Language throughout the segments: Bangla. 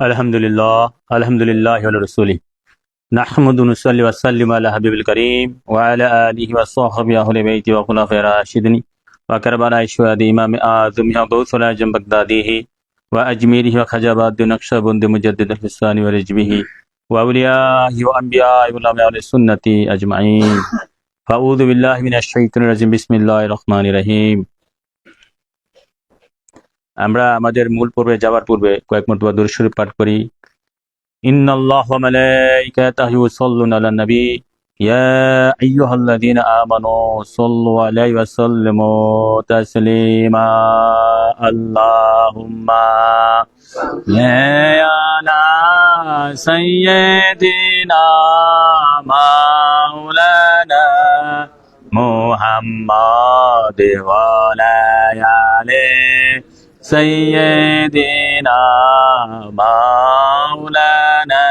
আলহামদুলিল্লাহ ওয়া রাসূলিহি নাহমাদু ওয়া নুসাল্লি ওয়া সাল্লিমু আলা হাবিবিল কারীম ওয়া আলা আলিহি ওয়া সাহবিহি আহলি বাইতি ওয়া খুলাফায়ে রাশিদিন ওয়া কারবালায়ে শুহাদা ইমাম আযম গাউসুল আজম বাগদাদিহি ওয়া আজমিরিহি ওয়া খাজাবাদ নকশবন্দি মুজাদ্দিদুল হিসানি ওয়া রিজবিহি ওয়া আউলিয়াহি ওয়া আমবিয়াহি ওয়া উলামায়ে সুন্নতি আজমাইন ফাউযু বিল্লাহি মিনাশ শাইতানির রাজিম বিসমিল্লাহির রহমানির রহিম। আমরা আমাদের মূল পর্বে যাওয়ার পূর্বে কয়েক মরতবা দরুদ শরীফ পাঠ করি। ইন্নাল্লাহা ওয়া মালাইকাতাহু ইউসাল্লুনা আলান নবী ইয়া আইয়ুহাল্লাযীনা আমানু সাল্লু আলাইহি ওয়া সাল্লিমু তাসলিমা আল্লাহুম্মা আলা সাইয়্যিদিনা মাওলানা মুহাম্মাদ ওয়া আলা আলিহি سيدنا مولانا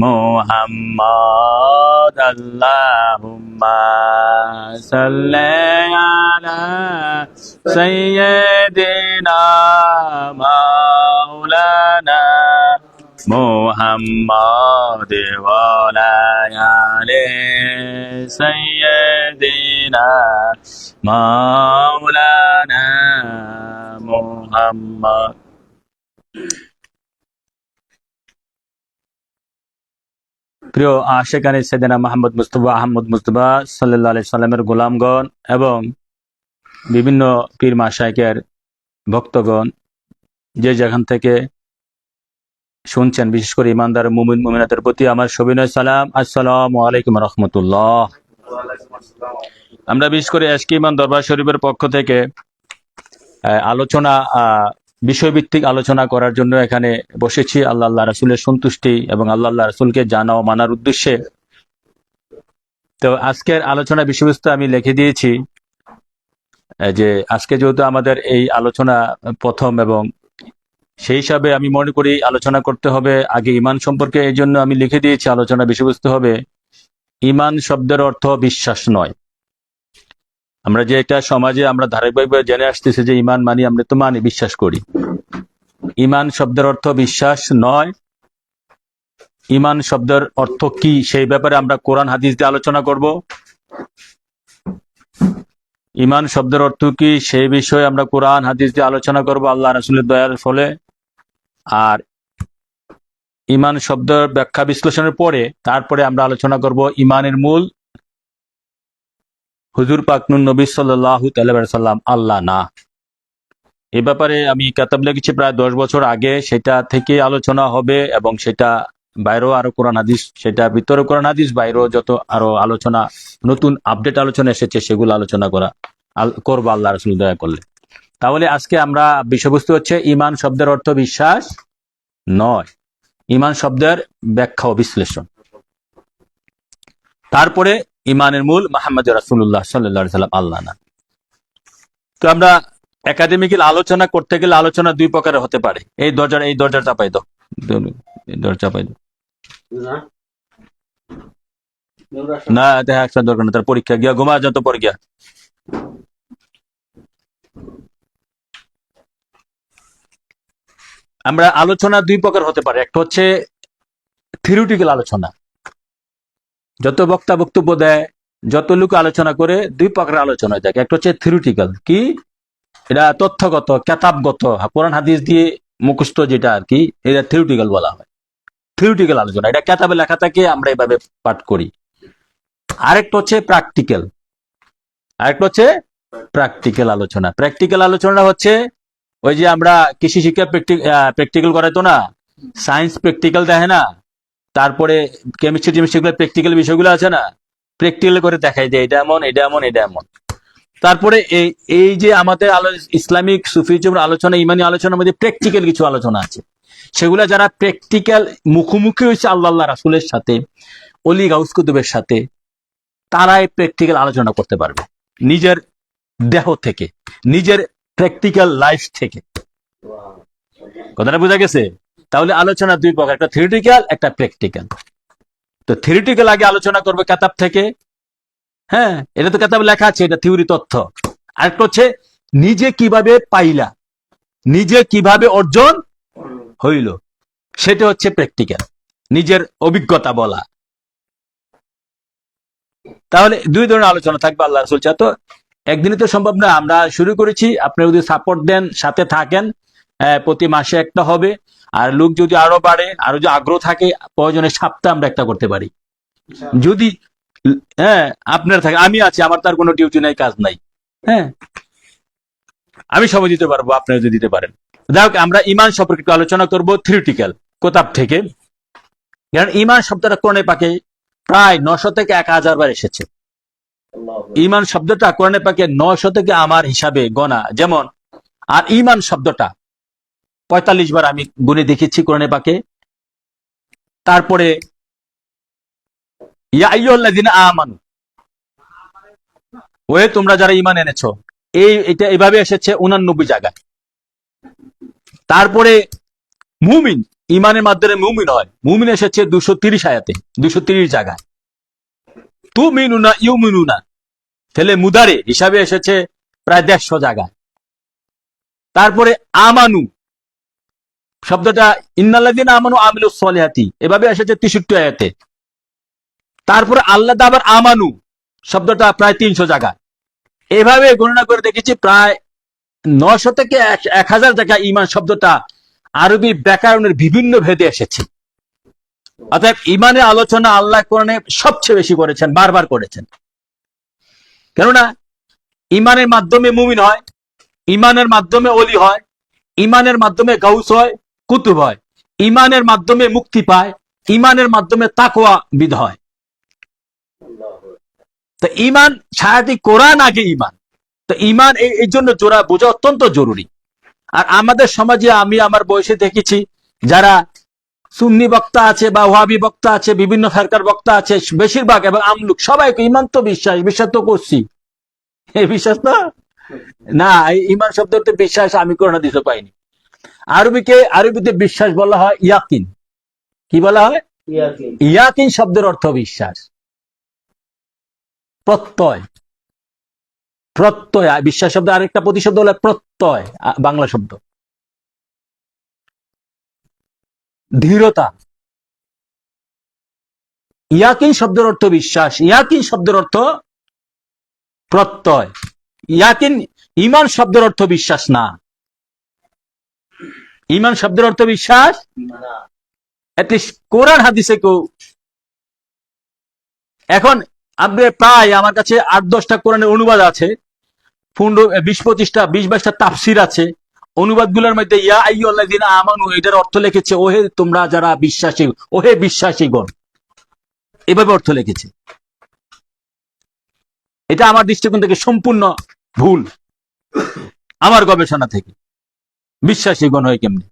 محمد اللهم صل على سيدنا مولانا محمد وعلى آله سيدنا مولانا মুহাম্মদ। প্রিয় আশিকানে সাইয়েদনা মুহাম্মদ মুস্তাফা আহমদ মুস্তাফা সাল্লাল্লাহু আলাইহি সাল্লামের গোলামগণ এবং বিভিন্ন পীর মাশায়েখের ভক্তগণ যে যেখান থেকে শুনছেন, বিশেষ করে ইমানদার মুমিন মুমিনাতের প্রতি আমার সবিনয় সালাম, আসসালামু আলাইকুম ওয়া রাহমাতুল্লাহ। আমরা বিশেষ করে এশকে ইমান দরবার শরীফের পক্ষ থেকে আলোচনা বিষয়ভিত্তিক আলোচনা করার জন্য এখানে বসেছি আল্লাহ রাসূলের সন্তুষ্টি এবং আল্লাহ রাসূলকে জানা ও মানার উদ্দেশ্যে। তো আজকের আলোচনা বিষয়বস্তু আমি লিখে দিয়েছি যে আজকে যেহেতু আমাদের এই আলোচনা প্রথম এবং সেই হিসাবে আমি মনে করি আলোচনা করতে হবে আগে ইমান সম্পর্কে, এই জন্য আমি লিখে দিয়েছি আলোচনা বিষয়বস্তু হবে ইমান শব্দের অর্থ বিশ্বাস নয়। আমরা যে একটা সমাজে আমরা ধারাবাহিকভাবে জেনে আসতেছি যে ইমান মানি, আমরা তো মানি, বিশ্বাস করি। ইমান শব্দের অর্থ বিশ্বাস নয়। ইমান শব্দের অর্থ কি সেই ব্যাপারে আমরা কোরআন হাদিস দিয়ে আলোচনা করব। ইমান শব্দের অর্থ কি সেই বিষয়ে আমরা কোরআন হাদিস দিয়ে আলোচনা করব আল্লাহ রাসূলের দয়ার ফলে। আর ইমান শব্দের ব্যাখ্যা বিশ্লেষণের পরে তারপরে আমরা আলোচনা করব ইমানের মূল। হুজুর পাক নবী সাল্লাল্লাহু আলাইহি ওয়াসাল্লাম আল্লাহ না, এ ব্যাপারে আমি কিতাব লিখেছি প্রায় 10 বছর আগে, সেটা থেকে আলোচনা হবে এবং সেটা বাইরেও আরো কোরআন হাদিস, সেটা ভিতরে কোরআন হাদিস বাইরেও যত আরো আলোচনা নতুন আপডেট আলোচনা এসেছে সেগুলো আলোচনা করবো আল্লাহ রাসূল দয়া করলে। তাহলে আজকে আমরা বিষয়বস্তু হচ্ছে ইমান শব্দের অর্থ বিশ্বাস নয়, ইমান শব্দের ব্যাখ্যা ও বিশ্লেষণ। তারপরে ইমানের মূল মুহাম্মদ রাসূলুল্লাহ সাল্লাল্লাহু আলাইহি ওয়াসাল্লাম আল্লাহ না। তো আমরা একাডেমিক্যাল আলোচনা করতে গেলে আলোচনা দুই প্রকারের হতে পারে। এই দরজা চাপাই দাও, দরজা চাপাই দাও। না দেখা একটা দরকার না, তার পরীক্ষা গিয়া ঘুমা যত পর গিয়া। আমরা আলোচনা দুই প্রকার হতে পারে। একটা হচ্ছে থিওরিটিক্যাল আলোচনা, যত বক্তা বক্তব্য দেয়, যত লোক আলোচনা করে, দুই প্রকার আলোচনা থাকে। একটা হচ্ছে থিওরিটিক্যাল, কি এটা তথ্যগত কেতাবগত কোরআন হাদিস দিয়ে মুখস্থ যেটা আর কি, এটা থিওরিটিক্যাল বলা হয়। থিওরিটিক্যাল আলোচনা, এটা কেতাবে লেখা থাকে, আমরা এভাবে পাঠ করি। আরেকটা হচ্ছে প্র্যাকটিক্যাল আলোচনা। প্র্যাকটিক্যাল আলোচনা হচ্ছে ওই যে আমরা কৃষি শিক্ষা প্র্যাকটিক্যাল করাই তো না, সায়েন্স প্র্যাকটিক্যাল দেখে না, তারপরে কেমিস্ট্রি প্র্যাকটিক্যাল বিষয়গুলো আছে না, প্র্যাকটিক্যাল করে দেখাই যে এটা এমন, এটা এমন, এটা এমন। তারপরে এই যে আমাদের ইসলামিক সুফিজম আলোচনা, ইমানি আলোচনার মধ্যে প্র্যাকটিক্যাল কিছু আলোচনা আছে, সেগুলা যারা প্র্যাকটিক্যাল মুখোমুখি হয়েছে আল্লাহ রাসূলের সাথে, অলি গাউস কুতুবের সাথে, তারাই প্র্যাকটিক্যাল আলোচনা করতে পারবে নিজের দেহ থেকে, নিজের প্র্যাকটিক্যাল লাইফ থেকে। কথাটা বোঝা গেছে? তাহলে আলোচনা দুই প্রকার, একটা থিওরিটিক্যাল, একটা প্র্যাকটিক্যাল। তো থিওরিটিক্যাল আগে আলোচনা করবে কিতাব থেকে, হ্যাঁ এটা তো কিতাবে লেখা আছে, এটা থিওরি তথ্য। আরেকটা হচ্ছে নিজে কিভাবে পাইলা, নিজে কিভাবে অর্জন হইল, সেটা হচ্ছে প্র্যাকটিক্যাল, নিজের অভিজ্ঞতা বলা। তাহলে দুই ধরনের আলোচনা থাকবে আল্লাহ রাসূল চায়। তো একদিনে তো সম্ভব না, আমরা শুরু করেছি, আপনারা যদি সাপোর্ট দেন, সাথে থাকেন, প্রতি মাসে একটা হবে। আর লোক যদি আরো বাড়ে, আরো যদি আগ্রহ থাকে, প্রয়োজনে সপ্তাহে আমরা একটা করতে পারি যদি আপনারা থাকে। আমি আছি, আমার তার কোনো ডিউটি নাই, কাজ নাই, হ্যাঁ, আমি সময় দিতে পারবো, আপনারা যদি দিতে পারেন। যাই হোক, আমরা ইমান সম্পর্কে একটু আলোচনা করবো থিওরিটিক্যাল কোতাব থেকে। কারণ ইমান শব্দটা কোরআনে পাকে প্রায় 900 থেকে 1000 বার এসেছে। ইমান শব্দটা কোরআনে পাকে 900 থেকে আমার হিসাবে গণা যেমন, আর ইমান শব্দটা 45 বার আমি গুনে দেখেছি কোরআনে পাকে। তারপরে ইয়া আইয়ুহাল্লাযীনা আমানু, ওহে তোমরা যারা ঈমান এনেছো, এটা এভাবে এসেছে 89 জায়গায়। তারপরে মুমিন, ঈমানের মাধ্যমে মুমিন হয়, মুমিন এসেছে 230 আয়াতে, 230 জায়গায়। তুমিনুনা ইউমিনুনা ফেলে মুদারে হিসাবে এসেছে প্রায় 150 জায়গায়। তারপরে আমানু শব্দটা ইন্নাল্লাযীনা আমানু আমিলুস সলিহাতি এভাবে এসেছে 63 আয়াতে। তারপরে আল্লাহ আবার আমানু শব্দটা প্রায় 300 জায়গায়। এভাবে গণনা করে দেখেছি প্রায় 900 থেকে 1000 জায়গায় ঈমান শব্দটা আরবি ব্যাকরণের বিভিন্ন ভেদে এসেছে। অতএব ঈমানের আলোচনা আল্লাহ কোরআনে সবচেয়ে বেশি করেছেন, বারবার করেছেন। কেননা ঈমানের মাধ্যমে মুমিন হয়, ঈমানের মাধ্যমে ওলি হয়, ঈমানের মাধ্যমে গাউস হয়, কুতুব হয়, ঈমানের মাধ্যমে মুক্তি পায়, ঈমানের মাধ্যমে তাকওয়া বিদ হয়। তো ঈমান সারাটি কোরআন আগে ঈমান। তো ঈমান এই জন্য জোড়া বোঝা অত্যন্ত জরুরি। আর আমাদের সমাজে আমি আমার বয়সে দেখেছি যারা সুন্নি বক্তা আছে বা ওয়াহাবি বক্তা আছে, বিভিন্ন ফেরকার বক্তা আছে, বেশিরভাগ এবং আমলুক সবাইকে ঈমান তো বিশ্বাস তো করছি, এই বিশ্বাস তো না, ঈমান শব্দতে বিশ্বাস আমি কোরআনে দিতে পাইনি। আরবিতে বিশ্বাস বলা হয় ইয়াকিন। কি বলা হয়? ইয়াকিন শব্দের অর্থ বিশ্বাস, প্রত্যয়। প্রত্যয় বিশ্বাস শব্দ আরেকটা প্রতিশব্দ হলো প্রত্যয়, বাংলা শব্দ। দৃঢ়তা। ইয়াকিন শব্দের অর্থ বিশ্বাস, ইয়াকিন শব্দের অর্থ প্রত্যয়। ইয়াকিন ঈমান শব্দের অর্থ বিশ্বাস না, ঈমান শব্দের অর্থ বিশ্বাস এটলিস্ট কোরআন হাদিসে কেউ। এখন আপনি প্রায় আমার কাছে 8-10টা কোরআনের অনুবাদ আছে, 20-25টা 20-22টা তাফসির আছে। অনুবাদগুলোর মধ্যে ইয়া আইয়ুহাল্লাযীনা আমানু এটার অর্থ লিখেছে ওহে তোমরা যারা বিশ্বাসী, ওহে বিশ্বাসীগণ, এভাবে অর্থ লিখেছে। এটা আমার দৃষ্টিকোণ থেকে সম্পূর্ণ ভুল, আমার গবেষণা থেকে। বিশ্বাসীগণ হয় কেমনি?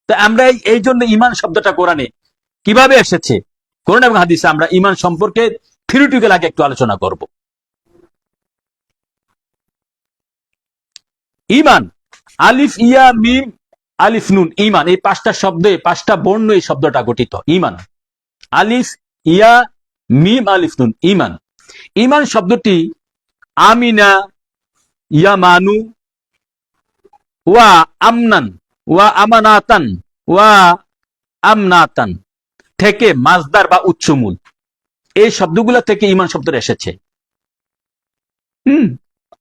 তা আমরা এই জন্য ঈমান শব্দটা কোরআনে কিভাবে এসেছে, কোরআন এবং হাদিসে আমরা ঈমান সম্পর্কে থিওরিটিক্যাল আগে একটু আলোচনা করব। ঈমান, আলিফ ইয়া মিম আলিফ নুন, ঈমান, এই 5টা শব্দে 5টা বর্ণ এই শব্দটা গঠিত। ঈমান, আলিফ ইয়া মিম আলিফ নুন, ঈমান। ঈমান শব্দটি আমিনা, ইয়ামানু, ওয়া আমনান, ওয়া আমানাতান, ওয়া আমনাতান থেকে মাজদার বা উচ্চমূল, এই শব্দগুলো থেকে ঈমান শব্দটা এসেছে।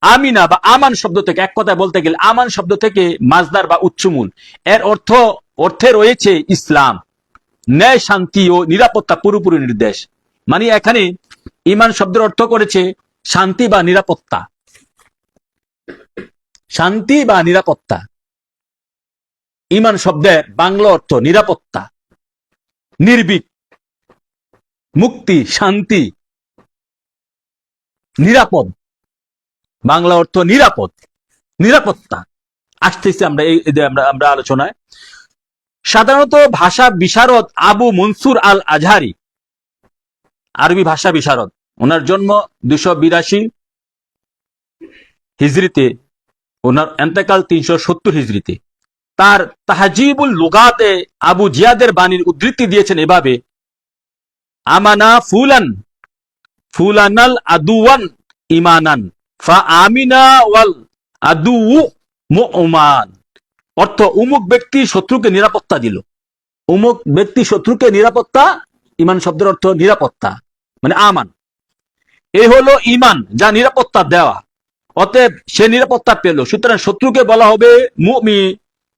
আমিনা বা আমান শব্দ থেকে, এক কথায় বলতে গেলে আমান শব্দ থেকে মাজদার বা উচ্চমূল, এর অর্থে রয়েছে ইসলাম, ন্যায়, শান্তি ও নিরাপত্তা পুরোপুরি নির্দেশ। মানে এখানে ঈমান শব্দের অর্থ করেছে শান্তি বা নিরাপত্তা, শান্তি বা নিরাপত্তা। ঈমান শব্দের বাংলা অর্থ নিরাপত্তা, নির্ভীক, মুক্তি, শান্তি, নিরাপদ। বাংলা অর্থ নিরাপদ, নিরাপত্তা। আসতেছি আমরা আলোচনায়। সাধারণত ভাষা বিশারদ আবু মনসুর আল আজহারি, আরবি ভাষা বিশারদ, ওনার জন্ম 282 হিজরিতে, ওনার এন্তেকাল 370 হিজরিতে। তার তাহজিবুল লুগাতে আবু জিয়াদের বাণীর উদ্ধৃতি দিয়েছেন এভাবে: আমানা ফুলানাল আদুওয়ান ইমানান ফা আমিনা ওয়াল আদু মুমান। অর্থ উমুক ব্যক্তি শত্রুকে নিরাপত্তা দিল। উমুক ব্যক্তি শত্রুকে নিরাপত্তা, ইমান শব্দের অর্থ নিরাপত্তা, মানে আমান। এই হলো ইমান, যা নিরাপত্তা দেওয়া। অতএব সে নিরাপত্তা পেল, সুতরাং শত্রুকে বলা হবে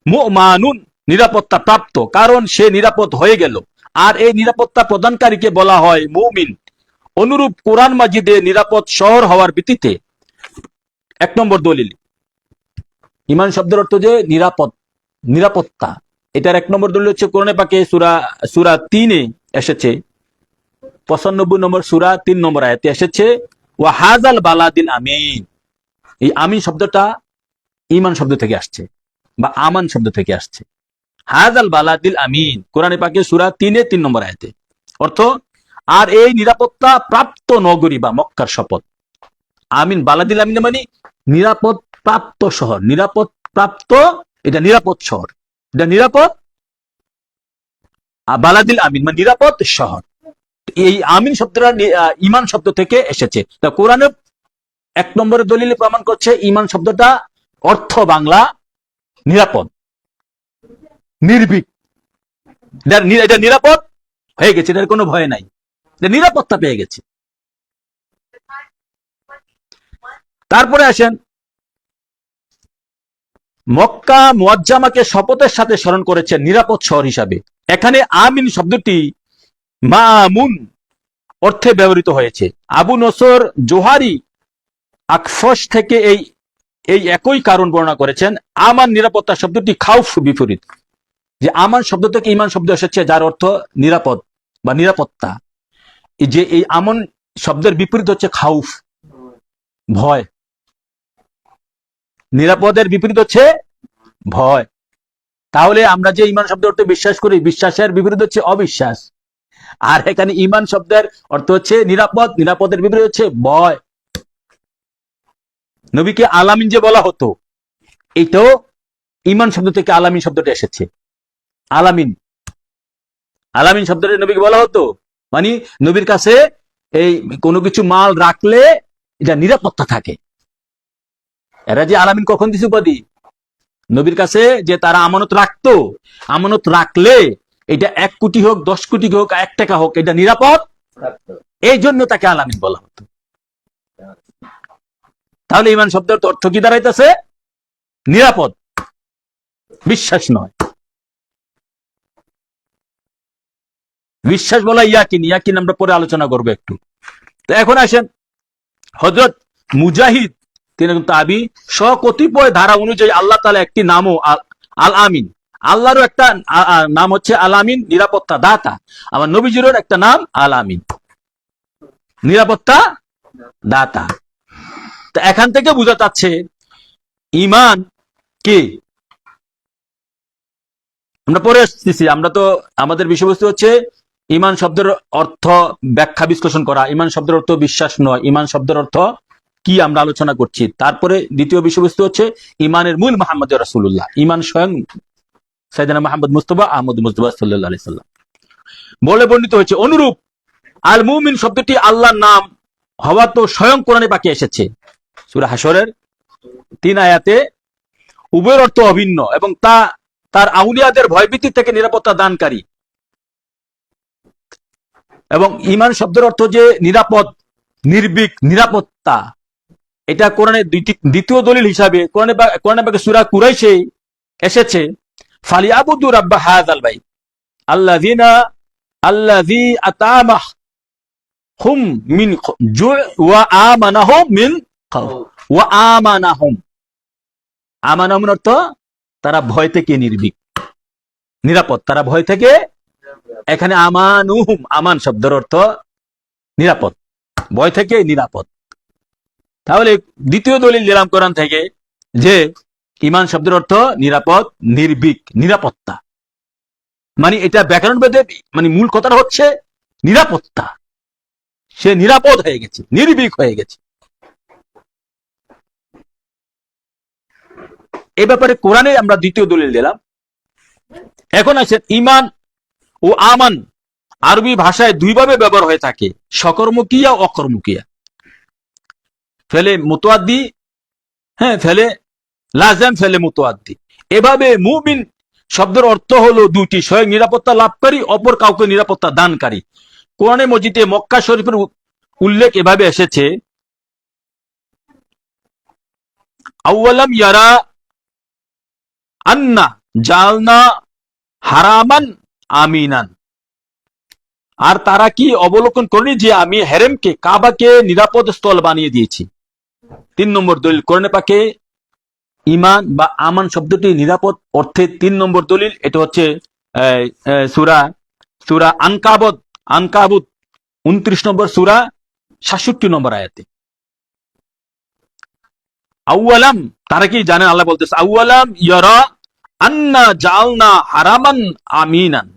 মুমানুন, নিরাপত্তা প্রাপ্ত, কারণ সে নিরাপদ হয়ে গেল। আর এই নিরাপত্তা প্রদানকারীকে বলা হয় মুমিন। অনুরূপ কোরআন মাজিদে নিরাপদ শহর হওয়ার ভিত্তিতে 1 নম্বর দলিল, ইমান শব্দের অর্থ যে নিরাপদ, নিরাপত্তা। এটার 1 নম্বর দলিল হচ্ছে কোরআনে পাকে সূরা 3-এ এসেছে, 95 নম্বর সূরা 3 নম্বর আয়াতে এসেছে, ওয়া হাযাল বালাদিল আমিন। এই আমিন শব্দটা ইমান শব্দ থেকে আসছে বা আমান শব্দ থেকে আসছে। হাযাল বালাদিল আমিন, কোরআনে পাকে সূরা 3-এ 3 নম্বর আয়াতে। অর্থ, আর এই নিরাপত্তা প্রাপ্ত নগরী বা মক্কার শপথ। আমিন, বালাদিল আমিন মানে নিরাপদ প্রাপ্ত শহর, নিরাপদ প্রাপ্ত, এটা নিরাপদ শহর, এটা নিরাপদ। বালাদিল আমিন মানে নিরাপদ শহর। এই আমিন শব্দটা ইমান শব্দ থেকে এসেছে। তা কোরআনে 1 নম্বরের দলিলে প্রমাণ করছে ইমান শব্দটা অর্থ বাংলা নিরাপদ, নির্ভীক। এটা নিরাপদ হয়ে গেছে, এটার কোনো ভয় নাই, এটা নিরাপত্তা পেয়ে গেছে। তারপরে আসেন, মক্কা মুআজ্জামাকে শপথের সাথে স্মরণ করেছেন নিরাপদ শহর হিসাবে। এখানে আমিন শব্দটি মামুন অর্থে ব্যবহৃত হয়েছে। আবু নসর জোহারি আকফস থেকে এই একই কারণ বর্ণনা করেছেন। আমান নিরাপত্তা শব্দটি খাউফ বিপরীত, যে আমান শব্দ থেকে ইমান শব্দ এসেছে, যার অর্থ নিরাপদ বা নিরাপত্তা। যে এই আমান শব্দের বিপরীত হচ্ছে খাউফ, ভয়। নিরাপদের বিপরীত হচ্ছে ভয়। তাহলে আমরা যে ইমান শব্দের অর্থে বিশ্বাস করি, বিশ্বাসের বিপরীত হচ্ছে অবিশ্বাস। আর এখানে ইমান শব্দের অর্থ হচ্ছে নিরাপদ, নিরাপদের বিপরীত হচ্ছে ভয়। নবীকে আলামিন যে বলা হতো, এইটাও ইমান শব্দ থেকে আলামিন শব্দটা এসেছে। আলামিন, আলামিন শব্দটা নবীকে বলা হতো, মানে নবীর কাছে এই কোনো কিছু মাল রাখলে এটা নিরাপত্তা থাকে। এরা যে আলামিন কখন দিছে উপাধি? নবীর কাছে যে তারা আমানত রাখতো, আমানত রাখলে এটা 1 কোটি হোক, 10 কোটি হোক, 1 টাকা হোক, এটা নিরাপদ, এই জন্য তাকে আলামিন বলা হতো। তাহলে ইমান শব্দের অর্থ কি দাঁড়াইতেছে? নিরাপদ, বিশ্বাস নয়। বিশ্বাস বলা ইয়াকিন, ইয়াকিন আমরা পরে আলোচনা করবো একটু। তো এখন আসেন, হযরত মুজাহিদ তিনি তাবি, কতিপয় ধারা অনুযায়ী আল্লাহ তাআলা একটি নামও আল আমিন, আল্লাহরও একটা নাম হচ্ছে আল আমিন, নিরাপত্তা দাতা। আমার নবীজিরও একটা নাম আল আমিন, নিরাপত্তা দাতা। তো এখান থেকে বোঝা যাচ্ছে ইমান কি। আমরা পরে আসতেছি, আমরা তো আমাদের বিষয়বস্তু হচ্ছে ইমান শব্দের অর্থ ব্যাখ্যা বিশ্লেষণ করা। ইমান শব্দের অর্থ বিশ্বাস নয়, ইমান শব্দের অর্থ কি আমরা আলোচনা করছি। তারপরে দ্বিতীয় বিষয়বস্তু হচ্ছে ইমানের মূল মুহাম্মদ রাসূলুল্লাহ, ইমান স্বয়ং সাইয়েদনা মুহাম্মদ মুস্তাফা আহমদ মুস্তাফা সাল্লাল্লাহু আলাইহি সাল্লাম বলে বর্ণিত হয়েছে। অনুরূপ আল মুমিন শব্দটি আল্লাহর নাম হওয়া তো স্বয়ং কোরআনে পাকে এসেছে। সূরা হাশরের 3 আয়াতে উভয়ের অর্থ অভিন্ন এবং তার আউলিয়াদের ভয়ভীতি থেকে নিরাপত্তা দানকারী। এবং ইমান শব্দের অর্থ যে নিরাপদ, নির্ভীক, নিরাপত্তা। এটা কোরআনের দ্বিতীয় দলিল হিসাবে কোরআনে পাকে সূরা কুরাইশে এসেছে, ফালিয়াবুদু রাব্ব হাযাল বাইত আল্লাযী আতামাহুম মিন জু' ওয়া আমানাহুম মিন খাউফ। ওয়া আমানাহুম, আমানাহুম অর্থ তারা ভয় থেকে নির্ভীক, নিরাপদ, তারা ভয় থেকে। এখানে আমানুহুম, আমান শব্দের অর্থ নিরাপদ, ভয় থেকে নিরাপদ। তাহলে দ্বিতীয় দলিল দিলাম কোরআন থেকে যে ইমান শব্দের অর্থ নিরাপদ, নির্ভীক, নিরাপত্তা। মানে এটা ব্যাকরণ ভেদে মানে মূল কথাটা হচ্ছে নিরাপত্তা। সে নিরাপদ হয়ে গেছে, নির্ভীক হয়ে গেছে। এ ব্যাপারে কোরআনে আমরা দ্বিতীয় দলিল দিলাম। এখন আসেন, ইমান ও আমান আরবি ভাষায় দুইভাবে ব্যবহার হয়ে থাকে, সকর্মকিয়া ও অকর্মকিয়া। ফেলে মুতাআদ্দি, হ্যাঁ, ফেলে লাজম, ফেলে মুতাআদ্দি। এভাবে মুমিন শব্দের অর্থ হলো দুটি, স্বয়ং নিরাপত্তা লাভকারী, অপর কাউকে নিরাপত্তা দানকারী। কোরআনে মজিদে মক্কা শরীফের উল্লেখ এভাবে এসেছে, আউয়ালাম ইয়ারা আন্না জালনা হারামান আমিনান। আর তারা কি অবলোকন করেনি যে আমি হেরেমকে, কাবাকে নিরাপদ স্থল বানিয়ে দিয়েছি। 3 নম্বর দলিল কোরআনে পাকে ইমান বা আমান শব্দটি নিরাপদ অর্থে 3 নম্বর দলিল। এটা হচ্ছে সূরা আনকাবুত 29 নম্বর সূরা 67 নম্বর আয়াতে। আউয়ালাম, তারা কি জানে, আল্লাহ বলতেছে আউয়ালাম ইয়ারা আন্না জালনা হারামান আমিনান।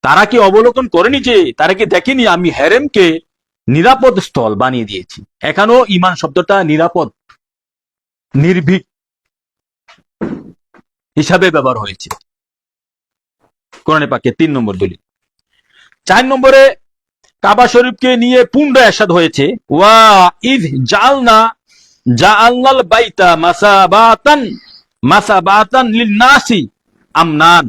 তারা কি অবলোকন করেনি যে, তারা কি দেখেনি আমি হেরেমকে নিরাপদ স্থল বানিয়ে দিয়েছি। এখানেও ইমান শব্দটা নিরাপদ, নির্ভীক হিসাবে ব্যবহার হয়েছে কোরআনে পাকে। 3 নম্বর দলিল। 4 নম্বরে কাবা শরীফকে নিয়ে পূর্ণ এরশাদ হয়েছে, ওয়া ইয জাআলনাল বাইতা মাসাবাতান লিন-নাসি আমনান।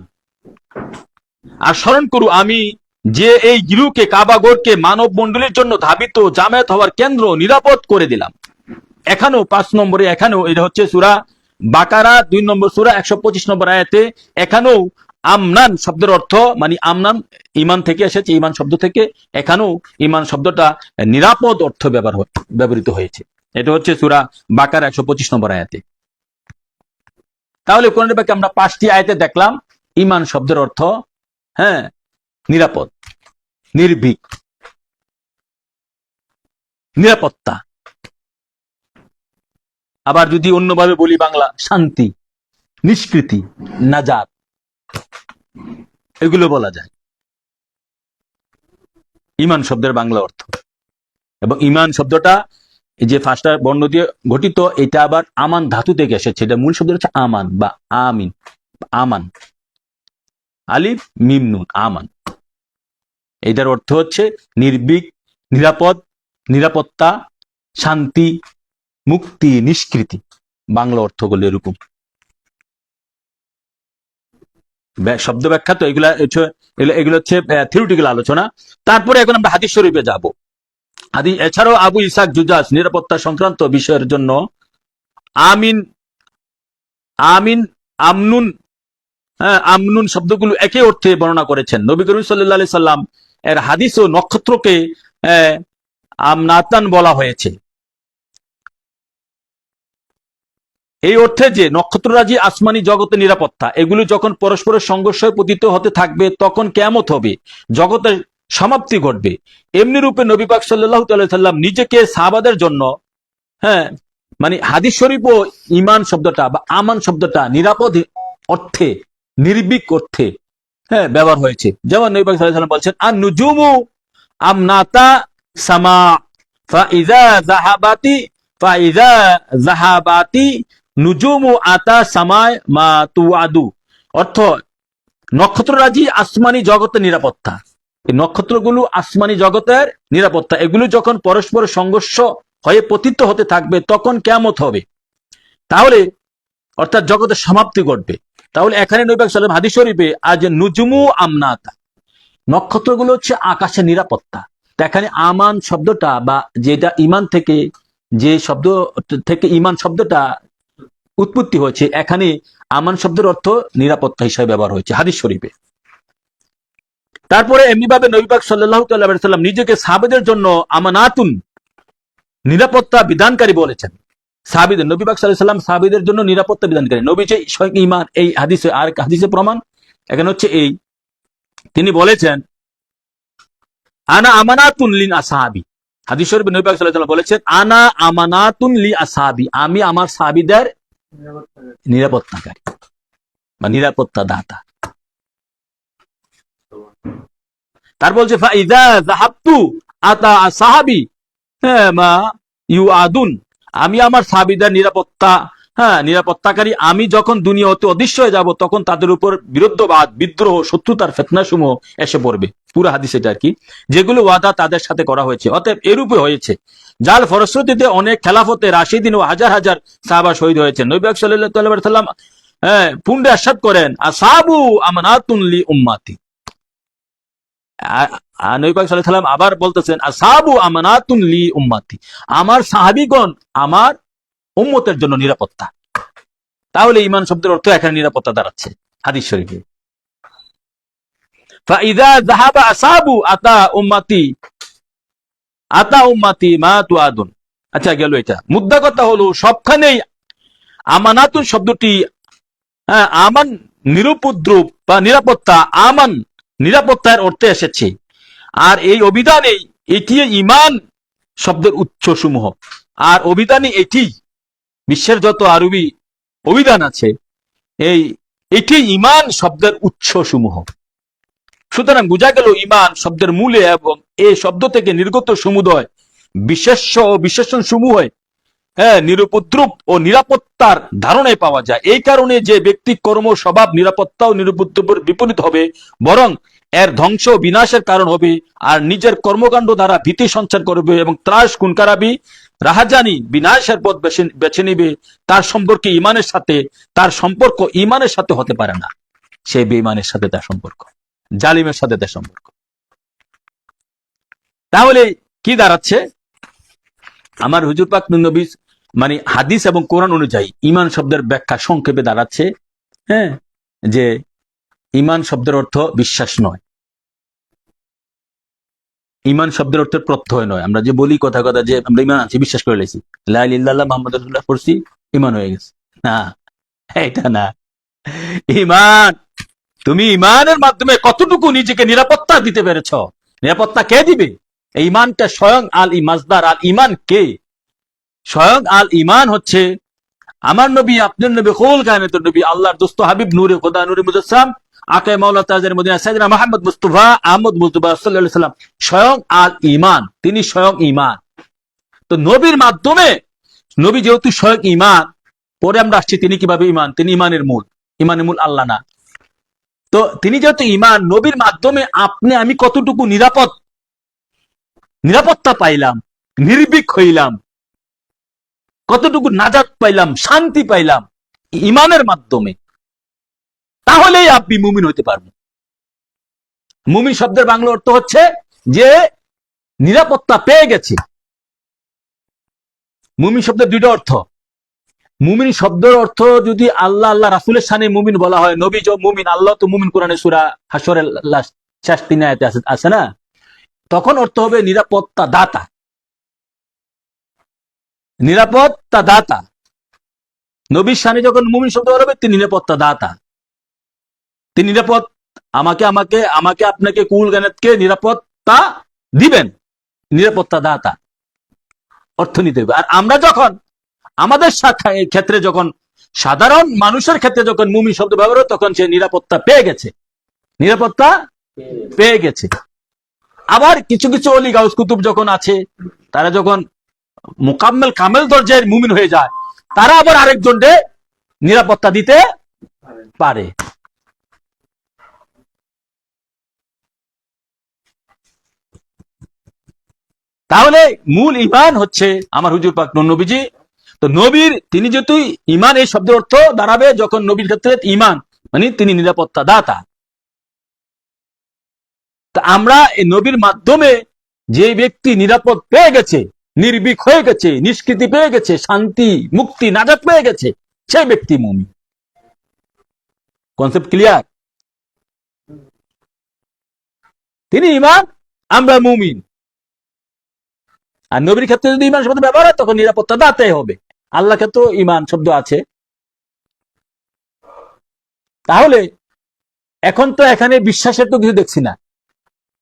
আর স্মরণ করু আমি যে এই গৃহকে, কাবাগড়কে মানব মণ্ডলীর জন্য ধাবিত জামায়াত হওয়ার কেন্দ্র নিরাপদ করে দিলাম। এখানেও 5 নম্বরে, এখানেও এটা হচ্ছে সূরা বাকারা 2 নম্বর সূরা 125 নম্বর আয়াতে, এখানেও আমনান শব্দের অর্থ মানে আমনান ঈমান থেকে এসেছে, ঈমান শব্দ থেকে। এখানেও ঈমান শব্দটা নিরাপদ অর্থ ব্যবহৃত হয়েছে। এটা হচ্ছে সূরা বাকারা 125 নম্বর আয়াতে। তাহলে কোরআনের বাক্যে আমরা 5টি আয়াতে দেখলাম ঈমান শব্দের অর্থ নিরাপদ, নির্ভীক, নিরাপত্তা। আবার যদি অন্যভাবে বলি বাংলা, শান্তি, নিষ্কৃতি, নাজাত, এগুলো বলা যায় ঈমান শব্দের বাংলা অর্থ। এবং ঈমান শব্দটা এই যে 5টা বর্ণ দিয়ে গঠিত, এটা আবার আমান ধাতু থেকে এসেছে। এটা মূল শব্দ হচ্ছে আমান বা আমিন, আমান, আলিফ মিম নুন, আমান। এটার অর্থ হচ্ছে নির্ভীক, নিরাপদ, নিরাপত্তা, শান্তি, মুক্তি, নিষ্কৃতি। বাংলা অর্থগুলো এরকম। শব্দ ব্যাখ্যা তো এগুলো হচ্ছে থিওরিটিক্যাল আলোচনা। তারপরে এখন আমরা হাদিস শরীফে যাব। এছাড়াও আবু ইসহাক জুজাস নিরাপত্তা সংক্রান্ত বিষয়ের জন্য আমিন, আমনুন, আমনুন শব্দগুলো একই অর্থে বর্ণনা করেছেন। নবী করিম সাল্লাল্লাহু আলাইহি সাল্লাম এর হাদিস ও নক্ষত্রকে আমনাতান বলা হয়েছে, এই অর্থে যে নক্ষত্ররাজি আসমানি জগতে নিরাপত্তা। এগুলো যখন পরস্পরের সংঘর্ষে পতিত হতে থাকবে তখন কিয়ামত হবে, জগতের সমাপ্তি ঘটবে। এমনি রূপে নবী পাক সাল্লাল্লাহু আলাইহি সাল্লাম নিজেকে সাহাবাদের জন্য মানে হাদিস শরীফ ও ঈমান শব্দটা বা আমান শব্দটা নিরাপদ অর্থে, নির্ভীক অর্থে ব্যবহার হয়েছে। যেমন নবী পাক সাল্লাল্লাহু আলাইহি সাল্লাম বলছেন, আন নুজুমু আমনাতা সামা ফাইযা যাহাবাতি নুজুমু আতা সামায় মা তুআদু। অর্থ, নক্ষত্ররাজি আসমানি জগতের নিরাপত্তা। এই নক্ষত্রগুলো আসমানি জগতের নিরাপত্তা। এগুলো যখন পরস্পর সংঘর্ষ হয়ে পতিত হতে থাকবে তখন কিয়ামত হবে, তাহলে অর্থাৎ জগতের সমাপ্তি ঘটবে। তাহলে এখানে নবী পাক সাল্লাল্লাহু আলাইহি ওয়াসাল্লাম হাদিস শরীফে আজ নুজুমু আমনাতা, নক্ষত্রগুলো হচ্ছে আকাশের নিরাপত্তা। এখানে আমান শব্দটা বা যেটা ঈমান থেকে, যে শব্দ থেকে ঈমান শব্দটা উৎপত্তি হয়েছে, এখানে আমান শব্দের অর্থ নিরাপত্তা হিসেবে ব্যবহার হয়েছে হাদিস শরীফে। তারপরে এমনি ভাবে নবী পাক সাল্লাল্লাহু আলাইহি ওয়াসাল্লাম নিজেকে সাহাবাদের জন্য আমানাতুন, নিরাপত্তা বিধানকারী বলেছেন। সাহাবীদের, নবী পাক সাল্লাল্লাহু আলাইহি ওয়াসাল্লাম সাহাবীদের জন্য নিরাপত্তা বিধানকারী। নবী যে স্বয়ং ঈমান, এই হাদিসে আর হাদিসে প্রমাণ এখানে হচ্ছে এই, তিনি বলেছেন আনা আমানাতুন লিন আসহাবি। হাদিস শরীফে নবী পাক সাল্লাল্লাহু আলাইহি ওয়াসাল্লাম বলেছেন আনা আমানাতুন লি আসহাবি, আমি আমার সাহাবীদের নিরাপত্তাকারী বা নিরাপত্তা দাতা। তার বলছে ফাইদা যাহাবতু আতা আসহাবি মা ইউআদুন, আমি আমার সাহাবীদের নিরাপত্তাকারী। আমি যখন দুনিয়া হতে অদৃশ্য হয়ে যাব তখন তাদের উপর বিরুদ্ধবাদ, বিদ্রোহ, শত্রুতার ফিতনাসমূহ এসে পড়বে। পুরো হাদিস এটা আর কি, যেগুলো ওয়াদা তাদের সাথে করা হয়েছে। অতএব এরূপে হয়েছে, যার ফলশ্রুতিতে অনেক খেলাফতে রাশিদিন ও হাজার হাজার সাহাবা শহীদ হয়েছে। নবী পাক সাল্লাল্লাহু আলাইহি ওয়াসাল্লাম হ্যাঁ, পুণ্ডে আরশাদ করেন আসাবু আমানাতুন লি উম্মতি। নবী পাক সাল্লাল্লাহু আলাইহি ওয়াসাল্লাম আবার বলতেছেন আসাবু আমানাতুন লি উম্মতি, আমার সাহাবীগণ আমার উম্মতের জন্য নিরাপত্তা। তাহলে ঈমান শব্দের অর্থ এখানে নিরাপত্তা দাঁড়াচ্ছে হাদিস শরীফে। ফাইযা যাহাবা আসাবু আতা উম্মতি মা তুআদুন। আচ্ছা, গেল এটা। মুদ্রা কথা হলো সবখানেই আমানাতুন শব্দটি আমান নিরুপদ্রব বা নিরাপত্তা, আমান নিরাপত্তার অর্থে এসেছে। আর এই অভিধানে এটি ঈমান শব্দের উৎস সমূহ। আর অভিধানে এটি বিশ্বের যত আরবি অভিধান আছে এটি ঈমান শব্দের উৎস সমূহ। সুতরাং বোঝা গেল ঈমান শব্দের মূলে এবং এই শব্দ থেকে নির্গত সমুদয় বিশেষ্য ও বিশেষণ সমূহ নিরুপদ্রব ও নিরাপত্তার ধারণায় পাওয়া যায়। এই কারণে যে ব্যক্তি কর্ম স্বভাব নিরাপত্তা ও নিরুপদ্রবের বিপরীত হবে, বরং এর ধ্বংস বিনাশের কারণ হবে, আর নিজের কর্মকাণ্ড দ্বারা ভীতি সঞ্চার করবে এবং ত্রাস কুনকারাবি রাহাজানি বিনাশের পথ বেছে নিবে, তার সম্পর্ক ঈমানের সাথে হতে পারে না। সে বেঈমানের সাথে তার সম্পর্ক, জালিমের সাথে তার সম্পর্ক। তাহলে কি দাঁড়াচ্ছে? আমার হুজুর পাক নবী মানে হাদিস এবং কোরআন অনুযায়ী ঈমান শব্দের ব্যাখ্যা সংক্ষেপে দাঁড়াচ্ছে যে ঈমান শব্দের অর্থ বিশ্বাস নয়, ঈমান শব্দের অর্থ প্রত্যয় নয়। আমরা যে বলি কথা যে আমরা ঈমান আনছি, বিশ্বাস করে লেছি, লা ইলাহা ইল্লাল্লাহ মুহাম্মাদুর রাসূলুল্লাহ পড়ছি, ঈমান হয়ে গেছে। না, এটা না। ঈমান, তুমি ঈমানের মাধ্যমে কতটুকু নিজেকে নিরাপত্তা দিতে পেরেছ? নিরাপত্তা কে দিবে? এই ঈমানটা স্বয়ং আল মাসদার। আল ঈমান কে? স্বয়ং আল ঈমান হচ্ছে আমার নবী, আপনার নবী, কুল কায়নাতুন নবী, আল্লাহর দোস্ত হাবিব, নূরে খোদা, নূরে মুজাসসাম, আকে মাওলা তাজের মদিনা সাইয়েদনা মুহাম্মদ মুস্তাফা আহমদ মুজতবা সাল্লাল্লাহু আলাইহি সাল্লাম স্বয়ং আল ঈমান, তিনি স্বয়ং ঈমান। তো নবীর মাধ্যমে, নবী যেহেতু স্বয়ং ঈমান, পরে আমরা আসছি তিনি কিভাবে ঈমান, তিনি ঈমানের মূল। ঈমানের মূল আল্লাহ না। তো তিনি যেহেতু ঈমান, নবীর মাধ্যমে আপনি আমি কতটুকু নিরাপত্তা পাইলাম, নির্ভীক হইলাম, কতটুকু নাজাত পাইলাম, শান্তি পাইলাম ঈমানের মাধ্যমে, তাহলেই আপনি মুমিন হইতে পারবেন। মুমিন শব্দের বাংলা অর্থ হচ্ছে যে নিরাপত্তা পেয়ে গেছে। মুমিন শব্দের দুইটা অর্থ। মুমিন শব্দের অর্থ যদি আল্লাহ রাসূলের শানে মুমিন বলা হয়, নবী যে মুমিন, আল্লাহ তো মুমিন, কোরআনে সূরা হাশরের শেষ 3 আয়াতে আছে না, তখন অর্থ হবে নিরাপত্তা দাতা। নিরাপত্তা দাতা। নবীর শানে যখন মুমিন শব্দ হবে, তিনি নিরাপত্তা দাতা। তিনি নিরাপদ, আমাকে আপনাকে, কুল গানাতকে নিরাপত্তা দিবেন, নিরাপত্তা দাতা অর্থ নিতে হবে। আর আমরা যখন আমাদের ক্ষেত্রে, যখন সাধারণ মানুষের ক্ষেত্রে যখন মুমিন শব্দ ব্যবহার হয়, তখন সে নিরাপত্তা পেয়ে গেছে, নিরাপত্তা পেয়ে গেছে। আবার কিছু কিছু ওলি গাউস কুতুব যখন আছে, তারা যখন মুকাম্মেল কামেল দরজার মুমিন হয়ে যায়, তারা আবার আরেকজনকে নিরাপত্তা দিতে পারে। তাহলে মূল ঈমান হচ্ছে আমার হুজুর পাক নবীজি। তো নবীর, তিনি যেহেতু ঈমান, এই শব্দের অর্থ দাঁড়াবে যখন নবীর ক্ষেত্রে ঈমান মানে তিনি নিরাপত্তা দাতা। তা আমরা এই নবীর মাধ্যমে যে ব্যক্তি নিরাপদ পেয়ে গেছে, নির্ভীক হয়ে গেছে, নিষ্কৃতি পেয়ে গেছে, শান্তি, মুক্তি, নাজাত পেয়ে গেছে, সেই ব্যক্তি মুমিন। Concept clear? তিনি ঈমান, আমরা মুমিন। আর নবীর ক্ষেত্রে যদি ঈমান শব্দ ব্যবহার হয়, তখন নিরাপত্তা দাতাই হবে। আল্লাহ ক্ষেত্রে ঈমান শব্দ আছে। তাহলে এখন তো এখানে বিশ্বাসের তো কিছু দেখছি না।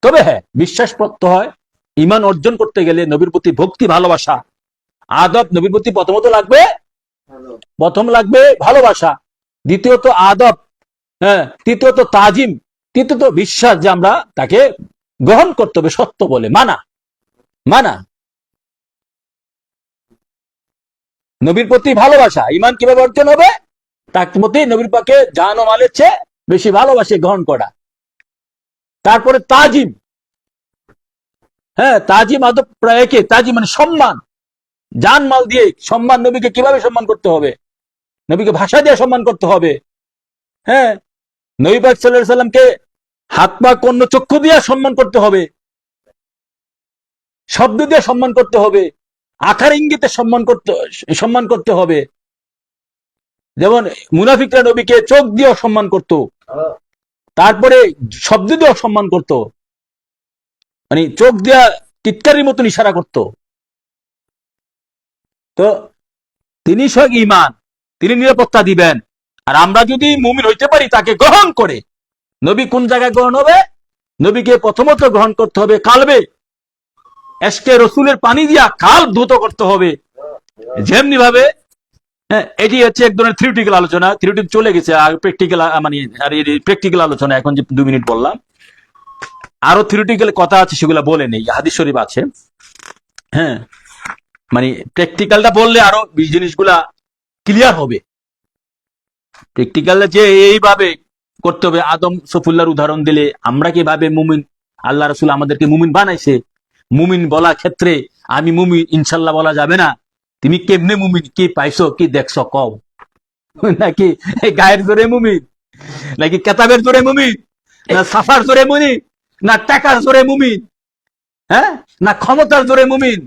তবে হ্যাঁ, বিশ্বাস প্রত্যয়, ঈমান অর্জন করতে গেলে নবীর প্রতি ভক্তি, ভালোবাসা, আদব। নবীর প্রতি প্রথমত লাগবে ভালোবাসা, দ্বিতীয়ত আদব, তৃতীয়ত তাজিম, তৃতীয়ত বিশ্বাস যে আমরা তাকে গ্রহণ করতে হবে, সত্য বলে মানা। নবীর প্রতি ভালোবাসা, ঈমান কিভাবে অর্জন হবে? তার প্রতি নবীর পাকে জান ও মালের চেয়ে বেশি ভালোবাসে গ্রহণ করা। তারপরে তাজিম, তাজিম আদব প্রায় একে। তাজিম মানে সম্মান, জান মাল দিয়ে সম্মান, নবীকে কিভাবে সম্মান করতে হবে, নবীকে ভাষা দিয়ে সম্মান করতে হবে। হ্যাঁ, নবী পাক সাল্লাল্লাহু আলাইহি সাল্লামকে হাত পা কর্ণ চক্ষু দিয়ে সম্মান করতে হবে, শব্দ দিয়ে সম্মান করতে হবে, আকার ইঙ্গিতে সম্মান করতে হবে। যেমন মুনাফিকরা নবীকে চোখ দিয়ে সম্মান করত, তারপরে শব্দ দিয়ে সম্মান করত, মানে চোখ দিয়া টিটকারির মতন ইশারা করত। তো তিনি সব ঈমান, তিনি নিরাপত্তা দিবেন। আর আমরা যদি মুমিন হইতে পারি তাকে গ্রহণ করে, নবী কোন জায়গায় গ্রহণ হবে? নবীকে প্রথমত গ্রহণ করতে হবে কালবে, এশকে রসুলের পানি দিয়া কাল ধুত করতে হবে। যেমনি ভাবে, হ্যাঁ, এটি হচ্ছে এক ধরনের থিওরিটিক্যাল আলোচনা, থিওরিটিক চলে গেছে, আর প্র্যাকটিক্যাল মানে প্র্যাকটিক্যাল আলোচনা এখন যে 2 মিনিট বললাম, আরো থিওরিটিক্যাল কথা আছে সেগুলো বলে নেই, হাদিস শরীফ আছে। হ্যাঁ, মানে প্র্যাকটিক্যালটা বললে আরো জিনিসগুলা ক্লিয়ার হবে। প্র্যাকটিক্যাল যে এইভাবে করতে হবে, আদম সফুল্লার উদাহরণ দিলে আমরা কিভাবে মুমিন, আল্লাহ রাসূল আমাদেরকে মুমিন বানাইছে, মুমিন বলা ক্ষেত্রে আমি মুমিন ইনশাল্লাহ বলা যাবে না। তুমি কেমনে মুমিন, কি পাইছো, কি দেখছো কও, নাকি গায়ের জোরে মুমিন, নাকি কেতাবের জোরে মুমিন, না সাফার জোরে মুমিন, না টাকার জোরে মুমিন, হ্যাঁ, না ক্ষমতার জোরে মুমিন?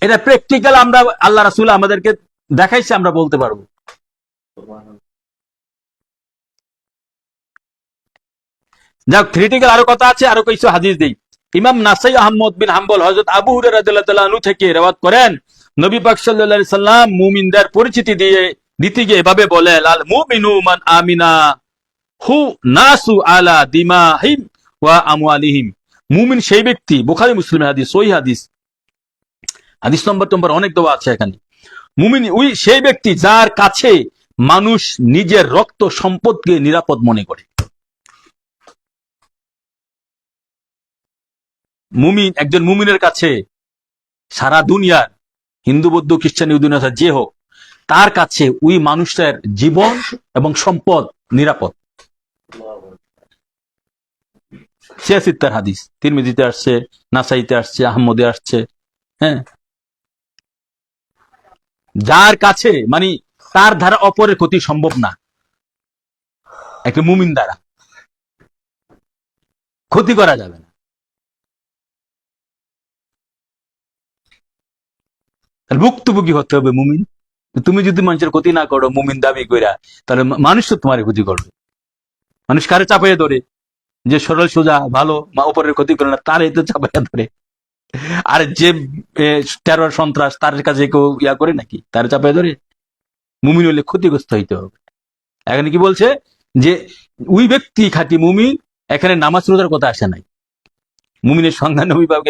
এটা প্র্যাকটিক্যাল আমরা আল্লাহ রাসূল আমাদেরকে দেখাইছে, আমরা বলতে পারবো। যাক, থিওরিটিক্যাল আরো কথা আছে, আরো কিছু হাদিস দেই। ইমাম নাসাই আহমদ বিন হাম্বল হযরত আবু হুরায়রা রাদিয়াল্লাহু তাআলা আনহু থেকে riwayat করেন, নবী পাক সাল্লাল্লাহু আলাইহি সাল্লাম মুমিনদের পরিচিতি দিতে গিয়ে এভাবে বলেন, আল মুমিনু মান আমিনা হু নাসু আলা দিমাহিম ওয়া আমওয়ালিহিম। মুমিন সেই ব্যক্তি, বুখারী মুসলিমের হাদিস, সহিহ হাদিস, হাদিস নম্বর অনেক দেওয়া আছে এখানে। মুমিন ওই সেই ব্যক্তি যার কাছে মানুষ নিজের রক্ত সম্পদকে নিরাপদ মনে করে। মুমিন, একজন মুমিনের কাছে সারা দুনিয়ার হিন্দু বৌদ্ধ খ্রিস্টান ইহুদি যে হোক, তার কাছে ওই মানুষের জীবন এবং সম্পদ নিরাপদ। সিয়াসিত্তার হাদিস, তিরমিজিতে আসছে, নাসাইতে আসছে, আহমদে আসছে। হ্যাঁ, যার কাছে মানে তার দ্বারা অপরের ক্ষতি সম্ভব না, একটা মুমিন দ্বারা ক্ষতি করা যাবে না। ভুক্তভোগী হতে হবে মুমিন। তুমি যদি মানুষের ক্ষতি না করো মুমিন দাবি কইরা, তাহলে মানুষ তো তোমার ক্ষতি করবে। মানুষ কারে চাপাইয়া ধরে, যে সরল সোজা ভালো অপরের ক্ষতি করে না, তার তো চাপাইয়া ধরে। আর যে টেরর সন্ত্রাস, তার কাছে কেউ ইয়া করে নাকি, তার চাপাইয়া ধরে? মুমিন হলে ক্ষতিগ্রস্ত হইতে হবে। এখানে কি বলছে যে ওই ব্যক্তি খাঁটি মুমিন, এখানে নামাজ রোজার কথা আসে নাই। মুমিনের সংজ্ঞা নবী পাক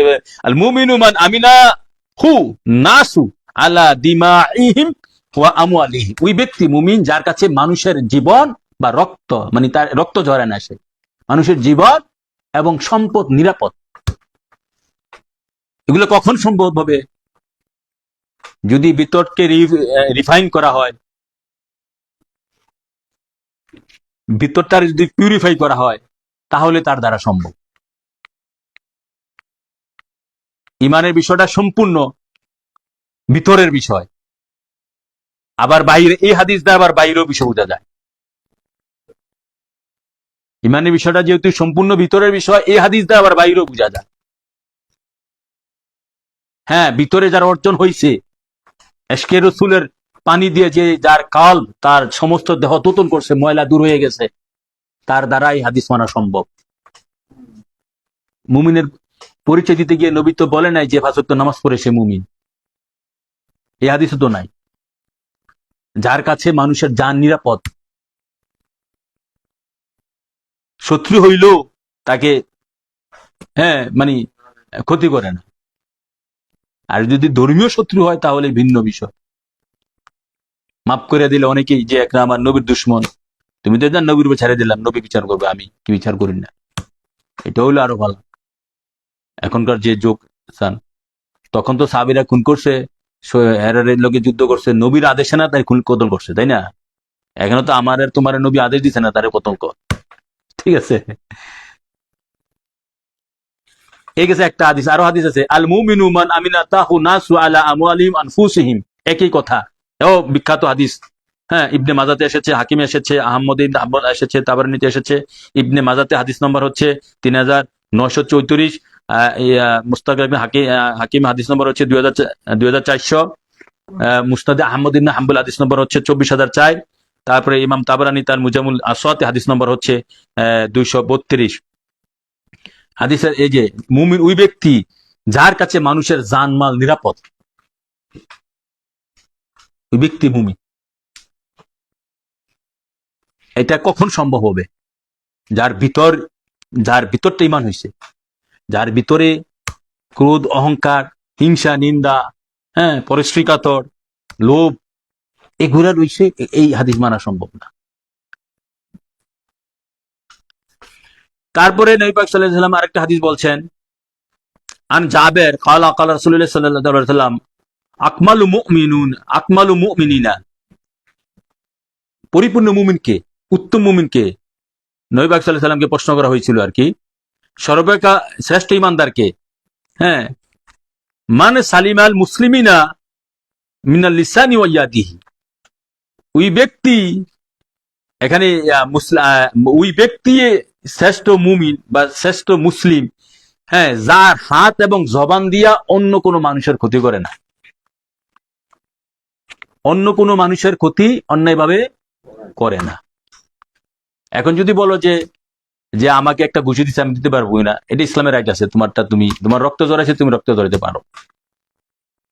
আল মুমিনু মান আমিনা হু নাসু আলা দিমাইহিম ওয়া আমওয়ালিহিম। ওই ব্যক্তি মুমিন যার কাছে মানুষের জীবন বা রক্ত, মানে তার রক্ত ঝরে না, সে মানুষের জীবন এবং সম্পদ নিরাপদ। এগুলো কখন সম্ভব হবে? যদি বিতর্ককে রিফাইন করা হয়, ভিতরটা যদি পিউরিফাই করা হয়, তাহলে তার দ্বারা সম্ভব। ইমানের বিষয়টা সম্পূর্ণ ভিতরের বিষয়, আবার বাইরে, এই হাদিস দ্বারা আবার বাইরেও বিষয় বোঝা যায়। ইমানের বিষয়টা যেহেতু সম্পূর্ণ ভিতরের বিষয়, এই হাদিস দ্বারা আবার বাইরেও বোঝা যায়। হ্যাঁ, ভিতরে যার অর্জন হয়েছে, এশকে রসুলের পানি দিয়ে যে যার কাল তার সমস্ত দেহ তোতন করছে, ময়লা দূর হয়ে গেছে, তার দ্বারা এই হাদিস মানা সম্ভব। মুমিনের পরিচয় দিতে গিয়ে নবী তো বলে নাই যে 5 ওয়াক্ত নামাজ পড়ে সে মুমিন, এই হাদিসে তো নাই। যার কাছে মানুষের জান নিরাপদ, শত্রু হইল তাকে হ্যাঁ মানে ক্ষতি করে না। আর যদি ধর্মীয় শত্রু হয় তাহলে ভিন্ন বিষয়, মাফ করে দিলে অনেকেই, যে একটা আমার নবীর দুশ্মন, তুমি তো জান নবীর উপর ছেড়ে দিলাম, নবী বিচার করবে, আমি কি বিচার করি না, এটা হইলো আরো ভালো। এখনকার যে যুগ, তখন তো সাহাবীরা খুন করছে, হেরারের লোকে যুদ্ধ করছে, নবীর আদেশে না তাই খুন কতল করছে, তাই না? এখানে তো আমার তোমার নবী আদেশ দিছে না তারে কতল কর, ঠিক আছে? এই গেছে একটা হাদিস, আরো হাদিস আছে, আল মুমিনু মান আমিনা তাহু নাসু আলা আমওয়ালিহিম আনফুসিহিম একই কথা। বিখ্যাত হাদিস, হ্যাঁ, ইবনে মাজাতে এসেছে, হাকিমে এসেছে, আহমদ ইবনে হাম্বল এসেছে, তাবারানীতে এসেছে। ইবনে মাজাতে হাদিস নম্বর হচ্ছে 3934, মুস্তাক ইবনে হাকিম হাদিস নম্বর হচ্ছে 2400, মুসনাদে আহমদ ইবনে হাম্বল হাদিস নম্বর হচ্ছে 24,004। তারপরে ইমাম তাবারানী তার মুজামুল আসওয়াতে হাদিস নম্বর হচ্ছে 232। হাদিসের এই যে মুমিন ওই ব্যক্তি যার কাছে মানুষের জানমাল নিরাপদ, ওই ব্যক্তি মুমিন। এটা কখন সম্ভব হবে? যার ভিতরটা ঈমান হয়েছে, যার ভিতরে ক্রোধ, অহংকার, হিংসা, নিন্দা, হ্যাঁ, পরশ্রী কাতর, লোভ, এগুলা রয়েছে, এই হাদিস মানা সম্ভব না। তারপরে নবী পাক সাল্লাল্লাহু আলাইহি ওয়াসাল্লাম আরেকটা হাদিস বলছেন, আন জাবের ক্বালা ক্বালা রাসূলুল্লাহ সাল্লাল্লাহু আলাইহি ওয়াসাল্লাম আকমালু মুমিনিনা, পরিপূর্ণ মুমিনকে, উত্তম মুমিনকে, নবী পাক সাল্লাল্লাহু আলাইহি ওয়াসাল্লামকে প্রশ্ন করা হয়েছিল আর কি, সর্বাপেক্ষা শ্রেষ্ঠ ইমানদারকে, হ্যাঁ, মান সালিমাল মুসলিমিনা মিনাল লিসানি ওয়া ইয়াদিহি, ওই ব্যক্তি, এখানে ওই ব্যক্তি শ্রেষ্ঠ মুমিন বা শ্রেষ্ঠ মুসলিম, হ্যাঁ, যার হাত এবং জবান দিয়া অন্য কোনো মানুষের ক্ষতি করে না, অন্য কোনো মানুষের ক্ষতি অন্যায়ভাবে করে না। এখন যদি বলো যে আমাকে একটা ঘুষি দিচ্ছে, আমি দিতে পারবো না, এটা ইসলামের রাইট আছে, তোমার রক্ত জড়াইছে, তুমি রক্ত জড়াইতে পারো,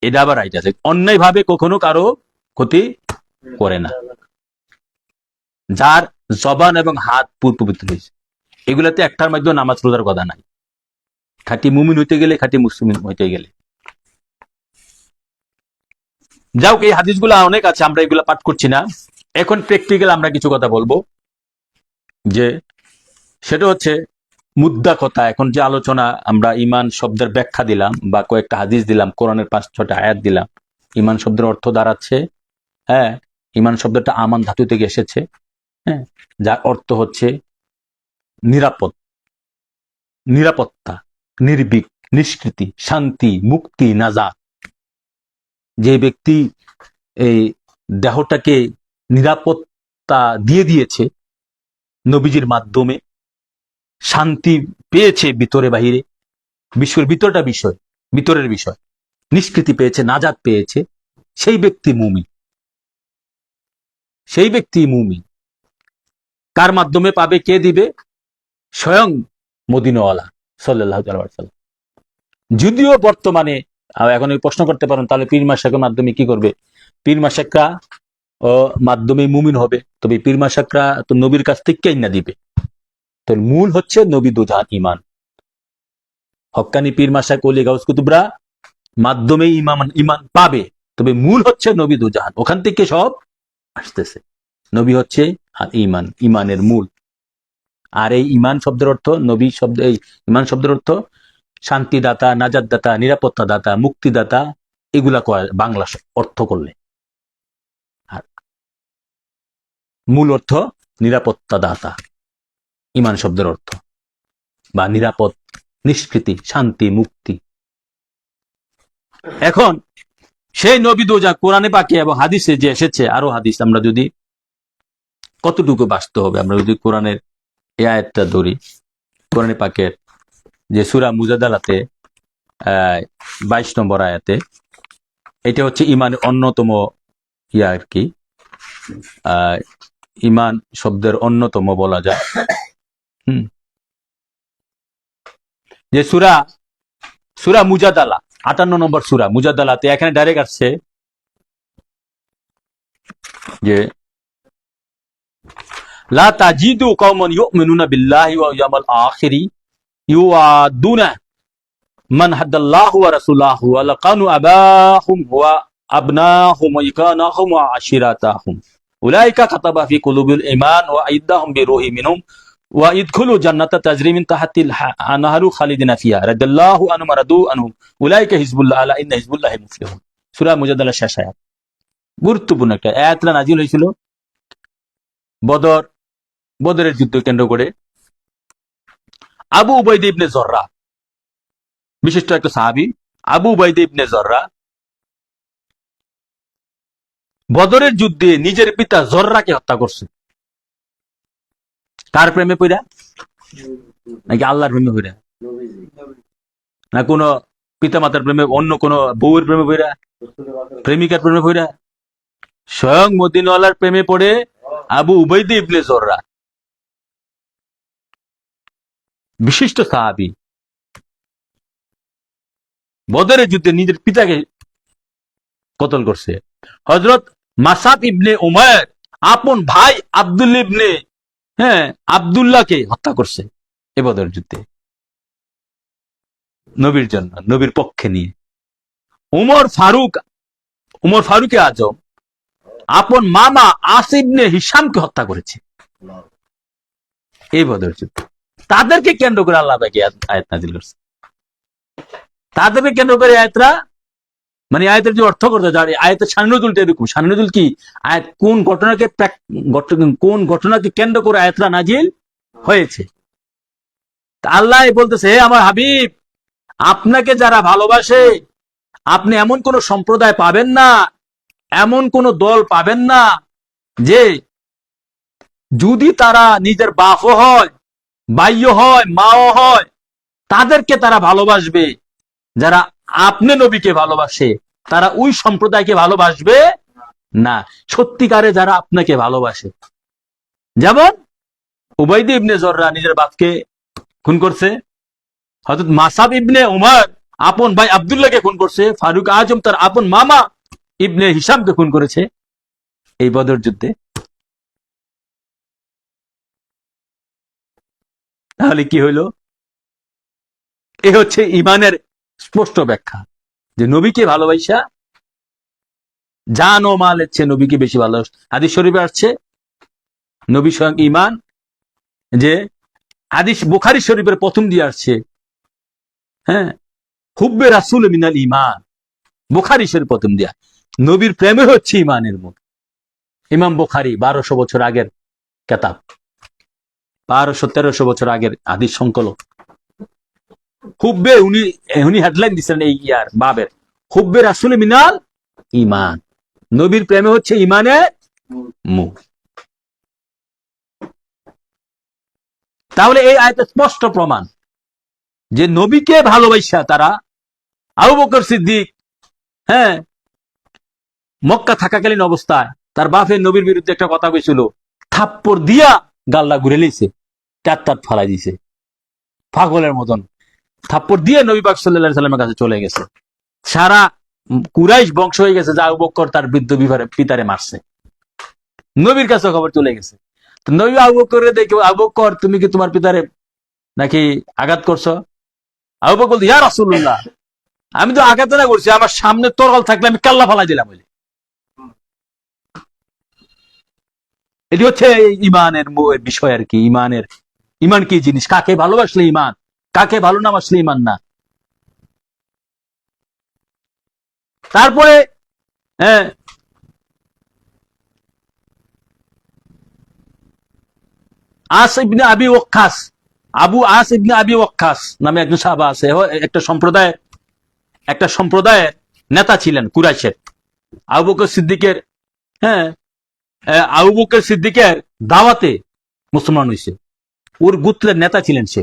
এটা আবার রাইট আছে। অন্যায় ভাবে কখনো কারো ক্ষতি করে না, যার জবান এবং হাত পবিত্র হয়েছে। এগুলাতে একটার মধ্যে নামাজ রোজার কথা নাই, খাঁটি মুমিন হইতে গেলে, খাঁটি মুসলিম হইতে গেলে। যাও, এই হাদিসগুলা অনেক আছে, আমরা এগুলা পাঠ করছি না। এখন প্র্যাকটিক্যাল আমরা কিছু কথা বলবো, যে সেটা হচ্ছে মুদ্রা কথা। এখন যে আলোচনা, আমরা ইমান শব্দের ব্যাখ্যা দিলাম বা কয়েকটা হাদিস দিলাম, কোরআনের 5-6টা আয়াত দিলাম। ইমান শব্দের অর্থ দাঁড়াচ্ছে, হ্যাঁ, ইমান শব্দটা আমান ধাতু থেকে এসেছে, হ্যাঁ, যার অর্থ হচ্ছে নিরাপত্তা, নির্ভীক, নিষ্কৃতি, শান্তি, মুক্তি, নাজাত। যে ব্যক্তি এই দেহটাকে নিরাপত্তা দিয়ে দিয়েছে নবীজির মাধ্যমে, শান্তি পেয়েছে ভিতরে বাহিরে, বিশ্বের ভিতরের বিষয়, নিষ্কৃতি পেয়েছে, নাজাত পেয়েছে, সেই ব্যক্তি মুমিন। সেই ব্যক্তি মুমিন কার মাধ্যমে পাবে? কে দিবে? স্বয়ং মদিনাওয়ালা সাল্লাল্লাহু আলাইহি ওয়াসাল্লাম। যদিও বর্তমানে এখন প্রশ্ন করতে পারেন, তাহলে পীর মাশায়েখের মাধ্যমে কি করবে? পীর মাশায়েখরা মাধ্যমে মুমিন হবে, তবে পীর মাশায়েখরা তো নবীর কাছ থেকে না দিবে। তো মূল হচ্ছে নবী দুজাহান ঈমান। হক্কানি পীর মাশায়েখ ওলি গাউস কুতুবরা মাধ্যমে ঈমান পাবে, তবে মূল হচ্ছে নবী দুজাহান, ওখান থেকে সব আসতেছে। নবী হচ্ছে ঈমানের মূল। আর এই ঈমান শব্দের অর্থ, নবী শব্দ, এই ঈমান শব্দের অর্থ শান্তিদাতা, নাজাতদাতা, নিরাপত্তা দাতা, মুক্তিদাতা, এগুলা বাংলা অর্থ করলে। আর মূল অর্থ নিরাপত্তা দাতা, ঈমান শব্দের অর্থ, বা নিরাপদ, নিষ্কৃতি, শান্তি, মুক্তি। এখন সেই নবী দোজা কোরআনে পাকে এবং হাদিসে যে এসেছে, আরো হাদিস, আমরা যদি কতটুকু বাস্তব হবে, আমরা যদি কোরআনের এই আয়াতটা ধরি, কোরআনে পাকের যে সূরা মুজাদালাতে 22 নম্বর আয়াতে, এটা হচ্ছে ঈমানের অন্যতম আর কি, ঈমান শব্দের অন্যতম বলা যায়। যে সূরা মুজাদালা 58 নম্বর সূরা মুজাদালাতে, এখানে ডাইরেক্ট আসছে যে লা তাজিদু কওমান ইউমিনুনা বিল্লাহি ওয়াল ইয়াউমিল আখিরি ইউআদুনা মান হাদাল্লাহু ওয়া রাসূলুহু ওয়া লাকানু আবাহুম ওয়া আবনাহুম ওয়া ইকানাহুম ওয়া আশিরাতাহুম উলাইকা কাতাবা ফি কুলুবিল ঈমান ওয়া আইদাহুম বিরূহি মিনহুম ওয়া ইদখুলু জান্নাতা তাজরি মিন তাহতিল আনহারু খালিদিনা ফিহা রাদিয়াল্লাহু আনহুম ওয়া রাদু আনহু উলাইকা হিজবুল্লাহ আলা ইন্না হিজবুল্লাহি মুফলিহুন। সূরা মুজাদালা শেষ আয়াত, গুরুত্বপূর্ণ একটা আয়াতটা নাজিল হয়েছিল বদরের যুদ্ধ কেন্দ্র করে। আবু উবাইদা ইবনে জররাহ, বিশিষ্ট একটা সাহাবী, আবু উবাইদা ইবনে জররাহ বদরের যুদ্ধে নিজের পিতা জররাকে হত্যা করছে। কার প্রেমে পইরা? নাকি আল্লাহর প্রেমে পইরা? না কোন পিতা মাতার প্রেমে, অন্য কোন বউয়ের প্রেমে পইরা, প্রেমিকার প্রেমে পইরা? স্বয়ং মদিনাওয়ালার প্রেমে পড়ে আবু উবাইদা ইবনে জররা, বিশিষ্ট সাহাবী, বদরের যুদ্ধে নিজের পিতাকে কতল করছে। হযরত মাসাব ইবনে উমাইর আপন ভাই আব্দুল্লাহ ইবনে আব্দুল্লাহকে হত্যা করছে এ বদরের যুদ্ধে, নবীর জন্য, নবীর পক্ষে নিয়ে। উমর ফারুকে আজম আপন মামা আস ইবনে হিশামকে হত্যা করেছে এই বদরের যুদ্ধে। তাদেরকে কেন্দ্র করে আল্লাহ পাক আয়াত নাযিল করছে। তাদেরকে কেন্দ্র করে আয়াতরা, মানে আয়াতের যে অর্থ করতে যাবে, আয়াতের শানুজুলটা এরকম। শানুজুল কি? আয়াত কোন ঘটনাকে কেন্দ্র করে আয়াতরা নাজিল হয়েছে। আল্লাহ বলতেছে, হে আমার হাবিব, আপনাকে যারা ভালোবাসে, আপনি এমন কোন সম্প্রদায় পাবেন না, এমন কোন দল পাবেন না যে যদি তারা নিজের বাপও হয়, ভাইও হয়, মাও হয়, তাদেরকে তারা ভালোবাসবে। যারা আপনি নবীকে ভালোবাসে তারা ওই সম্প্রদায়কে ভালোবাসবে না, সত্যিকারে যারা আপনাকে ভালোবাসে। যেমন উবাইদা ইবনে জররা নিজের বাপকে খুন করছে, হযরত মাসাব ইবনে উমর আপন ভাই আব্দুল্লাহকে খুন করছে, ফারুক আজম তার আপন মামা ইবনে হিশামকে খুন করেছে এই বদর যুদ্ধে। তাহলে কি হইল? এ হচ্ছে ইমানের স্পষ্ট ব্যাখ্যা, যে নবীকে ভালোবাসা জান ও মালের চেয়ে নবীকে বেশি ভালোবাসা। হাদিস শরীফে আসছে নবী স্বয়ং ইমান, যে হাদিস বুখারী শরীফের প্রথম দিয়ে আসছে, হুব্বে রাসূল মিনাল ঈমান, বুখারী শরীফ প্রথম দিয়া, নবীর প্রেমে হচ্ছে ইমানের মূল। ইমাম বুখারী 1200 বছর আগের কিতাব, 1200-1300 বছর আগের হাদিস সংকলন। হুব্বে, উনি হেডলাইন দিচ্ছেন এই ইয়ার বাবের, হুব্বে রাসূল মিনাল ঈমান, নবীর প্রেমে হচ্ছে ইমানের মূল। তাহলে এই আয়াতে স্পষ্ট প্রমাণ যে নবীকে ভালোবাসা তারা, আবু বকর সিদ্দিক মক্কা থাকাকালীন অবস্থায় তার বাপের নবীর বিরুদ্ধে একটা কথা কইছিল, থাপ্পড় দিয়া গাল্লা ঘুরে লিছে, টাট ফালাই দিছে, পাগলের মতন থাপ্পড় দিয়ে নবী পাক সাল্লাল্লাহু আলাইহি সাল্লামের কাছে চলে গেছে। সারা কুরাইশ বংশ হয়ে গেছে যে আবু বকর তার বৃদ্ধ পিতারে মারছে, নবীর কাছে খবর চলে গেছে। নবী আবু বকরে দেখে, আবু বকর তুমি কি তোমার পিতারে নাকি আঘাত করছো? আবু বকর বলছে, ইয়া রাসূলুল্লাহ, আমি তো আঘাত না করছি, আমার সামনে তরল থাকলে আমি কাল্লা ফালাই দিলাম। এটি হচ্ছে ইমানের বিষয় আর কি। ইমান কি জিনিস, কাকে ভালোবাসলে ইমান, কাকে ভালো না বাসলে ইমান না। তারপরে আস ইবনে আবি ওয়াক্কাস, আবু আস ইবনে আবি ওয়াক্কাস নামে একজন সাহাবা আছে, একটা সম্প্রদায়ের নেতা ছিলেন কুরাইশের। আবু বকর সিদ্দিকের দাওয়াতে মুসলমান হয়েছে, ওর গোত্রের নেতা ছিলেন সে।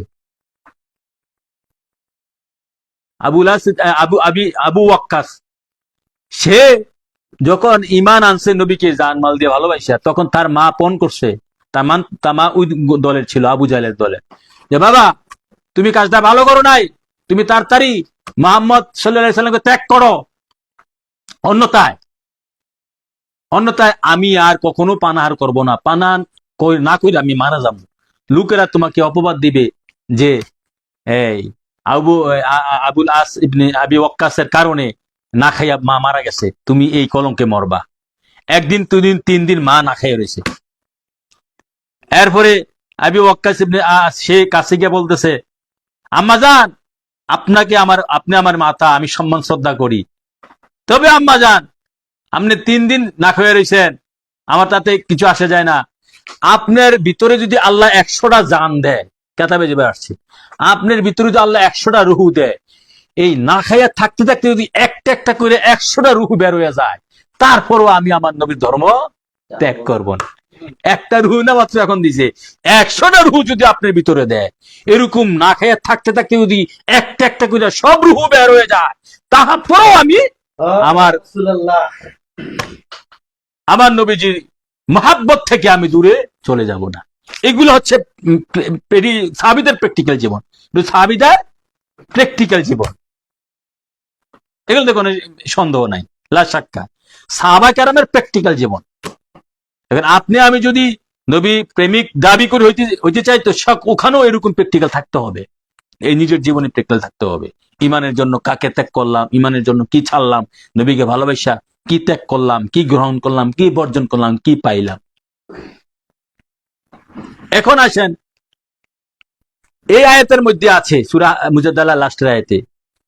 আবু ওয়াক্কাস, সে যখন ইমান আনছে নবীকে জানমাল দিয়ে ভালোবাসা, তখন তার মা পণ করছে, তার মা ওই দলের ছিল, আবু জাহেলের দলে, যে বাবা তুমি কাজটা ভালো করো নাই, তুমি তাড়াতাড়ি মুহাম্মদ সাল্লাল্লাহু আলাইহি সাল্লামকে ত্যাগ করো, অন্যথায় আমি আর কখনো পানাহার করব না, পানা না করে আমি মারা যাব। লোকেরা তোমাকে অপবাদ দিবে যে এই আবুল আস ইবনে আবি ওয়াক্কাসের কারণে না খাইয়া মা মারা গেছে, তুমি এই কলঙ্কে মরবা। একদিন, 2 দিন, 3 দিন মা না খাইয়া রয়েছে। এরপরে আবি ওয়াক্কাস ইবনে সে কাছে গিয়ে বলতেছে, আম্মাজান, আপনি আমার মাতা, আমি সম্মান শ্রদ্ধা করি, তবে আম্মাজান আপনি 3 দিন না খাইয়া রয়েছেন, আমার তাতে কিছু আসে যায় না। আপনার ভিতরে যদি আল্লাহ 100টা জান দেয়, কেতাবে যেভাবে আসছে, আপনার ভিতরে যদি আল্লাহ 100টা রুহু দেয়, এই না খাইয়া থাকতে থাকতে যদি একটা একটা করে 100টা রুহু বের হয়ে যায়, তারপরও আমি আমার নবীর ধর্ম ত্যাগ করব না। একটা রুহ না মাত্র এখন দিছে, 100টা রুহ যদি আপনার ভিতরে দেয়, এরকম না খেয়ে থাকতে থাকতে যদি একটা একটা করে সব রুহ বের হয়ে যায়, তারপরেও আমি আমার আমার নবীজির মহাব্বত থেকে আমি দূরে চলে যাব না। এগুলো হচ্ছে সাহাবীদের প্র্যাকটিক্যাল জীবন, সাহাবীদের প্র্যাকটিক্যাল জীবন, এগুলোতে কোনো সন্দেহ নাই, লা শাক্কা সাহাবা কেরামের প্র্যাকটিক্যাল জীবন। এখন আপনি আমি যদি নবী প্রেমিক দাবি করে হইতে চাই, তো ওখানেও এরকম প্র্যাকটিক্যাল থাকতে হবে, এই নিজের জীবনে প্র্যাকটিক্যাল থাকতে হবে। ইমানের জন্য কাকে ত্যাগ করলাম, ইমানের জন্য কি ছাড়লাম, নবীকে ভালোবাসা কি ত্যাগ করলাম, কি গ্রহণ করলাম, কি বর্জন করলাম, কি পাইলাম। এখন আসেন, এই আয়াতের মধ্যে আছে সূরা মুজাদ্দালা লাস্টের আয়াতে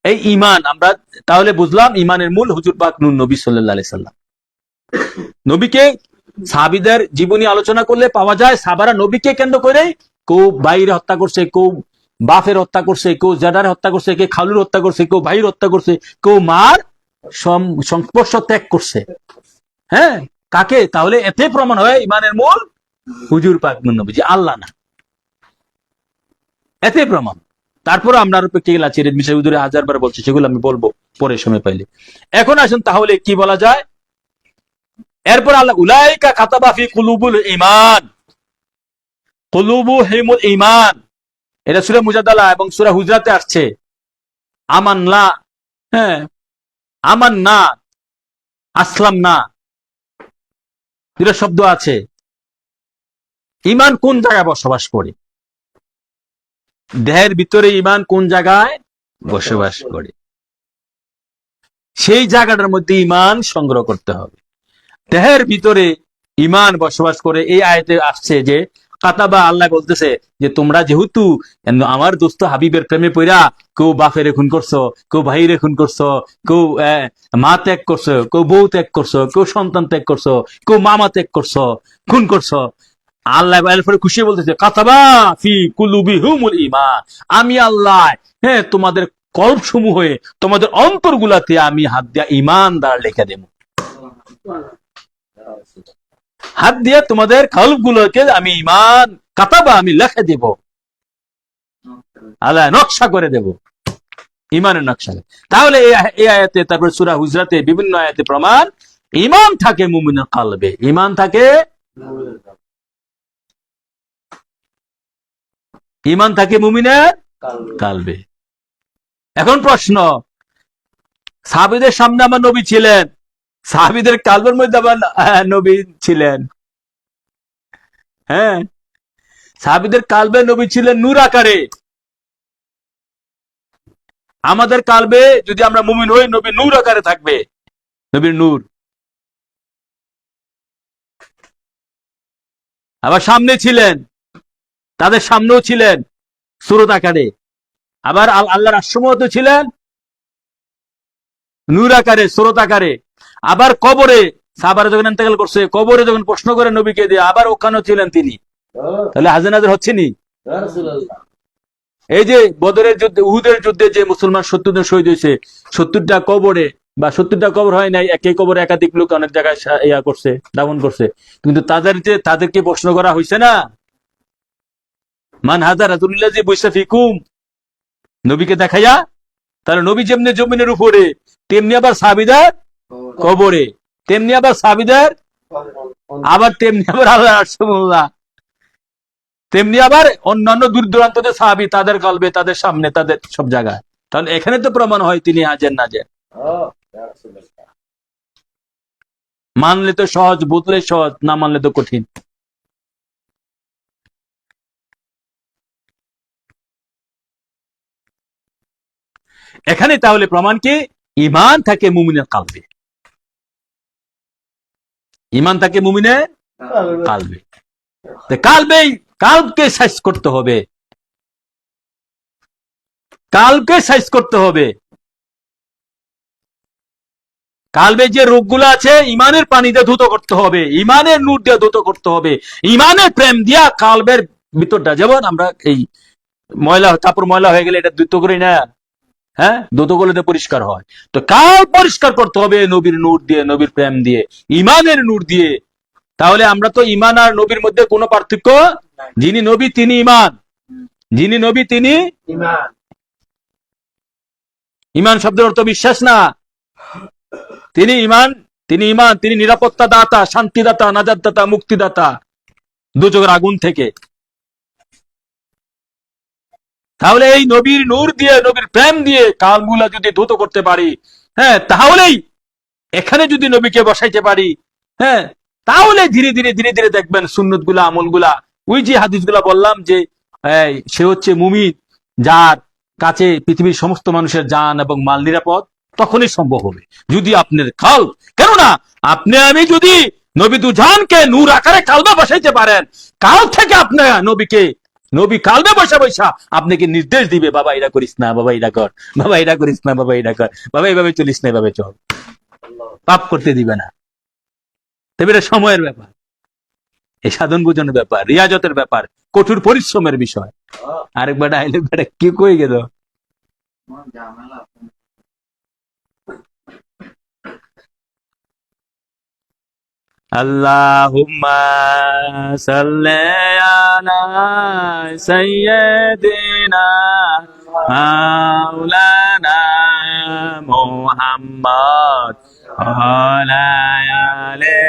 এই ঈমান, আমরা তাহলে বুঝলাম ঈমানের মূল হুজুর পাক নূর নবী সাল্লাল্লাহু আলাইহি সাল্লাম। নবীকে সাহাবীদের জীবনী আলোচনা করলে পাওয়া যায় সাহাবারা নবীকে কেন্দ্র করে কেউ ভাইয়ের হত্যা করছে, কেউ বাপের হত্যা করছে, কেউ জাদার হত্যা করছে, কেউ খালুর হত্যা করছে, কেউ ভাইয়ের হত্যা করছে, কেউ মার সংস্পর্শ ত্যাগ করছে। হ্যাঁ, কাকে? তাহলে এতে প্রমাণ হয় ঈমানের মূল হুজুর পাক নূর নবী, যে আল্লাহ না, এতে প্রমাণ। তারপরে আমরা আরো প্র্যাকটিক্যাল আছে, এর বিষয় হুজুরে 1000 বার বলছে, সেগুলো আমি বলবো পরে সময় পাইলে। এখন আসুন তাহলে কি বলা যায়। এরপর আল্লাহ উলাইকা কাতাবা ফি কুলুবুল ঈমান, কুলুবুহিমুল ঈমান, এটা সূরা মুজাদ্দালা এবং সূরা হুজরাতে আসছে। আমাননা, হ্যাঁ, আমাননা, আসলাম না, দুটো শব্দ আছে। ঈমান কোন জায়গায় বসবাস করে? দেহের ভিতরে ঈমান কোন জায়গায় বসবাস করে, সেই জায়গাটার মধ্যে ঈমান সংগ্রহ করতে হবে। দেহের ভিতরে ঈমান বসবাস করে, এই আয়াতে আসছে যে কাতাবা, আল্লাহ বলতেছে যে তোমরা যেহেতু আমার দোস্ত হাবিবের প্রেমে পড়া কেউ বাপের খুন করছো, কেউ ভাইয়ের খুন করছো, কেউ মা ত্যাগ করছো, কেউ বউ ত্যাগ করছো, কেউ সন্তান ত্যাগ করছো, কেউ মামা ত্যাগ করছো, খুন করছো, আল্লাহ খুশি বলতেছে কাতাবা ফি কুলুবিহিমুল ঈমান, আমি আল্লাহ, হ্যাঁ, তোমাদের কল্প সমূহে, তোমাদের অন্তর গুলাতে আমি হাত দিয়া ঈমানদার লিখে দেব। হাত দিয়ে তোমাদের কল্প গুলোকে আমি ঈমান কাতাবা, আমি লিখে দেব, আল্লাহ নকশা করে দেব, ঈমানের নকশা। তাহলে এই আয়াতে, তারপর সূরা হুজরাতে বিভিন্ন আয়াতে প্রমাণ, ঈমান থাকে মুমিনের কলবে, ঈমান থাকে, ঈমান থাকে মুমিনের কলবে। এখন প্রশ্ন, সাহাবীদের সামনে আমার নবী ছিলেন, সাহাবীদের কলবের মধ্যে আমার নবী ছিলেন, হ্যাঁ, সাহাবীদের কলবে নবী ছিলেন নূর আকারে। আমাদের কলবে যদি আমরা মুমিন হই, নবী নূর আকারে থাকবে, নবীর নূর। আবার সামনে ছিলেন, তাদের সামনেও ছিলেন সূরত আকারে। আবার আল্লাহর আরশে ছিলেন নূর আকারে, সূরত আকারে। আবার কবরে, সাহাবারা যখন ইন্তেকাল করছে, কবরে যখন প্রশ্ন করে নবীকে দিয়ে, আবার ওখানেও ছিলেন তিনি। তাহলে হাজির নাজির হচ্ছে নি? এই যে বদরের যুদ্ধে, উহুদের যুদ্ধে যে মুসলমান 70 জন শহীদ হয়েছে, 70টা কবরে বা 70টা কবর হয় নাই, একই কবরে একাধিক লোক অনেক জায়গায় ইয়া করছে, দাফন করছে, কিন্তু তাদেরকে প্রশ্ন করা হয়েছে না, মান হাজা রাসূলুল্লাহ জি বৈসা ফিকুম, নবীকে দেখাইয়া। তাহলে নবী যেমনি জমিনের উপরে, তেমনি আবার সাহাবীদের কবরে, তেমনি আবার সাহাবীদের, আবার তেমনি আবার আল্লাহর আরশে, তেমনি আবার অন্যান্য দূর দূরান্ত যে সাহাবী, তাদের কলবে, তাদের সামনে, তাদের সব জায়গায়। তাহলে এখানে তো প্রমাণ হয় তিনি হাজের নাজের। মানলে তো সহজ, বুঝলে সহজ, না মানলে তো কঠিন। এখানে তাহলে প্রমাণ কি? ঈমান থাকে মুমিনের কলবে, ঈমান থাকে মুমিনের কলবে। কালকে সাইজ করতে হবে, কালকে সাইজ করতে হবে। কালবে যে রোগগুলো আছে, ঈমানের পানি দিয়ে ধুত করতে হবে, ঈমানের নূর দিয়ে ধুত করতে হবে, ঈমানের প্রেম দিয়া কালবের ভিতরটা। যেমন আমরা এই ময়লা, কাপড় ময়লা হয়ে গেলে এটা ধুত করি না, হ্যাঁ, দ্রুত করলে তো পরিষ্কার হয়। তো কাল পরিষ্কার করতে হবে নবীর নূর দিয়ে, নবীর প্রেম দিয়ে, ইমানের নূর দিয়ে। তাহলে আমরা তো ইমান আর নবীর মধ্যে কোনো পার্থক্য, যিনি নবী তিনি ইমান, যিনি নবী তিনি ইমান। ইমান শব্দের অর্থ বিশ্বাস না, তিনি ইমান, তিনি ইমান, তিনি নিরাপত্তা দাতা, শান্তিদাতা, নাজাত দাতা, মুক্তিদাতা দুজকের আগুন থেকে। তাহলে এই নবীর নূর দিয়ে, নবীর প্রেম দিয়ে কালগুলা যদি দ্রুত করতে পারি, হ্যাঁ, তাহলেই এখানে যদি নবীকে বসাইতে পারি, হ্যাঁ, তাহলে ধীরে ধীরে ধীরে ধীরে দেখবেন সুন্নত গুলা, আমল গুলা, ওই যে হাদিস গুলা বললাম যে সে হচ্ছে মুমিন যার কাছে পৃথিবীর সমস্ত মানুষের জান এবং মাল নিরাপদ, তখনই সম্ভব হবে যদি আপনার কাল, কেননা আপনি আমি যদি নবী দুজানকে নূর আকারে কালবে বসাইতে পারেন, কাল থেকে আপনার নবীকে, নবী কালবে বসা বসা আপনাকে নির্দেশ দিবে, বাবা এটা করিস না, বাবা এটা কর, বাবা এটা করিস না, বাবা এটা কর, বাবা এইভাবে চলিস না, এইভাবে চল, পাপ করতে দিবে না। তবে এটা সময়ের ব্যাপার, এই সাধন বোঝানোর ব্যাপার, রিয়াজতের ব্যাপার, কঠোর পরিশ্রমের বিষয়। আরেকবার আইলে বেটা কি কই গেল, আল্লাহুম্মা সাল্লি আলা সাইয়্যিদিনা মাওলানা মুহাম্মদ ওয়ালা আলি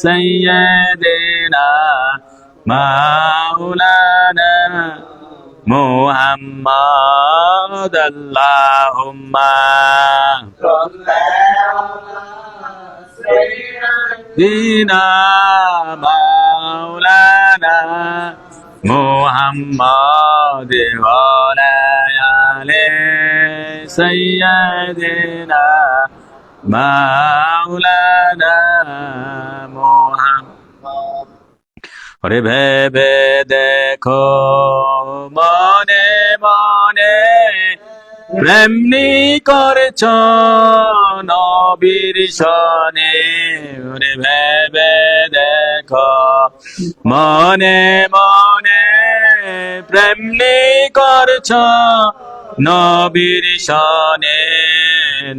সাইয়্যিদিনা মাওলানা মুহাম্মদ। আল্লাহুম্মা দিনা মাওলানা মুহাম্মদ ওয়ালা আলি সাইয়্যিদিনা মাওলানা মুহাম্মদ। ওরে ভেবে দেখো মনে মনে প্রেমনি করছ নবীর সনে, ওরে ভেবে দেখো মনে মনে প্রেমনি করছ নবীর সনে,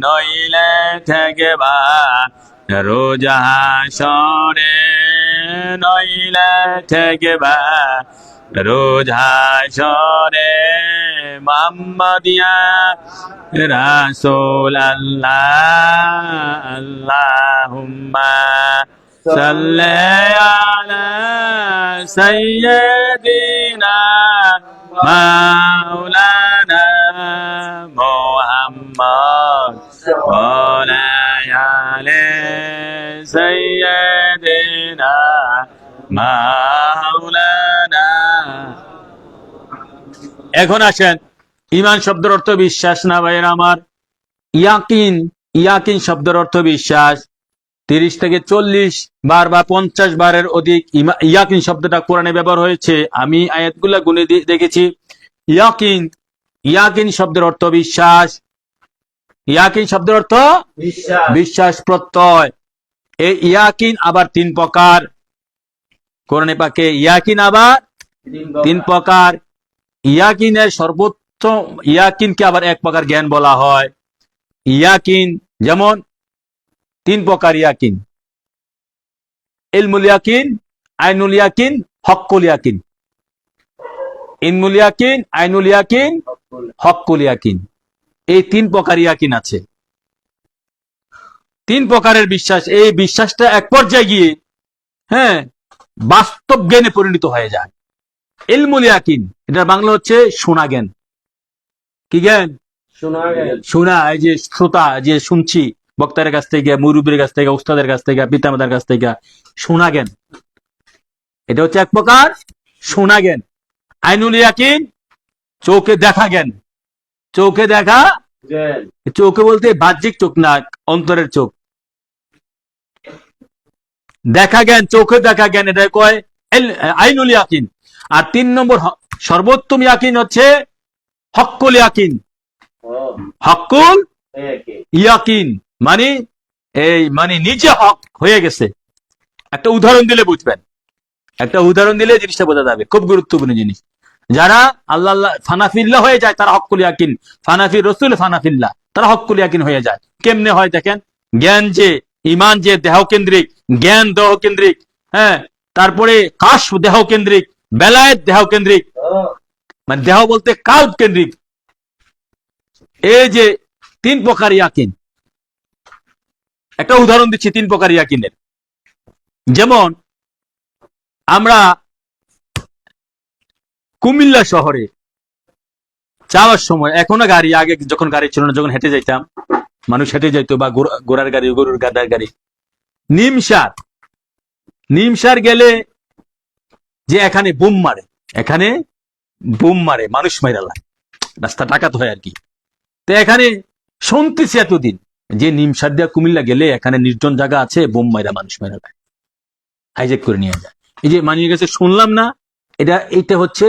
নইলে থাকবা রোজ হাসরে, নইলে থাকবা রোজ হাসরে, মুহাম্মাদিয়া রাসূল আল্লাহ। আল্লাহুম্মা সাল্লি আলা সাইয়্যিদিনা মাওলানা মুহাম্মদ ওয়ালা আলি সাইয়্যিদিনা মাওলানা। এখন আসেন, ঈমান শব্দের অর্থ বিশ্বাস না ভাইয়েরা আমার, ইয়াকিন, ইয়াকিন শব্দের অর্থ বিশ্বাস। 30 থেকে 40 বার বা 50 বারের অধিক ইয়াকিন শব্দটা কোরআনে ব্যবহার হয়েছে, আমি আয়াতগুলা গুনে দেখেছি। ইয়াকিন, ইয়াকিন শব্দের অর্থ বিশ্বাস, ইয়াকিন শব্দের অর্থ বিশ্বাস, প্রত্যয়। এই ইয়াকিন আবার 3 প্রকার, কোরআনে পাকে ইয়াকিন আবার 3 প্রকার। ইয়াকিনের সর্বোত্তম ইয়াকিনকে আবার 1 প্রকার জ্ঞান বলা হয়। ইয়াকিন যেমন 3 প্রকার ইয়াকিন, ইলমুল ইয়াকিন, আইনুল ইয়াকিন, হক্কুল ইয়াকিন। ইলমুল ইয়াকিন, আইনুল ইয়াকিন, হক্কুল ইয়াকিন, এই 3 প্রকার ইয়াকিন আছে। 3 প্রকারের বিশ্বাস, এই বিশ্বাসটা এক পর্যায়ে গিয়ে হ্যাঁ বাস্তব জ্ঞানে পরিণত হয়ে যায়। ইলমুল ইয়াকিন, এটার বাংলা হচ্ছে শোনা জ্ঞান। কি জ্ঞান? শোনা, এই যে শ্রোতা, যে শুনছি বক্তারের কাছ থেকে, মুরব্বীর কাছ থেকে, উস্তাদের কাছ থেকে, পিতামাতার কাছ থেকে, শোনা জ্ঞান, এটা হচ্ছে এক প্রকার শোনা জ্ঞান। আইনুল ইয়াকিন, চোখে দেখা জ্ঞান, চোখে দেখা, চোখে বলতে বাহ্যিক চোখ না, অন্তরের চোখ, দেখা জ্ঞান, চোখে দেখা জ্ঞান, এটা কয় আইনুল ইয়াকিন। আর 3 নম্বর সর্বোত্তম ইয়াকিন হচ্ছে হক্কুল ইয়াকিন। হক্কুল ইয়াকিন মানে এই মানে নিজে হক হয়ে গেছে। একটা উদাহরণ দিলে বুঝবেন, একটা উদাহরণ দিলে জিনিসটা বোঝা যাবে, খুব গুরুত্বপূর্ণ জিনিস। যারা আল্লাহ ফানাফিল্লাহ হয়ে যায় তারা হক্কুল ইয়াকিন, ফানাফি রসুল ফানাফিল্লাহ তারা হক্কুল ইয়াকিন হয়ে যায়। কেমনে হয় দেখেন, জ্ঞান যে, ইমান যে দেহ কেন্দ্রিক, জ্ঞান দেহ কেন্দ্রিক, হ্যাঁ, তারপরে কাশ দেহ কেন্দ্রিক, বেলায়েত দেহ কেন্দ্রিক, মানে দেহ বলতে কাল্ব কেন্দ্রিক। এই যে 3 প্রকার ইয়াকিন, একটা উদাহরণ দিচ্ছি 3 প্রকার ইয়াকিনের। যেমন আমরা কুমিল্লা শহরে যাওয়ার সময়, এখনো গাড়ি, আগে যখন গাড়ি ছিল না, যখন হেঁটে যাইতাম, মানুষ হেঁটে যাইতো, বা ঘোড়ার গাড়ি, গরুর গাদার গাড়ি, নিমসার গেলে যে এখানে বুম মারে, এখানে বুম মারে, মানুষ মাইরা লাগে, রাস্তা ডাকাত হয় আর কি। তো এখানে শুনতেছি এতদিন যে নিমসার দিয়া কুমিল্লা গেলে এখানে নির্জন জায়গা আছে, বুম মাইরা মানুষ মাইরা লাগে, হাইজেক করে নিয়ে যায়। এই যে মানিয়ে গেছে, শুনলাম না, এটা হচ্ছে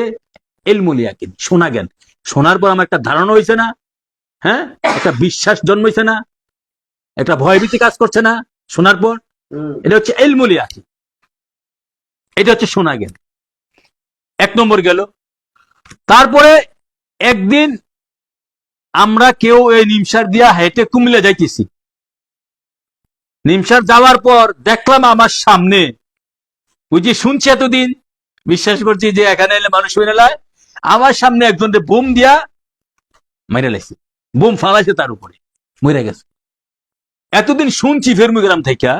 ইলমুল ইয়াকিন, শোনা জ্ঞান। শোনার পর আমার একটা ধারণা হয়েছে না, হ্যাঁ, একটা বিশ্বাস জন্মাইছে না, একটা ভয়ভীতি কাজ করছে না শোনার পর, এটা হচ্ছে ইলমুল ইয়াকিন, এটা হচ্ছে শোনা জ্ঞান। 1 নম্বর গেল। তারপরে একদিন আমরা কেউ এই নিমসার দিয়া হেঁটে কুমিল্লা যাইতেছি, নিমসার যাওয়ার পর দেখলাম আমার সামনে, ওই যে শুনছি এতদিন, বিশ্বাস করছি যে এখানে এলে মানুষ মেরে লায়, আমার সামনে একজন বুম দিয়া মেরে লাইছে, বুম ফালাইছে তার উপরে, মরে গেছে। এতদিন শুনছি ফেরমুগ্রাম থেকে,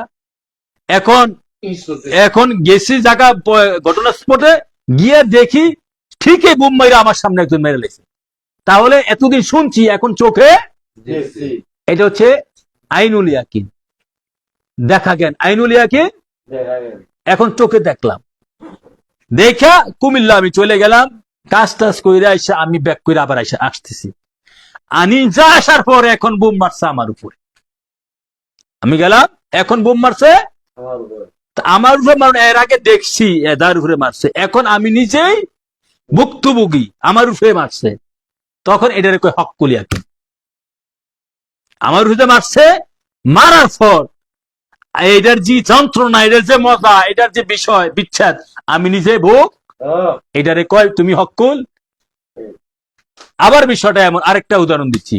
এখন গেছি জায়গা ঘটনা স্পটে গিয়ে দেখি ঠিকই বুম মাইরা আমার সামনে একজন মেরে লাইছে। তাহলে এতদিন শুনছি, এখন চোখে, এটা হচ্ছে আইনুল ইয়াকিন, দেখা জ্ঞান, আইনুল ইয়াকিন, এখন চোখে দেখলাম। দেখা কুমিল্লা আমি চলে গেলাম, কাজ টাজ করে আইসা আমি ব্যাক করে আবার আসতেছি। আনি যা আসার পর এখন বুম মারছে আমার উপরে, আমি গেলাম, এখন বুম মারছে আমার উপরে, মানে এর আগে দেখছি এদার উপরে মারছে, এখন আমি নিজেই ভুক্তভোগী, আমার উপরে মারছে। তখন এটার কই হক্কুল ইয়াকিন, আমার উপরে মারছে, মারার পর এটার যে যন্ত্রণা, এটার যে মজা, এটার যে বিষয় বিচ্ছেদ, আমি নিজে ভোগ, এটারে কয় তুমি হক্কুল। আবার বিষয়টা এমন, আরেকটা উদাহরণ দিচ্ছি,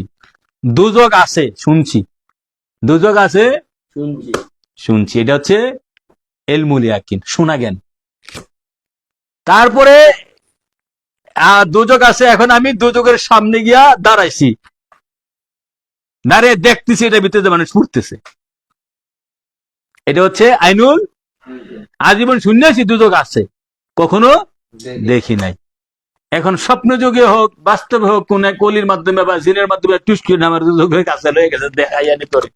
দুজক আছে শুনছি, দুজক আছে শুনছি, এটা হচ্ছে ইলমুল ইয়াকিন, শোনা জ্ঞান। তারপরে দুজক আছে, এখন আমি দুজকের সামনে গিয়া দাঁড়াইছি, দাঁড়িয়ে দেখতেছি এটা ভিতরে মানুষ ফুটতেছে, এটা হচ্ছে আইনুল। আজীবন শুনেছি দুজক আছে, কখনো দেখি নাই। এখন স্বপ্ন যুগে হোক, বাস্তবে হোক, কোন এক কলির মাধ্যমে বা জিনের মাধ্যমে টুস্কি নামের দুজকের কাছে রয়ে গেছে, দেখাই আনি করে,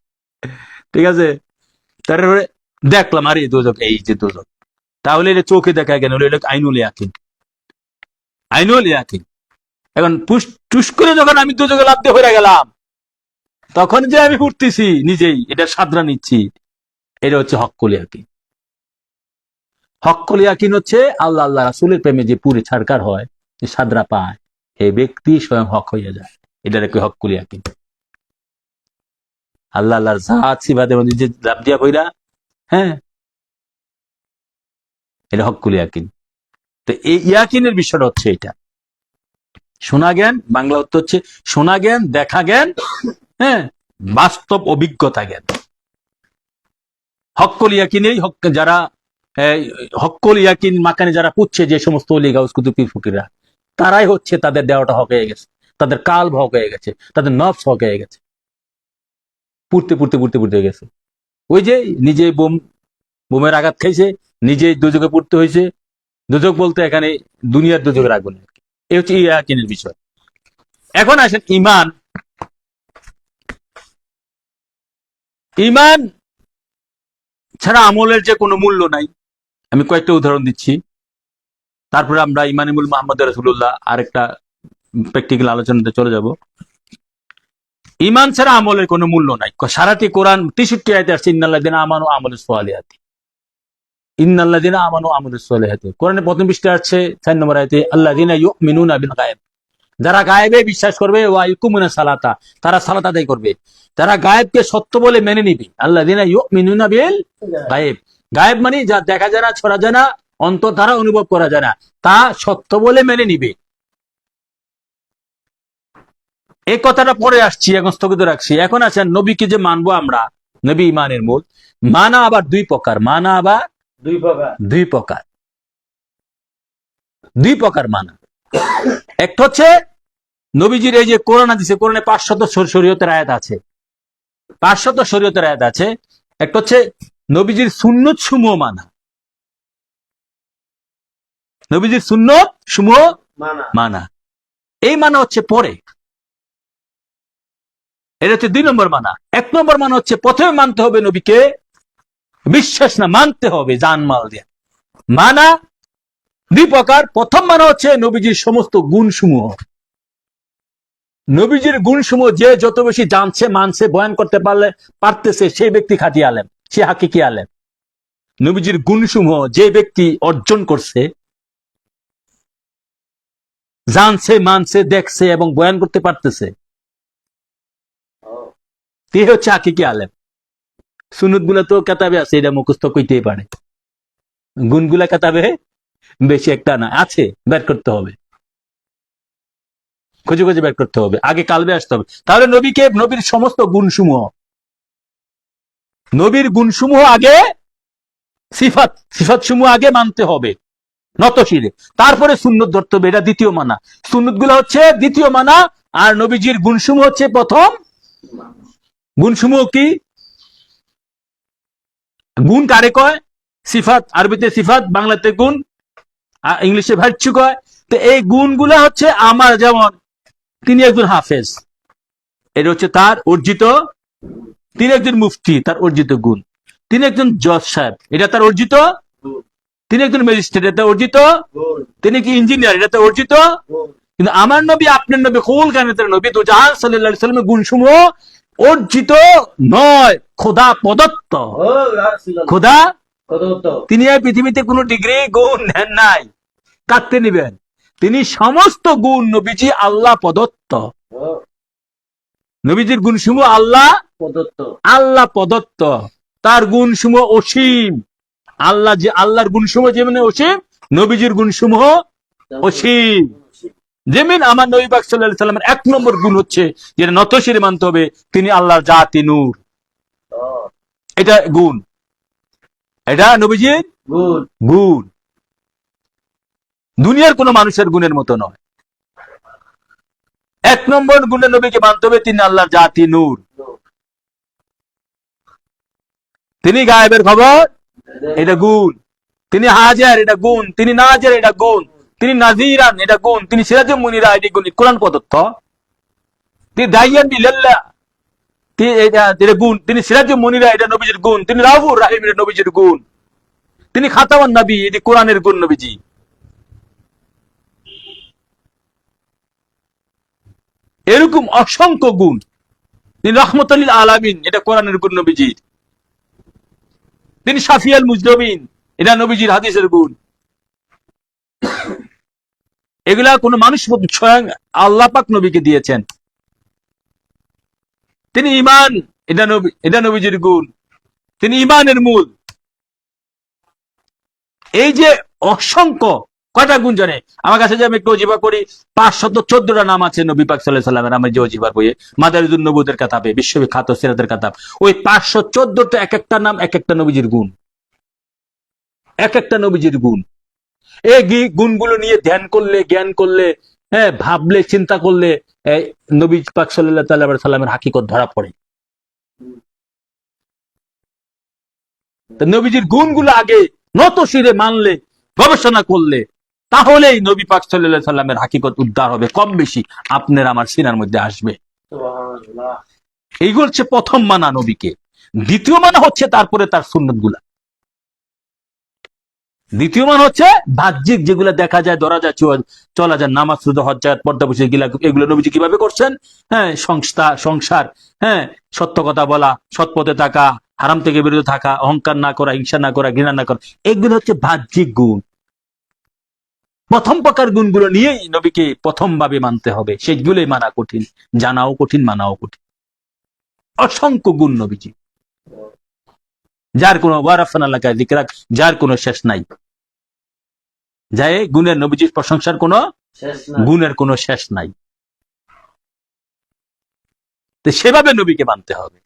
ঠিক আছে। তারপরে দেখলাম আরে দুজক, এই যে দুজক, তাহলে এটা চোখে দেখা কেন, এটা আইনুল ইয়াকিন, আইনুল ইয়াকিন। এখন টুস করে যখন আমি দুজকে লাভ দিয়ে হয়ে গেলাম, তখন যে আমি উঠতেছি নিজেই, এটা সাদরা নিচ্ছি, এটা হচ্ছে হক্কুল ইয়াকিন। হক্কুল ইয়াকিন হচ্ছে আল্লাহ আল্লাহ রাসূলের প্রেমে যে পুরে ছাড়কার হয়, যে সাদরা পায়, এই ব্যক্তি স্বয়ং হক হইয়া যায়, এটা রেখে হক্কুল ইয়াকিন। আল্লাহ আল্লাহর জাত সিফাতের মধ্যে যে লাভ দিয়া কইরা, হ্যাঁ, এটা হক্কুল ইয়াকিন। তো এই ইয়াকিনের বিষয়টা হচ্ছে এটা, শোনা জ্ঞান, বাংলা অর্থ হচ্ছে শোনা জ্ঞান, দেখা জ্ঞান, হ্যাঁ, বাস্তব অভিজ্ঞতা জ্ঞান। হক্কুল ইয়াকিনেই যারা হক্কুল ইয়াকিন মাকানে যারা পুচ্ছে, যে সমস্ত ওলি গাউস কুতুব পীর ফকিররা, তারাই হচ্ছে তাদের দেওয়াটা হক হয়ে গেছে, তাদের কাল হক হয়ে গেছে, তাদের নফস হক হয়ে গেছে, পুড়তে পুড়তে পুড়তে পুড়তে গেছে। ওই যে নিজে বোমের আঘাত খাইছে, নিজে দুজকে পুড়তে হয়েছে। দুজক বলতে এখানে দুনিয়ার দুজকের আগুন, এই হচ্ছে ইয়াকিনের বিষয়। এখন আসেন ইমান। ইমান ছাড়া আমলের যে কোনো মূল্য নাই। আমি কয়েকটা উদাহরণ দিচ্ছি, তারপরে আমরা ইমানুল মুহাম্মদ রাসূলুল্লাহ আরেকটা প্র্যাকটিক্যাল আলোচনাতে চলে যাব। ইমান ছাড়া আমলের কোনো মূল্য নাই। সারাটি কোরআন 63 আয়াতে আসছে ইন্নাল্লাযিনা আমানু আমালুস সালিহাতি, ইন্নাল্লাযিনা আমানু আমালুস সালিহাতি। কোরআনের প্রথম পৃষ্ঠায় আছে 4 নম্বর আয়াতে আল্লাযিনা ইউমিনুনা বিল গায়ব, যারা গায়েবে বিশ্বাস করবে, ওয়া ইকুমুনা সালাতা, তারা সালাত আদায় করবে, যারা গায়েবকে সত্য বলে মেনে নিবে। আল্লাযিনা ইউমিনুনা বিল গায়েব, গায়েব মানে যা দেখা যায় না, ছড়া যায় না, অন্তর দ্বারা অনুভব করা যায় না, তা সত্য বলে মেনে নিবে। এই কথাটা পরে আসছি, এখন স্থগিত রাখছি। এখন আছেন নবীকে যে মানবো আমরা, নবী ইমানের মূল। মানা আবার দুই প্রকার, মানা আবার দুই প্রকার মানা। একটা হচ্ছে নবীজির এই যে কোরআন দিছে, কোরআনে 500 শরীয়তের আয়াত আছে, 500 শরীয়তের আয়াত আছে। একটা হচ্ছে নবীজির সুন্নত সমূহ মানা, নবীজির সুন্নত সমূহ মানা। এই মানা হচ্ছে পরে, এটা হচ্ছে 2 নম্বর মানা। 1 নম্বর মানা হচ্ছে প্রথমে মানতে হবে নবীকে, বিশ্বাস না, মানতে হবে জানমাল দিয়ে। মানা 2 প্রকার। প্রথম মানা হচ্ছে নবীজির সমস্ত গুণ সমূহ, নবীজির গুণ সমূহ যে যত বেশি জানছে, মানছে, বয়ান করতে পারতেছে, সেই ব্যক্তি খাঁটি আলেম, সে হাকিকি আলেম। নবীজির গুণ সমূহ যে ব্যক্তি অর্জন করছে, জানছে, মানছে, দেখছে এবং বয়ান করতে পারতেছে, তে হচ্ছে হাকিকি আলেম। সুন্নত গুলা তো কেতাবে আছে, এটা মুখস্থ কইতেই পারে। গুণগুলা কেতাবে বেশি একটা না, আছে, বের করতে হবে, খুঁজে খুঁজে বের করতে হবে, আগে কালবে আসতে হবে। তাহলে নবীকে, নবীর সমস্ত গুণসমূহ, নবীর গুণসমূহ আগে, সিফাত সমূহ আগে মানতে হবে নতশিরে, তারপরে সুন্নত ধরতে হবে। এটা দ্বিতীয় মানা। সুন্নত গুলা হচ্ছে দ্বিতীয় মানা, আর নবীজির গুণসমূহ হচ্ছে প্রথম। গুণসমূহ কি? গুণ কারে কয়? সিফাত, আরবিতে সিফাত, বাংলাতে গুণ, ইংলিশে ভার্চু কয়। তো এই গুণগুলা হচ্ছে আমার, যেমন তিনি একজন হাফেজ, এটা হচ্ছে তার অর্জিত। তিনি একজন মুফতি, তার অর্জিত গুণ। তিনি একজন জজ সাহেব, এটা তার অর্জিত। তিনি একজন ম্যাজিস্ট্রেট, এটা অর্জিত। তিনি কি ইঞ্জিনিয়ার, এটা অর্জিত। কিন্তু আমার নবী, আপনার নবী, কুল কায়নাতের নবী তো জাহান সাল্লাল্লাহু আলাইহি ওয়াসাল্লামের গুণসমূহ অর্জিত নয়, খোদা প্রদত্ত। খোদা, তিনি এই পৃথিবীতে কোনো ডিগ্রি গুণ নেন নাই, কাটতে নিবেন। তিনি সমস্ত গুণ নবীজি আল্লাহ প্রদত্ত। নবীজির গুণসমূহ আল্লাহ প্রদত্ত। তার গুণসমূহ অসীম। আল্লাহ, যে আল্লাহর গুণসমূহ যেমন অসীম, নবীজির গুণসমূহ অসীম। যেমন আমার নবী পাক সাল্লাল্লাহু আলাইহি সাল্লামের 1 নম্বর গুণ হচ্ছে, যেটা নতশিরে মানতে হবে, তিনি আল্লাহর জাতি নূর। এটা গুণ, এটা নবীজির গুণ, দুনিয়ার কোন মানুষের গুণের মতো নয়। 1 নম্বর গুণে নবীকে মানতে হবে, তিনি আল্লাহর জাতি নূর। তিনি গায়েবের খবর, এটা গুণ। তিনি হাজার, এটা গুণ। তিনি নাজার, এটা গুণ। তিনি নাজিরান, এটা গুণ। তিনি সিরাজুল মুনিরা, এটি গুণ, কোরআন প্রদত্ত। তিনি দাইয়ান বিল্লাহ, এটা গুণ। তিনি সিরাজুল মুনিরা, এটা নবীজির গুণ। তিনি রাউফুর রাহিম, এটা নবীজির গুণ। তিনি খাতামান নবী, এটি কোরআনের গুণ নবীজি। এরকম অসংখ্য গুণ। তিনি রহমতুল লিল আলামিন, এটা কোরআনের গুণ নবীজির। তিনি শাফিয়াল মুজরমিন, এটা নবীজির হাদিসের গুণ। এগুলা কোন মানুষ, স্বয়ং আল্লাহ পাক নবীকে দিয়েছেন। তিনি ঈমান, এটা নবীজির গুণ। তিনি ঈমানের মূল। এই যে অসংখ্য, কয়টা গুণ জানে? আমার কাছে যে আমি একটু ওজিফা করি, 514টা নাম আছে নবী পাক সাল্লাল্লাহু আলাইহি সাল্লামের। আমি যে ওজিফার বইয়ে, মাদারিজুন নবুয়তের কিতাবে, বিশ্ববিখ্যাত সিরাতের কিতাব, ওই 514টা এক একটা নাম, এক একটা নবীজির গুণ, এক একটা নবীজির গুণ। এই গুণগুলো নিয়ে ধ্যান করলে, জ্ঞান করলে, হ্যাঁ, ভাবলে, চিন্তা করলে, নবী পাক সাল্লাল্লাহু আলাইহি সাল্লামের হাকিকত ধরা পড়ে। নবীজির গুণগুলো আগে নতশিরে মানলে, গবেষণা করলে, তাহলেই নবী পাক সাল্লাল্লাহু আলাইহি সাল্লামের হাকিকত উদ্ধার হবে, কম বেশি আপনার আমার সিনার মধ্যে আসবে। এইগুলো হচ্ছে প্রথম মানা নবীকে। দ্বিতীয় মানা হচ্ছে তারপরে তার সুন্নত গুলা। দ্বিতীয় মান হচ্ছে বাহ্যিক, যেগুলো দেখা যায়, ধরা যায়, চলা যায়, নামাজ, রোজা, হজ, জাকাত, পর্দা, এগুলো নবীজি কিভাবে করছেন। হ্যাঁ, সংসার, হ্যাঁ, সত্য কথা বলা, সৎ পথে থাকা, হারাম থেকে বিরত থাকা, অহংকার না করা, হিংসা না করা, ঘৃণা না করা, এগুলো হচ্ছে বাহ্যিক গুণ। প্রথম প্রকার গুণগুলো নিয়েই নবীকে প্রথম ভাবে মানতে হবে। সেগুলোই মানা কঠিন, জানাও কঠিন, মানাও কঠিন। অসংখ্য গুণ নবীজি, যার কোনো ওয়ারাফানাল্লাহ যিকরা, যার কোনো শেষ নাই। যায় গুণের, নবীজির প্রশংসার কোনো গুণের কোনো শেষ নাই। তো সেভাবে নবীকে মানতে হবে।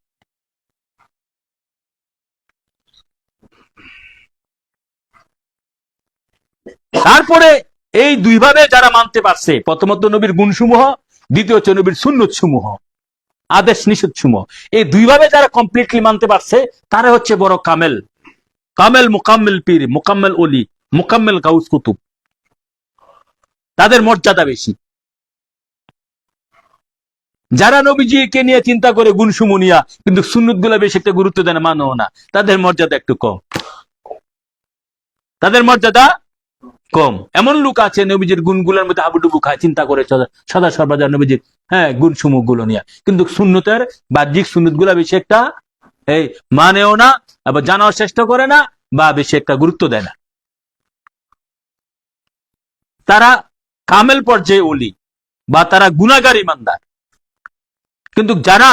তারপরে এই দুইভাবে যারা মানতে পারছে, প্রথমত নবীর গুণসমূহ, দ্বিতীয় হচ্ছে নবীর সুন্নত সমূহ, আদেশ নিষেধ সমূহ, এই দুইভাবে যারা কমপ্লিটলি মানতে পারছে তারা হচ্ছে বড় কামেল, কামেল মুকাম্মেল পীর, মুকাম্মেল ওলি, মুকাম্মেল গাউস কুতুব, তাদের মর্যাদা বেশি। যারা নবীজিকে নিয়ে চিন্তা করে গুণসমূহ নিয়া কিন্তু সুন্নত গুলা বেশি একটা গুরুত্ব দেয় না, মানো না, তাদের মর্যাদা একটু কম, তাদের মর্যাদা কম। এমন লোক আছে নবীজির গুণগুলোর মধ্যে হাবুডুবু খায়, চিন্তা করে সদা সর্বদা নবীজির গুণসমূহ গুলো নিয়ে, কিন্তু সুন্নতের বাহ্যিক সুন্নত গুলা বেশি একটা এই মানেও না, আবার জানার চেষ্টা করে না, বা বেশি একটা গুরুত্ব দেয় না। তারা কামেল পর্যায়ে ওলি বা তারা গুণাগার ইমানদার। কিন্তু যারা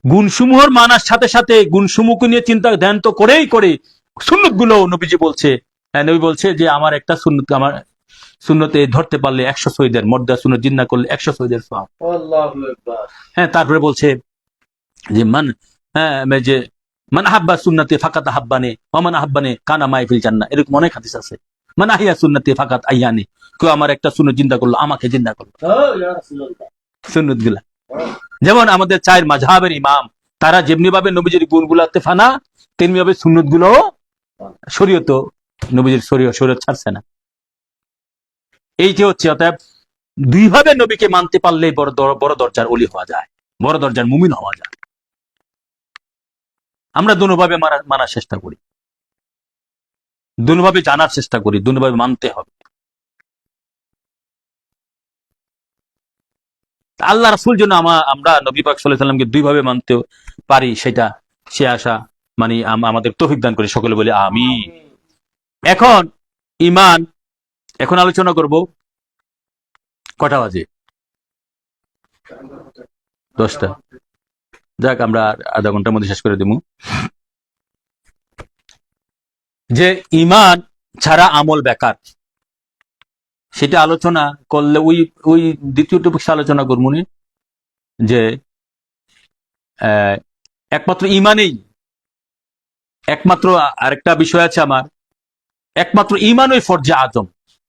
গুণসমূহর মানার সাথে সাথে গুণসমূহকে নিয়ে চিন্তা ধ্যান তো করেই করে সুন্নত গুলো, নবীজি বলছে, নবী বলছে যে আমার একটা সুন্নত, আমার সুন্নতে ধরতে পারলে 100 শহীদের মর্যাদা, সুন্নত জিন্না করলে 100 শহীদের সওয়াব। তারপরে বলছে যে যে মান আহাব্বা সুন্নতি ফাকাত আহাব্বানি ওয়া মান আহাব্বানি কানা মাই ফিল জান্নাহ, এরকম অনেক হাদিস আছে। মান আহিয়া সুন্নতি ফাকাত আইয়ানি, কেউ আমার একটা সুন্নত জিন্দা করলো আমাকে জিন্দা করলো। সুন্নত গুলা যেমন আমাদের চায়ের মাযহাবের ইমাম, তারা যেমনি ভাবে নবীজির গুণগুলাতে ফানা, তেমনি ভাবে সুন্নত গুলো শরীয়ত, নবীজির শরীয়ত ছাড়ছে না। এই যে হচ্ছে, অতএব দুইভাবে নবীকে মানতে পারলেই বড় দরজার ওলি হওয়া যায়, বড় দরজার মুমিন হওয়া যায়। আমরা দুভাবে মানার চেষ্টা করি, দুভাবে জানার চেষ্টা করি, দুভাবে মানতে হবে। আল্লাহ রাসূল যেন আমরা নবী পাক সাল্লাল্লাহু আলাইহি সাল্লামকে দুইভাবে মানতে পারি, সেটা সে আশা মানে আমাদের তৌফিক দান করে, সকলে বলে আমিন। এখন ঈমান, এখন আলোচনা করব, কটা বাজে? 10টা। যাক, আমরা আধা ঘন্টার মধ্যে শেষ করে দেব। যে ঈমান ছাড়া আমল বেকার, সেটা আলোচনা করলে ওই দ্বিতীয় টপিক আলোচনা করবো নি, যে একমাত্র ঈমানেই, একমাত্র আরেকটা বিষয় আছে আমার, একমাত্র ঈমান ওই ফরজে আজম,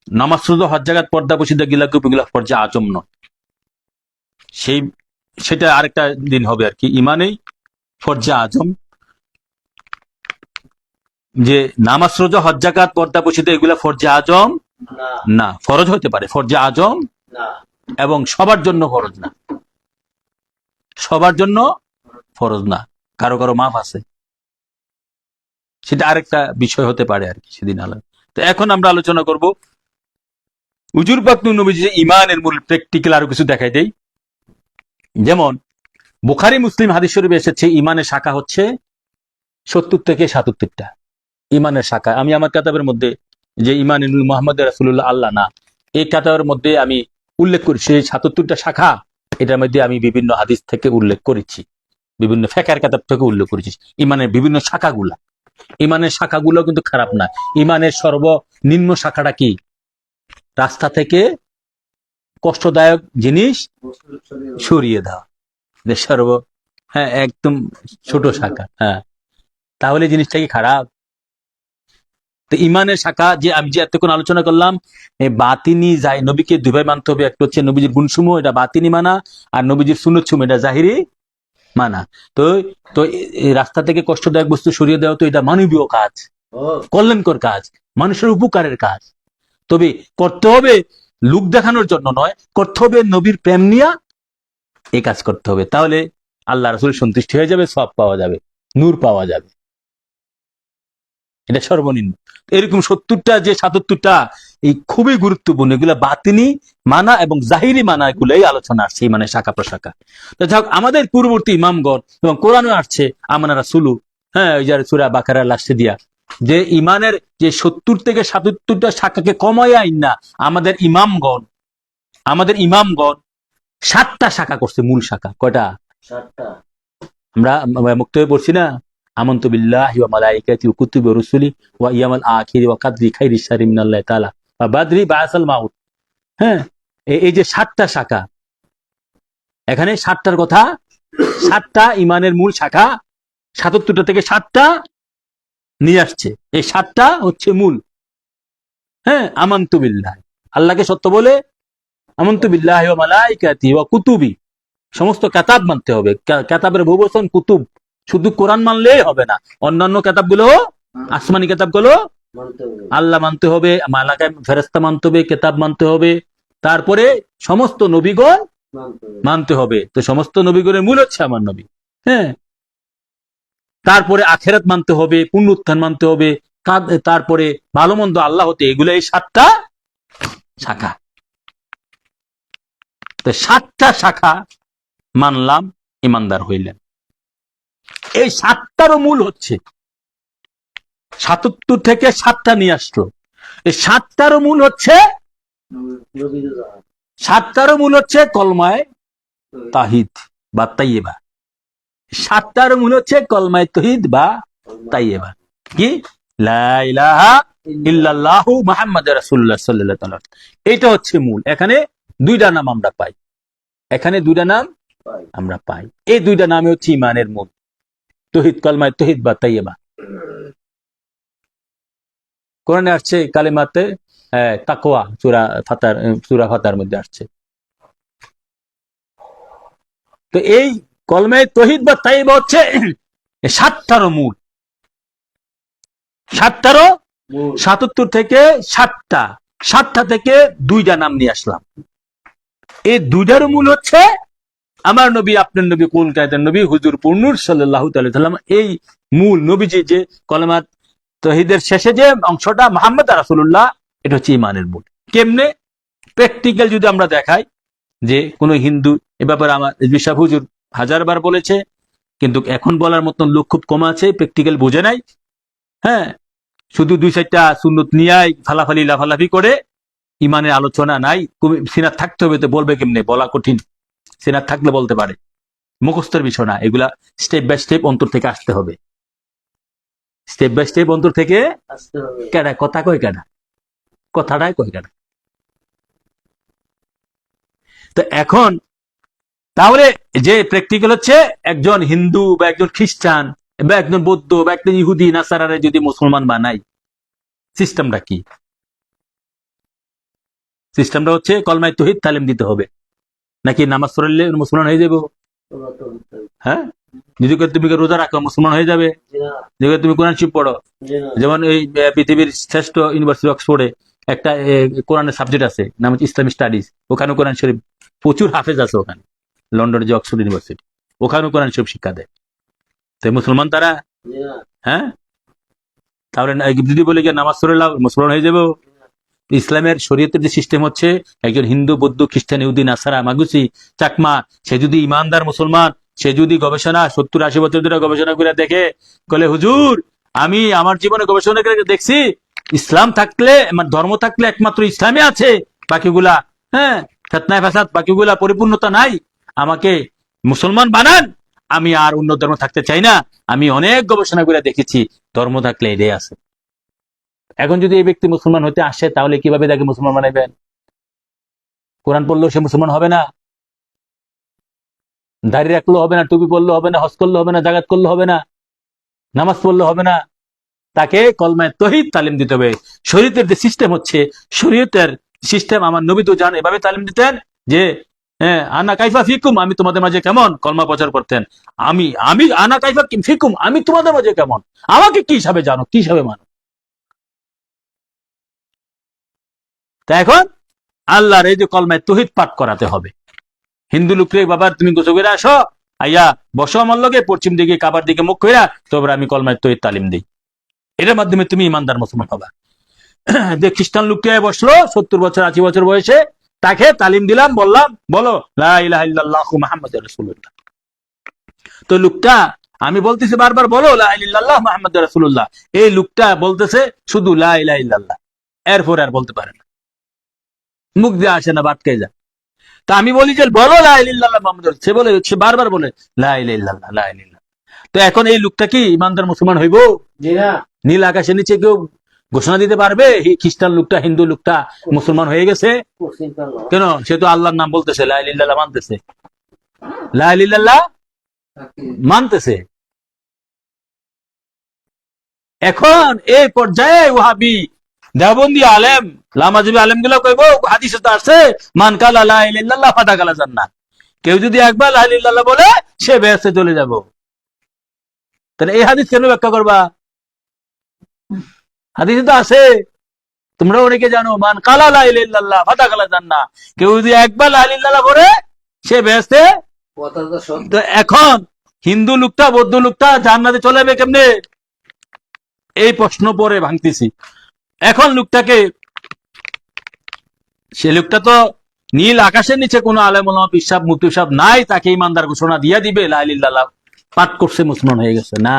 নামাজ রোজা হজ জাকাত পর্দা বসিদা গিলা গুলা ফরজে আজম নয়, সেটা আরেকটা দিন হবে আর কি। ঈমানেই ফরজে আজম, যে নামাজ রোজা হজ জাকাত পর্দা বসিদা এগুলা ফরজে আজম না, ফরজ হতে পারে, ফরজে আজম এবং সবার জন্য ফরজ না, সবার জন্য ফরজ না, কারো কারো মাফ আছে, সেটা আরেকটা বিষয় হতে পারে আর কি, সেদিন আলাদা। তো এখন আমরা আলোচনা করব হুজুর পাক নবীজি ঈমানের মূল প্র্যাকটিক্যাল আরো কিছু দেখাই দেই। যেমন বুখারী মুসলিম হাদিস শরীফে এসেছে ঈমানের শাখা হচ্ছে 70 থেকে 77টা ঈমানের শাখা। আমি আমার কিতাবের মধ্যে যে ঈমানুল মুহাম্মদ রাসূলুল্লাহ আল্লাহ না, এই কিতাবের মধ্যে আমি উল্লেখ করেছি 77টা শাখা, এটার মধ্যে আমি বিভিন্ন হাদিস থেকে উল্লেখ করেছি, বিভিন্ন ফিকহের কিতাব থেকে উল্লেখ করেছি ঈমানের বিভিন্ন শাখাগুলা। ঈমানের শাখাগুলো কিন্তু খারাপ না। ঈমানের সর্বনিম্ন শাখাটা কি? রাস্তা থেকে কষ্টদায়ক জিনিস সরিয়ে দেওয়া, একদম ছোট শাখা। তাহলে জিনিসটা কি খারাপ? তো ঈমানের শাখা যে আমি যে এতক্ষণ আলোচনা করলাম, বাতিনি যায়, নবীকে দুইভাবে মানতে হবে, একটা হচ্ছে নবীজির গুণসমূহ, এটা বাতিনি মানা, আর নবীজির সুন্নত সমূহ, এটা জাহিরি মানা। তো তো এই রাস্তা থেকে কষ্টদায়ক বস্তু সরিয়ে দেওয়া, তো এটা মানবীয় কাজ, কল্যাণকর কাজ, মানুষের উপকারের কাজ। তবে করতে হবে লোক দেখানোর জন্য নয়, করতে হবে নবীর প্রেম নিয়ে এই কাজ করতে হবে, তাহলে আল্লাহ রাসূল সন্তুষ্টি হয়ে যাবে, সওয়াব পাওয়া যাবে, নূর পাওয়া যাবে, এটা সর্বনিম্ন। এরকম 70টা যে 77টা এই খুবই গুরুত্বপূর্ণ, এগুলা বাতিনি মানা এবং জাহিরি মানা, এগুলোই আলোচনা আসছে মানে শাখা প্রশাখা। যাক, আমাদের পূর্ববর্তী ইমামগণ এবং কোরআনে আসছে আমানা রাসূলু, ওই যে সূরা বাকারার লাস্টে দিয়া, যে ঈমানের যে 70 থেকে 77টা শাখাকে কমায়া না, আমাদের ইমামগণ 7টা শাখা করছে, মূল শাখা। কয়টা? 7টা। আমরা মুক্তবে পড়ছি না, আমানতু বিল্লাহি ওয়া মালাইকাতি ওয়া কুতুবি ওয়া রুসুলি ওয়া ইয়াউমিল আখির ওয়া কদরি খাইরি শারি মিনাল্লাহি তাআলা ওয়া বাদরি বাসাল মাউত। এই যে 7টা শাখা, এখানে 7টার কথা 7টা ইমানের মূল শাখা, 77টা থেকে 7টা নিয়ে আসছে। এই 7টা হচ্ছে মূল। হ্যাঁ, আমান্তু বিল্লাহ, আল্লাহকে সত্য বলে, আমান্তু বিল্লাহি ওয়া মালাইকাতিহি ওয়া কুতুবি, সমস্ত কিতাব মানতে হবে। কিতাবের বহুবচন কুতুব, শুধু কোরআন মানলেই হবে না, অন্যান্য কিতাবগুলো, আসমানি কিতাবগুলো আল্লাহ মানতে হবে, মালাকা ফেরেশতা মানতে হবে, কিতাব মানতে হবে, তারপরে সমস্ত নবীগণ মানতে হবে। তো সমস্ত নবীগণের মূল হচ্ছে আমার নবী। হ্যাঁ, তারপরে আখিরাত মানতে হবে, পুনরুত্থান মানতে হবে, তারপরে ভালো মন্দ আল্লাহ হতে, এগুলো এই 7টা শাখা। তো 7টা শাখা মানলাম, ইমানদার হইলেন। এই 7টারও মূল হচ্ছে 77 থেকে 7টা নিয়ে আসলো। এই 7টারও মূল হচ্ছে, 7টারও মূল হচ্ছে কলমায়ে তাহিদ বা তাইয়্যিবা। 7টারও মূল হচ্ছে কলমায়ে তাহিদ বা তাইয়্যিবা, কি লা ইলাহা ইল্লাল্লাহু মুহাম্মাদুর রাসূলুল্লাহ সাল্লাল্লাহু আলাইহি ওয়াসাল্লাম। এটা হচ্ছে মূল। এখানে 2টা নাম আমরা পাই, এখানে 2টা নাম আমরা পাই। এই 2টা নামই হচ্ছে ইমানের মূল, তাওহীদ, কলমায়ে তাওহীদ বা তাইয়্যিবা। কোরআনে আসছে কালিমাতে তাকওয়া, সূরা ফাতার মধ্যে আসছে। তো এই কলমায়ে তাওহীদ বা তাইয়্যিবা হচ্ছে 7টারও মূল। 7টারও 77 থেকে 7টা, 7টা থেকে 2টা নাম নিয়ে আসলাম। এই 2টারও মূল হচ্ছে আমার নবী, আপনার নবী, কুল কায়দার নবী হুজুর পূর্ণুর সাল্লাল্লাহু তাআলা সাল্লাম। এই মূল নবীজি যে কলেমা তাওহীদের শেষে যে অংশটা মুহাম্মদ রাসূলুল্লাহ, এটা হচ্ছে ইমানের মূল। কেমনে? প্র্যাকটিক্যাল যদি আমরা দেখাই, যে কোন হিন্দু এ ব্যাপারে আমার বিশাব হুজুর হাজারবার বলেছে, কিন্তু এখন বলার মতন লোক খুব কম আছে, প্র্যাকটিক্যাল বোঝে নাই। হ্যাঁ, শুধু 2-4টা সুন্নত নিয়াই ফালাফালি লাফালাফি করে, ইমানের আলোচনা নাই। সিনাত থাকতে হবে, তো বলবে কেমনে? বলা কঠিন। সিনাত থাকলে বলতে পারে, মুখস্থের বিষয় না, এগুলা স্টেপ বাই স্টেপ অন্তর থেকে আসতে হবে। স্টেপ বাই স্টেপ অন্তর থেকে কেডা কথা কয়, কেডা কথাটাই কয় কেডা। তো এখন তাহলে যে প্র্যাকটিক্যাল হচ্ছে, একজন হিন্দু বা একজন খ্রিস্টান বা একজন বৌদ্ধ বা একজন ইহুদি নাসারারে যদি মুসলমান বানাই, সিস্টেমটা কি? সিস্টেমটা হচ্ছে কলমায়ে তাওহীদ তালিম দিতে হবে, নাকি নামাজ পড়লে মুসলমান হয়ে যাবে? হ্যাঁ, যদি তুমি রোজা রাখো মুসলমান হয়ে যাবে? যদি তুমি কোরআন শরীফ পড়ো, যেমন এই পৃথিবীর শ্রেষ্ঠ ইউনিভার্সিটি অক্সফোর্ডে একটা কোরআনের সাবজেক্ট আছে, নাম হচ্ছে ইসলামিক স্টাডিজ। ওখানে কোরআন শরীফ প্রচুর হাফেজ আছে। ওখানে লন্ডনের যে অক্সফোর্ড ইউনিভার্সিটি, ওখানেও কোরআন শরীফ শিক্ষা দেয়। তো মুসলমান তারা? হ্যাঁ, তাহলে যদি বলে গিয়ে নামাজ পড়ে লাও, মুসলমান হয়ে যাবো? ইসলামের শরীয়তের যে সিস্টেম হচ্ছে, একজন হিন্দু, বৌদ্ধ, খ্রিস্টান, ইহুদি, নাসারা, মাগুসি, চাকমা, সে যদি ইমানদার মুসলমান, সে যদি গবেষণা 70-80 বছর ধরে গবেষণা করে দেখে, বলে হুজুর আমি আমার জীবনে গবেষণা করে দেখছি, ইসলাম থাকলে, আমার ধর্ম থাকলে একমাত্র ইসলামে আছে, বাকিগুলা হ্যাঁ ফিতনায় ফাসাদ, বাকিগুলা পরিপূর্ণতা নাই, আমাকে মুসলমান বানান, আমি আর অন্য ধর্ম থাকতে চাই না, আমি অনেক গবেষণা করে দেখেছি, ধর্ম থাকলে এটাই আছে। এখন যদি এই ব্যক্তি মুসলমান হতে আসে, তাহলে কিভাবে তাকে মুসলমান বানাইবেন? কোরআন পড়লেও সে মুসলমান হবে না, দাড়ি রাখলেও হবে না, টুপি পড়লেও হবে না, হজ করলে হবে না, জাকাত করলে হবে না, নামাজ পড়লে হবে না, তাকে কলমায়ে তাওহীদ তালিম দিতে হবে। শরীয়তের যে সিস্টেম হচ্ছে, শরীয়তের সিস্টেম আমার নবী তো জান এভাবে তালিম দিতেন যে আনা কাইফা ফিকুম, আমি তোমাদের মাঝে কেমন, কলমা প্রচার করতেন। আমি আমি আনা কাইফা ফিকুম, আমি তোমাদের মাঝে কেমন, আমাকে কি হিসাবে জানো, কি হিসাবে মানো। তা এখন আল্লাহর এই যে কলমায়ে তাওহীদ পাঠ করাতে হবে। হিন্দু লোকরে, বাবার তুমি গোসল করে আসো, আইয়া বসো আমার লগে, পশ্চিম দিকে কাবার দিকে মুখ কইরা, তবে আমি কলমায়ে তাওহীদ তালিম দিই। এটার মাধ্যমে তুমি ইমানদার মুসলমান হবা। যে খ্রিস্টান লোককে বসলো 70 বছর 80 বছর বয়সে, তাকে তালিম দিলাম, বললাম বলো লা ইলাহা ইল্লাল্লাহু মুহাম্মাদুর রাসূলুল্লাহ। তো লোকটা, আমি বলতেছি বারবার বলো লা ইলাহা ইল্লাল্লাহ মুহাম্মাদুর রাসূলুল্লাহ, এই লোকটা বলতেছে শুধু লা ইলাহা ইল্লাল্লাহ, এরপর আর বলতে পারে না, মুখ দিয়ে আসে না, বাটকে যায়। তা আমি বলি যে বলো লা ইলাহা ইল্লাল্লাহ মুহাম্মাদুর, সে বলে, সে বারবার বলে লা ইলাহা ইল্লাল্লাহ, লা ইলাহা ইল্লাল্লাহ। তো এখন এই লোকটা কি ইমানদার মুসলমান হইব? নীল আকাশের নিচে কেউ ঘোষণা দিতে পারবে খ্রিস্টান লোকটা, হিন্দু লোকটা মুসলমান হয়ে গেছে? কেন? সে তো আল্লাহর নাম বলতেছে, লা ইলাহা ইল্লাল্লাহ মানতেছে, লা ইলাহা ইল্লাল্লাহ মানতেছে। এখন এই পর্যায়ে ওয়াহাবি দেওবন্দি আলেম লামাজবি আলেম গুলো কইব হাদিসে তো আছে মান কালা লা ইলাহা ইল্লাল্লাহ ফাদাখালা জান্নাত, কেউ যদি একবার লা ইলাহা ইল্লাল্লাহ বলে সে বেহেশতে চলে যাব। তাহলে এই হাদিস কেন ব্যাখ্যা করবা? হাদিসে তো আছে, তোমরা অনেকে জানো মান কালা লা ইলাহা ইল্লাল্লাহ ফাদাখালা জান্নাত, কেউ যদি একবার লা ইলাহা ইল্লাল্লাহ বলে সে বেহেশতে। তো এখন হিন্দু লোকটা বৌদ্ধ লোকটা জান্নাতে চলে যাবে কেমনে, এই প্রশ্ন পরে ভাঙতেছি। এখন লোকটাকে, সে লোকটা তো নীল আকাশের নিচে কোনো আলেম ওলামা পিসাব মুফতি সাহেব নাই তাকে ইমানদার ঘোষণা দিয়ে দিবে লা ইলাহা ইল্লাল্লাহ পাঠ করছে মুসলমান হয়ে গেছে না।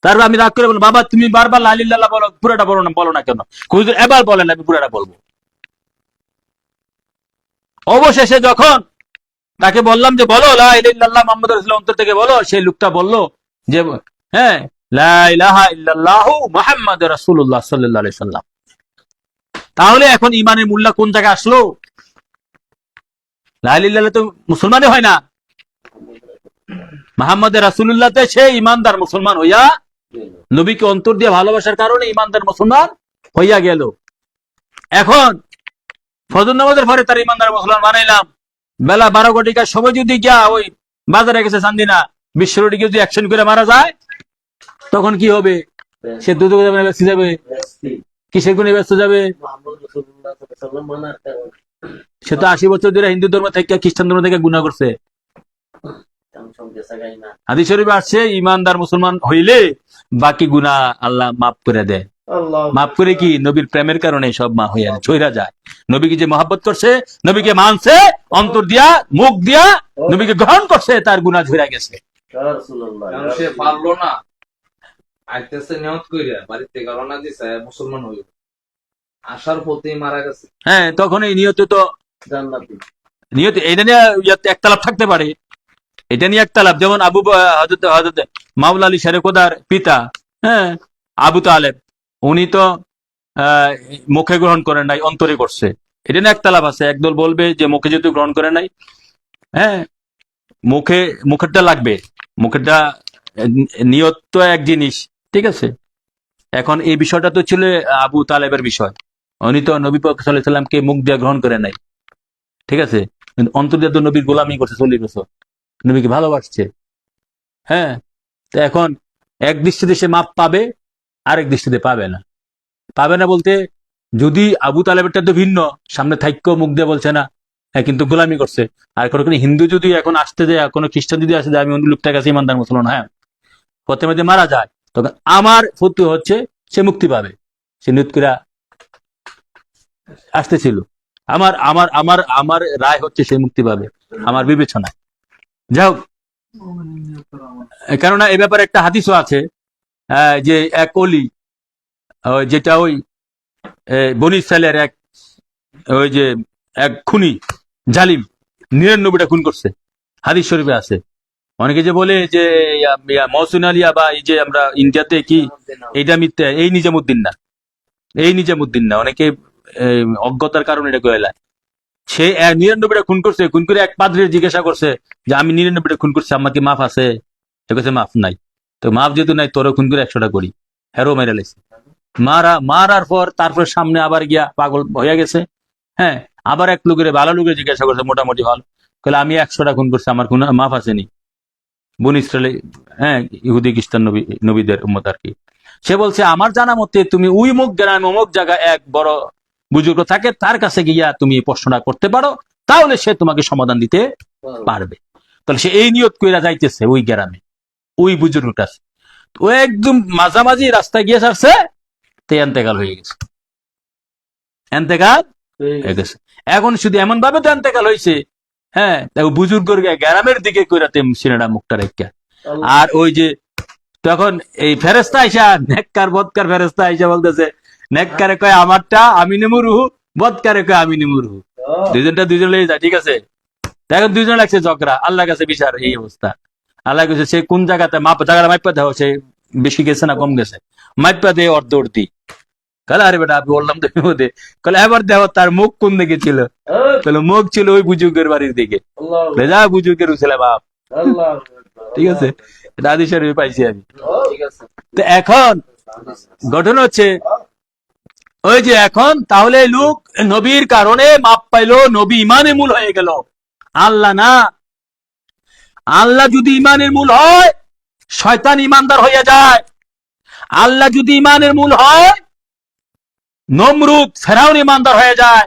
তারপর আমি রাগ করে বলবো বাবা তুমি বারবার লা ইলাহা ইল্লাল্লাহ বলো, পুরোটা বলো না কেন? হুজুর এবার বলেন, আমি পুরোটা বলবো। অবশেষে যখন তাকে বললাম যে বলো লা ইলাহা ইল্লাল্লাহ মুহাম্মাদুর রাসূলুল্লাহ অন্তর থেকে বলো, সেই লোকটা বলল যে হ্যাঁ লা ইলাহা ইল্লাল্লাহু মুহাম্মাদুর রাসূলুল্লাহ সাল্লাল্লাহু আলাইহি সাল্লাম। তাহলে এখন ইমানের মূল্য কোন জায়গায় আসলো? লা ইলাহা ইল্লাল্লাহ তো মুসলমানই হয় না, মুহাম্মদ রাসূলুল্লাহতে সে ইমানদার মুসলমান হইয়া নবীকে অন্তর দিয়ে ভালোবাসার কারণে ইমানদার মুসলমান হইয়া গেল। এখন ফজর নামাজের পরে তার ইমানদার মুসলমান বানাইলাম, বেলা 12 ঘটিকার সময় যদি গিয়া ওই বাজারে গেছে চান্দিনা বিশ্বরোডীকে যদি অ্যাকশন করে মারা যায় তখন কি হবে? সে দুধ ব্যস্ত যাবে, কিসের গুণে ব্যস্ত যাবে? সে তো 80 বছর ধরে হিন্দু ধর্ম থেকে খ্রিস্টান ধর্ম থেকে গুনাহ করছে। হাদিস শরীফে আসছে ইমানদার মুসলমান হইলে বাকি গুনাহ আল্লাহ মাফ করে দেয়। মাফ করে কি? নবীর প্রেমের কারণে সব মা হইয়া ছইরা যায়। নবীকে যে মহব্বত করছে, নবীকে মানছে, অন্তর দিয়া মুখ দিয়া নবীকে গ্রহণ করছে, তার গুনাহ ঝইরা গেছে। সে পারলো না, আইতেছে নিয়ত কইরা বাড়িতে রওনা দিছে মুসলমান হইল, আশার প্রতি মারা গেছে। হ্যাঁ, তখন এই নিয়তে তো জান্নাতি নিয়ত এটা নিয়ে একতলাপ থাকতে পারে, এটা নিয়ে একতলাপ। যেমন আবু হযরত মাওলা আলী শেরে খোদার পিতা, হ্যাঁ আবু তালেব, উনি তো মুখে গ্রহণ করেন নাই, অন্তরে করছে। এটা নিয়ে একতলাপ আছে। একদল বলবে যে মুখে যেহেতু গ্রহণ করে নাই, হ্যাঁ মুখেরটা লাগবে, মুখেরটা নিয়ত তো এক জিনিস, ঠিক আছে। এখন এই বিষয়টা তো ছিল আবু তালেবের বিষয়, উনি তো নবী পাক সাল্লাল্লাহু আলাইহি সাল্লামকে মুখ দিয়ে গ্রহণ করে নাই, ঠিক আছে, কিন্তু অন্তর দিয়ে তো নবীর গোলামি করছে 40 বছর, নবীকে ভালোবাসছে। হ্যাঁ, তো এখন এক দৃষ্টিতে সে মাপ পাবে, আরেক দৃষ্টিতে পাবে না। পাবে না বলতে, যদি আবু তালেবেরটা তো ভিন্ন, সামনে থাইক্য মুখ দিয়ে বলছে না, হ্যাঁ কিন্তু গোলামি করছে। আর কোনো হিন্দু যদি এখন আসতে যায়, কোনো খ্রিস্টান যদি আসতে যায়, আমি অন্য লোকটার কাছে ইমানদার মুসলমান, হ্যাঁ পথে মধ্যে মারা যায়, তখন আমার ফতু হচ্ছে সে মুক্তি পাবে। সে নিয়তকুরা আসতেছিল, আমার আমার আমার আমার রায় হচ্ছে সে মুক্তি পাবে আমার বিবেচনায়। যাই হোক, কেননা এ ব্যাপারে একটা হাদিসও আছে যে এক অলি, যেটা ওই বনি ইসরাইলের এক ওই যে এক খুনি জালিম 99টা খুন করছে, হাদিস শরীফে আছে। অনেকে যে বলে যে মহসিন আলিয়া বা এই যে আমরা ইন্ডিয়াতে কি এইটা মিথ্যা, এই নিজামুদ্দিন না, এই নিজামুদ্দিন না, অনেকে অজ্ঞতার কারণে এটা কইলায়। সে 99টা খুন করছে, খুন করে এক পাদ্রীর জিজ্ঞাসা করছে যে আমি 99টা খুন করছি, আমার কি মাফ আছে? মাফ নাই। তো মাফ যেহেতু নাই, তোরও খুন করে 100টা করি, হেরো মেরে লেছে। মারার পর তারপর সামনে আবার গিয়া পাগল হয়ে গেছে। হ্যাঁ, আবার এক লোকের ভালো লোকের জিজ্ঞাসা করছে, মোটামুটি হল, কইলে আমি 100টা খুন করছি, আমার কোন মাফ আসেনি। বনি ইসরায়েল, হ্যাঁ ইহুদি খ্রিস্টান নবীদের উম্মত আর কি। সে বলছে আমার জানা মতে তুমি ওই মুখ গ্রামে অমুক জায়গায় এক বড় বুজুর্গ থাকে, তার কাছে গিয়া তুমি প্রশ্নটা করতে পারো, তাহলে সে তোমাকে সমাধান দিতে পারবে। তাহলে সে এই নিয়ত কইরা যাইতেছে ওই গ্রামে, ওই বুজুর্গের কাছে। ও একদম মাঝামাঝি রাস্তায় গিয়ে ছাড়ছে, তে এন্তেকাল হয়ে গেছে, এন্তেকাল হয়ে গেছে। এখন শুধু এমন ভাবে তো এন্তেকাল হয়েছে, হ্যাঁ বুজুর্গের গ্রামের দিকে কইরাতে সিনেটা মুখটা রেখা। আর ওই যে তখন এই ফেরেস্তা আইসা, নেককার বদকার ফেরেস্তা আইসা বলতেছে, নেককারে কয় আমারটা আমি নেমু রুহু, বদকারে কয় আমি নেমু রুহু, দুইজন লেগে যায়, ঠিক আছে। এখন দুইজন লাগছে ঝগড়া, আল্লাহ কাছে বিচার, এই অবস্থা। আল্লাহ কাছে সে কোন জায়গাতে জায়গাটা মাইপা দেওয়া, সে বেশি গেছে না কম গেছে, মাইপা দিয়ে অর্ধি। কালে আরে বেটা আমি বললাম তুমি ওদের, কালে এবার দেখো তার মুখ কোন দিকে ছিল, মুখ ছিল ওই বুজুর্গের বাড়ির দিকে, যা বুজুর্গের উঠছিল বাপ, ঠিক আছে, এটা হাদিস শরীফে পাইছি আমি। ঠিক আছে। তো এখন ঘটনা হচ্ছে ওই যে এখন তাহলে লোক নবীর কারণে মাপ পাইলো, নবী ইমানে মূল হয়ে গেল, আল্লাহ না। আল্লাহ যদি ইমানের মূল হয় শয়তান ইমানদার হয়ে যায়। আল্লাহ যদি ইমানের মূল হয় নমরুদ ফেরাউন ইমানদার হয়ে যায়।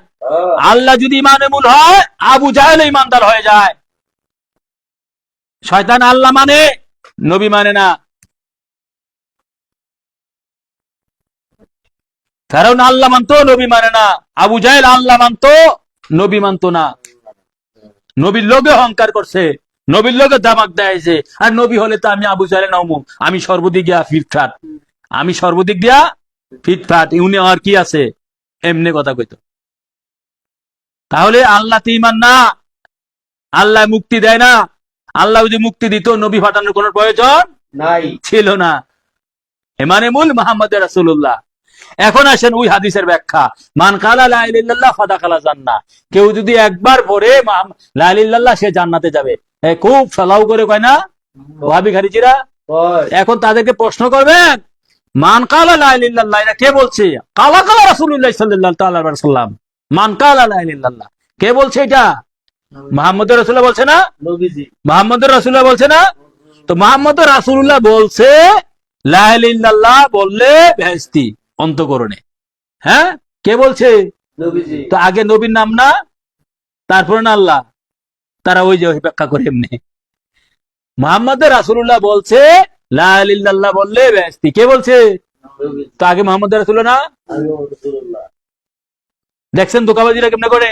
আল্লাহ যদি ইমানের মূল হয় আবু জাহেল ইমানদার হয়ে যায়। শয়তান আল্লাহ মানে, নবী মানে না। ফেরাউন আল্লাহ মানতো, নবী মানে না। আবু জাহেল আল্লাহ মানতো, নবী মানতো না। নবীর লোকে অহংকার করছে, নবীর লোকে দামাক দেয়াইছে। আর নবী হলে তো আমি আবু জাহেল নামু, আমি সর্বদিক দিয়া ফিটফাট, আমি সর্বদিক দিয়া ফিটফাট, উনি আর কি আছে, এমনি কথা কইতো। তাহলে আল্লাহ তো ইমান না, আল্লাহ মুক্তি দেয় না। আল্লাহ যদি মুক্তি দিত নবী পাঠানোর কোন প্রয়োজন নাই। ছিল না। এমানে মূল মোহাম্মদ রাসূলুল্লাহ। এখন আসেন ওই হাদিসের ব্যাখ্যা, মান কালা লা ইলাহা ইল্লাল্লাহ ফাদাখালা জান্নাহ। কেউ যদি একবার পড়ে লা ইলাহা ইল্লাল্লাহ সে জান্নাতে যাবে। খুব ফলাও করে কয় না ওয়াহাবি খারিজিরা। এখন তাদেরকে প্রশ্ন করবেন, মান কালা লা ইলাহা ইল্লাল্লাহ এটা কে বলছে? কালা কালা রাসূলুল্লাহ সাল্লাল্লাহু তাআলা আলাইহি ওয়াসাল্লাম। মান কালা লা ইলাহা ইল্লাল্লাহ কে বলছে? এটা মুহাম্মদ রাসূলুল্লাহ বলছে না? নবীজি মুহাম্মদ রাসূলুল্লাহ বলছে না? তো মুহাম্মদ রাসূলুল্লাহ বলছে লা ইলাহা ইল্লাল্লাহ বললে বেহেশতি অন্তঃকরণে। হ্যাঁ, কে বলছে? নবীজি। তো আগে নবীর নাম না, তারপরে না আল্লাহ। তারা ওই যে ব্যাখ্যা করে এমনি। মুহাম্মদ রাসূলুল্লাহ বলছে লা ইলাহা ইল্লাল্লাহ বললে বেহেশতি, কে বলছে? তো আগে মুহাম্মদ রাসূলুল্লাহ না? দেখছেন ধোঁকাবাজিরা কেমনে করে।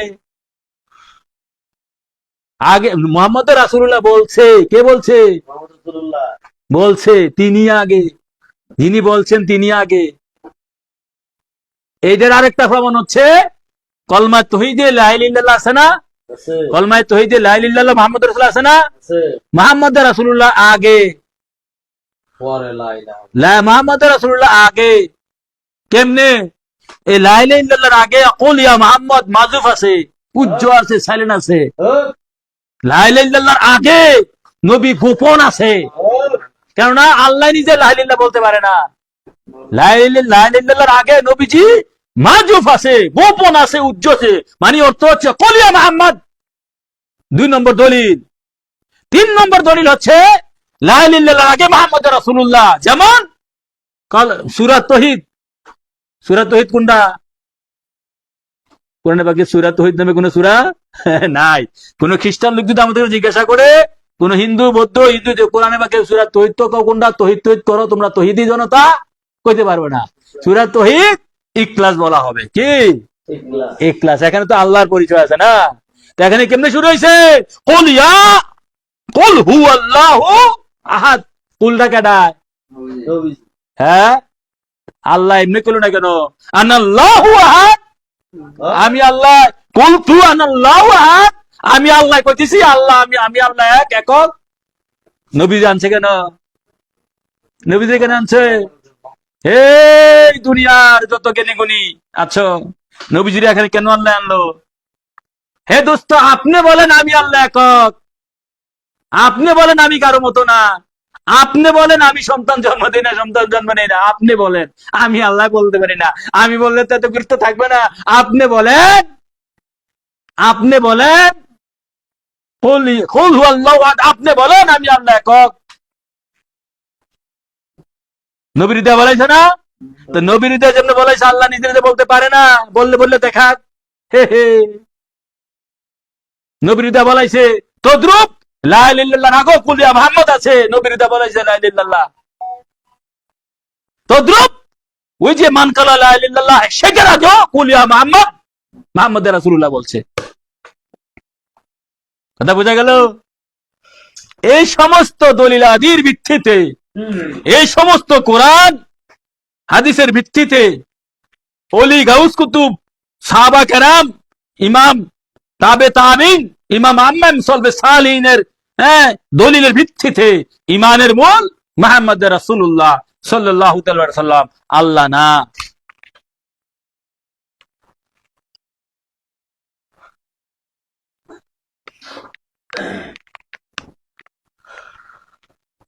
আগে মুহাম্মদ রাসূলুল্লাহ বলছে, কে বলছে? বলছে তিনি আগে, যিনি বলছেন তিনি আগে। এইটার আরেকটা প্রমাণ হচ্ছে কলমা তৌহিদে লা ইলাহা ইল্লাল্লাহ আছে না? কলমা তৌহিদে লা ইলাহা ইল্লাল্লাহ মুহাম্মদ রাসূলুল্লাহ আছে না? মুহাম্মদ রাসূলুল্লাহ আগে, পরে লা ইলাহা লা মুহাম্মদ রাসূলুল্লাহ আগে। কেমনে? এই লা ইলাহা ইল্লাল্লাহর আগে কুল ইয়া মুহাম্মদ মাযুফ আছে, উজ্জ আছে, সাইলেন্ট আছে। লা ইলাহা ইল্লাল্লাহর আগে নবী গোপন আছে, কেননা আল্লাহ নিজে লা ইলাহা ইল্লাল্লাহ বলতে পারে না। লা ইলাহা ইল্লাল্লাহর আগে নবীজি মাযুফ আছে, গোপন আছে, উজ্জ আছে, মানে অর্থ হচ্ছে কুল ইয়া মুহাম্মদ। 2 নম্বর দলিল। 3 নম্বর দলিল হচ্ছে লা ইলাহা ইল্লাল্লাহর আগে মুহাম্মদ রাসূলুল্লাহ। যেমন সূরা তাওহীদ, সূরা তাওহীদ কোনটা? কোরআনে পাকে সূরা তাওহীদ নামে কোন সূরা নাই। কোন খ্রিস্টান লোক যদি আমাদের জিজ্ঞাসা করে, কোন হিন্দু বৌদ্ধ হিন্দু কোরআনে পাকে সূরা তাওহীদ তো কোনটা? তাওহীদ তাওহীদ করো তোমরা তাওহীদি জনতা, কইতে পারবে না। সূরা তাওহীদ ইখলাস বলা হবে। কি ইখলাস? এখানে তো আল্লাহর পরিচয় আছে না। তো এখানে কেমনে শুরু হয়েছে? কুল ইয়া কুল হুয়াল্লাহু আহাদ। কুলটা কেডা? হ্যাঁ, আল্লাহ এমনি করলো না কেন? আনাল্লাহু আহাদ, আমি আল্লাহ। কুলতু আনাল্লাহু আহাদ, আমি আল্লাহ কইতেছি আল্লাহ, আমি আল্লাহ এক একক। নবী জানছে কেন? নবী কেন আনছে? এই দুনিয়ার যত জ্ঞানী গুণী আছো, নবীজিরা এখানে কেন আল্লাহ আনলো? হে দোস্ত, আপনি বলেন আমি আল্লাহ একক, আপনি বলেন আমি কারো মতো না, আপনি বলেন আমি সন্তান জন্ম দিই না, সন্তান জন্ম নেই না, আপনি বলেন। আমি আল্লাহ বলতে পারি না, আমি বললে তো এত গুরুত্ব থাকবে না। আপনি বলেন, আপনি বলেন কুল হুয়াল্লাহু আহাদ, আপনি বলেন আমি আল্লাহ একক। নবীর হৃদয় বলাইছে না? তো নবীর হৃদয় যেমন বলাইছে, আল্লাহ নিজের বলতে পারে না, বললে বললে দেখা। হে হে, নবীর হৃদয় বলাইছে তদ্রুপ লা ইলাহা ইল্লাল্লাহ আগো কুল ইয়া মুহাম্মদ আছে, নবীর হৃদয় বলাইছে লা ইলাহা ইল্লাল্লাহ। তদ্রুপ ওই যে মান কালা লা ইলাহা ইল্লাল্লাহ সেটার আগে কুল ইয়া মুহাম্মদ, মুহাম্মদ রাসূলুল্লাহ বলছে। কথা বোঝা গেল? এই সমস্ত দলিল আদির ভিত্তিতে, এই সমস্ত কোরআন হাদিসের ভিত্তিতে ওলি গাউস কুতুব সাহাবা কেরাম, ইমাম তাবে তাবিন, ইমাম আম্মাম সলবে সালিহিনের দলিলের ভিত্তিতে ইমানের মূল মুহাম্মদ রাসূলুল্লাহ সাল্লাল্লাহু তাআলা সাল্লাম, আল্লাহ না।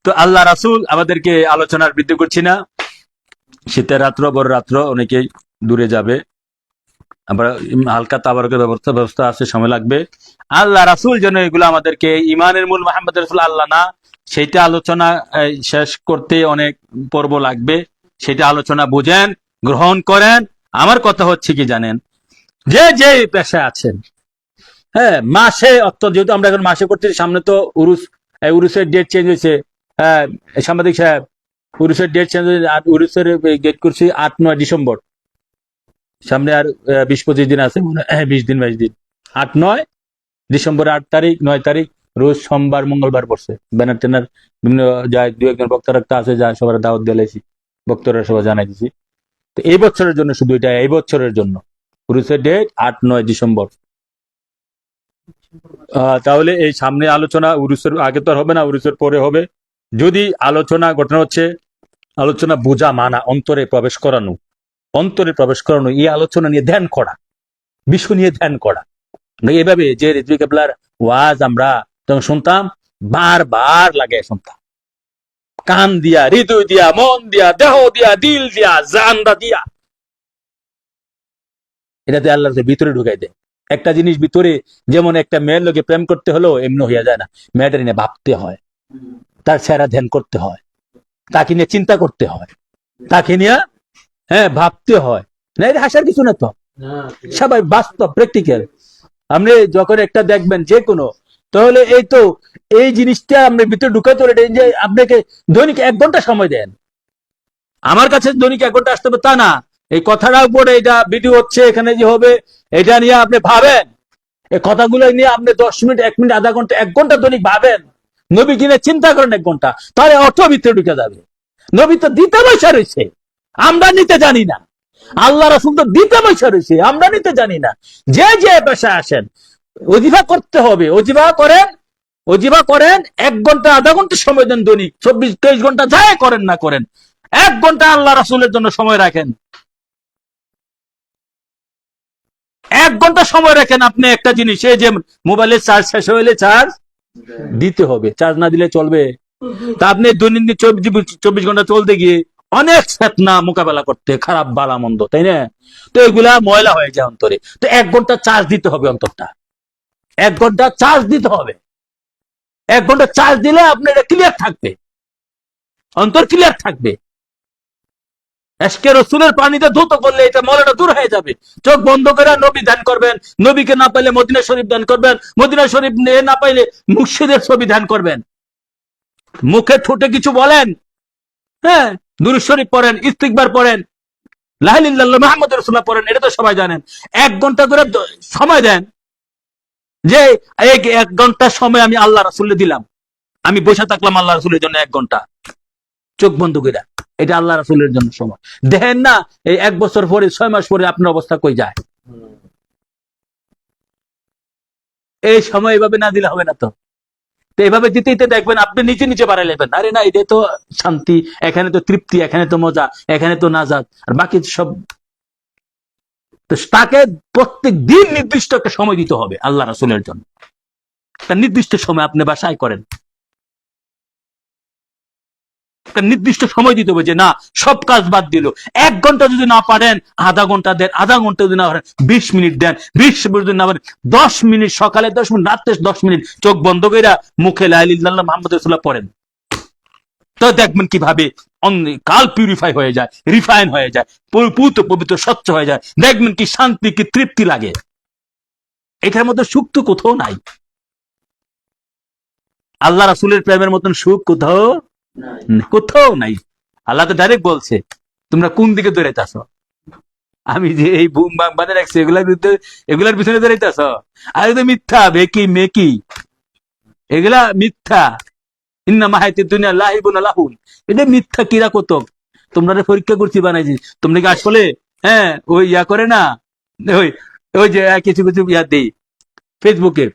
তো আল্লাহ রাসূল আমাদেরকে আলোচনার বৃদ্ধি করছি না। শীতের রাত্র, বড় রাত্র, অনেকেই দূরে যাবে, আবার হালকা তাবারকের ব্যবস্থা আছে, সময় লাগবে। আল্লাহ রাসূল যেন এগুলো আমাদেরকে, ইমানের মূল মুহাম্মদ রাসূল আল্লাহ না, সেইটা আলোচনা শেষ করতে অনেক পর্ব লাগবে। সেটা আলোচনা বুঝেন, গ্রহণ করেন। আমার কথা হচ্ছে কি জানেন, যে যে পেশা আছেন, হ্যাঁ, মাসে অর্থাৎ যেহেতু আমরা এখন মাসে করতেছি, সামনে তো উরুসের ডেট চেঞ্জ হয়েছে। হ্যাঁ, সাংবাদিক সাহেব, উরুসের ডেট চেঞ্জ হয়েছে, আর উরুসের ডেট করছি 8-9 ডিসেম্বর। সামনে আর 20-25 দিন আছে, 20 দিন 22 দিন। 8-9 ডিসেম্বর, 8 তারিখ 9 তারিখ রোজ সোমবার মঙ্গলবার পড়ছে। ব্যানার ট্যানার বিভিন্ন যায়, 2-1 বক্তা রাখতে আছে, যা সবার দাওয়াত দিয়েছি, বক্তারা সবাই জানাই দিছি। তো এই বছরের জন্য, শুধু এটা এই বছরের জন্য উরুসের ডেট 8-9 ডিসেম্বর। তাহলে এই সামনে আলোচনা উরুসের আগে তো আর হবে না, উরুসের পরে হবে। যদি আলোচনা, ঘটনা হচ্ছে আলোচনা বোঝা, মানা, অন্তরে প্রবেশ করানো, এই আলোচনা নিয়ে ধ্যান করা, বিষয় নিয়ে ধ্যান করা। এভাবে যে রিজভী কেবলার ওয়াজ আমরা তখন শুনতাম, বারবার লাগে শুনতাম, কান দিয়া, হৃদয় দিয়া, মন দিয়া, দেহ দিয়া, দিল দিয়া, জানদা দিয়া, এটাতে আল্লাহ ভিতরে ঢুকাই দেয়। একটা জিনিস ভিতরে, যেমন একটা মেয়ের লোকে প্রেম করতে হলো এমনি হইয়া যায় না, মেয়েটার নিয়ে ভাবতে হয়, তার চেহারা ধ্যান করতে হয়, তাকে নিয়ে চিন্তা করতে হয়, তাকে নিয়ে ভাবতে হয়। না, এটা হাসার কিছু না তো, সবাই বাস্তব প্র্যাকটিক্যাল। আপনি যখন একটা দেখবেন যে কোনো, তাহলে এই জিনিসটা আপনি ভিতরে ঢুকাতে হলে যে আপনাকে দৈনিক 1 ঘন্টা সময় দেন। আমার কাছে দৈনিক 1 ঘন্টা আসতে হবে তা না, এই কথাটার উপরে এটা ভিডিও হচ্ছে, এখানে যে হবে, এটা নিয়ে আপনি ভাবেন, এই কথাগুলো নিয়ে আপনি 10 মিনিট, 1 মিনিট, আধা ঘন্টা, 1 ঘন্টা দৈনিক ভাবেন, নবী কিনে চিন্তা করেন 1 ঘন্টা, তাহলে অর্থ ভিতরে ঢুকে যাবে। নবী তো দিতে বসে রয়েছে, আমরা নিতে জানি না। আল্লাহ রাসূল তো দিতে বসে রয়েছে, আমরা নিতে জানি না। যে যে পেশা আসেন, ওজিফা করতে হবে, ওজিফা করেন 1 ঘন্টা, আধা ঘন্টা সময় দেন দৈনিক, 24-23 ঘন্টা যাই করেন না করেন, 1 ঘন্টা আল্লাহ রাসূলের জন্য সময় রাখেন। 1 ঘন্টা সময় রাখেন আপনি একটা জিনিস, এই যে মোবাইলের চার্জ শেষ হইলে চার্জ দিতে হবে, চার্জ না দিলে চলবে? তা আপনি দৈনন্দিন 24 ঘন্টা চলতে গিয়ে অনেক ফেতনা মোকাবেলা করতে, খারাপ বালা মন্দ, তাই না? তো এগুলা ময়লা হয়ে যায় অন্তরে। তো 1 ঘন্টা চার্জ দিতে হবে, অন্তরটা 1 ঘন্টা চার্জ দিতে হবে। 1 ঘন্টা চার্জ দিলে আপনার এটা ক্লিয়ার থাকবে, অন্তর ক্লিয়ার থাকবে। এশকে রসুলের পানিতে ধুত করলে এটা ময়লাটা দূর হয়ে যাবে। চোখ বন্ধ করে নবী ধ্যান করবেন, নবীকে না পাইলে মদিনা শরীফ ধ্যান করবেন, মদিনা শরীফ না পাইলে মুর্শিদের ছবি ধ্যান করবেন। মুখে ঠোঁটে কিছু বলেন, হ্যাঁ, দুরূদ শরীফ পড়েন, ইস্তিগফার পড়েন, লা ইলাহা ইল্লাল্লাহ মুহাম্মাদুর রাসূলুল্লাহ পড়েন, এটা তো সবাই জানেন। 1 ঘন্টা করে সময় দেন, যে 1 ঘন্টা সময় আমি আল্লাহ রাসূলকে দিলাম, আমি বসে থাকলাম আল্লাহ রাসূলের জন্য 1 ঘন্টা, চোখ বন্ধ করে। এটা আল্লাহ রাসূলের জন্য সময়। দেখেন না, এই 1 বছর পরে, 6 মাস পরে আপনার অবস্থা কই যায়? এই সময় এইভাবে না দিলে হবে না তো। এইভাবে দিতে দিতে দেখবেন আপনি নিচে নিচে বাড়াই নেবেন, আরে না, এটা তো শান্তি, এখানে তো তৃপ্তি, এখানে তো মজা, এখানে তো নাজাত, আর বাকি সব। তাকে প্রত্যেক দিন নির্দিষ্ট একটা সময় দিতে হবে আল্লাহ রাসূলের জন্য। একটা নির্দিষ্ট সময় আপনি বাসায় করেন, একটা নির্দিষ্ট সময় দিতে হবে, যে না, সব কাজ বাদ দিল। 1 ঘন্টা যদি না পারেন, আধা ঘন্টা দেন, আধা ঘন্টা যদি না পারেন 20 মিনিট দেন, 20 মিনিট যদি না পারেন 10 মিনিট, সকালে 10 মিনিট, রাত্রে 10 মিনিট, চোখ বন্ধ করে মুখে লা ইলাহা ইল্লাল্লাহ মুহাম্মাদুর রাসূলুল্লাহ পড়েন। তো দেখবেন কিভাবে কাল পিউরিফাই হয়ে যায়, রিফাইন হয়ে যায়, পবিত্র স্বচ্ছ হয়ে যায়। দেখবেন কি শান্তি, কি তৃপ্তি লাগে। এটার মধ্যে সুখ তো কোথাও নাই। আল্লাহ রাসূলের প্রেমের মতন সুখ কোথাও নাই। আল্লাহ তো ডাইরেক্ট বলছে, তোমরা কোন দিকে দৌড়াইতেছ? আমি যে এই বুম বাম বানিয়ে রাখছি, এগুলার পিছনে দৌড়াইতেছ? আরে তো মিথ্যা, বেকি মেকি, এগুলা মিথ্যা। ইন্নামা হায়াতুদ দুনিয়া লাহিবুন ওয়া লাহুন, এটা মিথ্যা কিরাকতক। তোমরা পরীক্ষা করছি বানাইছি, তোমরা কি আসলে ওই ইয়া করে না, ওই ওই যে কিছু কিছু ইয়া দেই ফেসবুকে,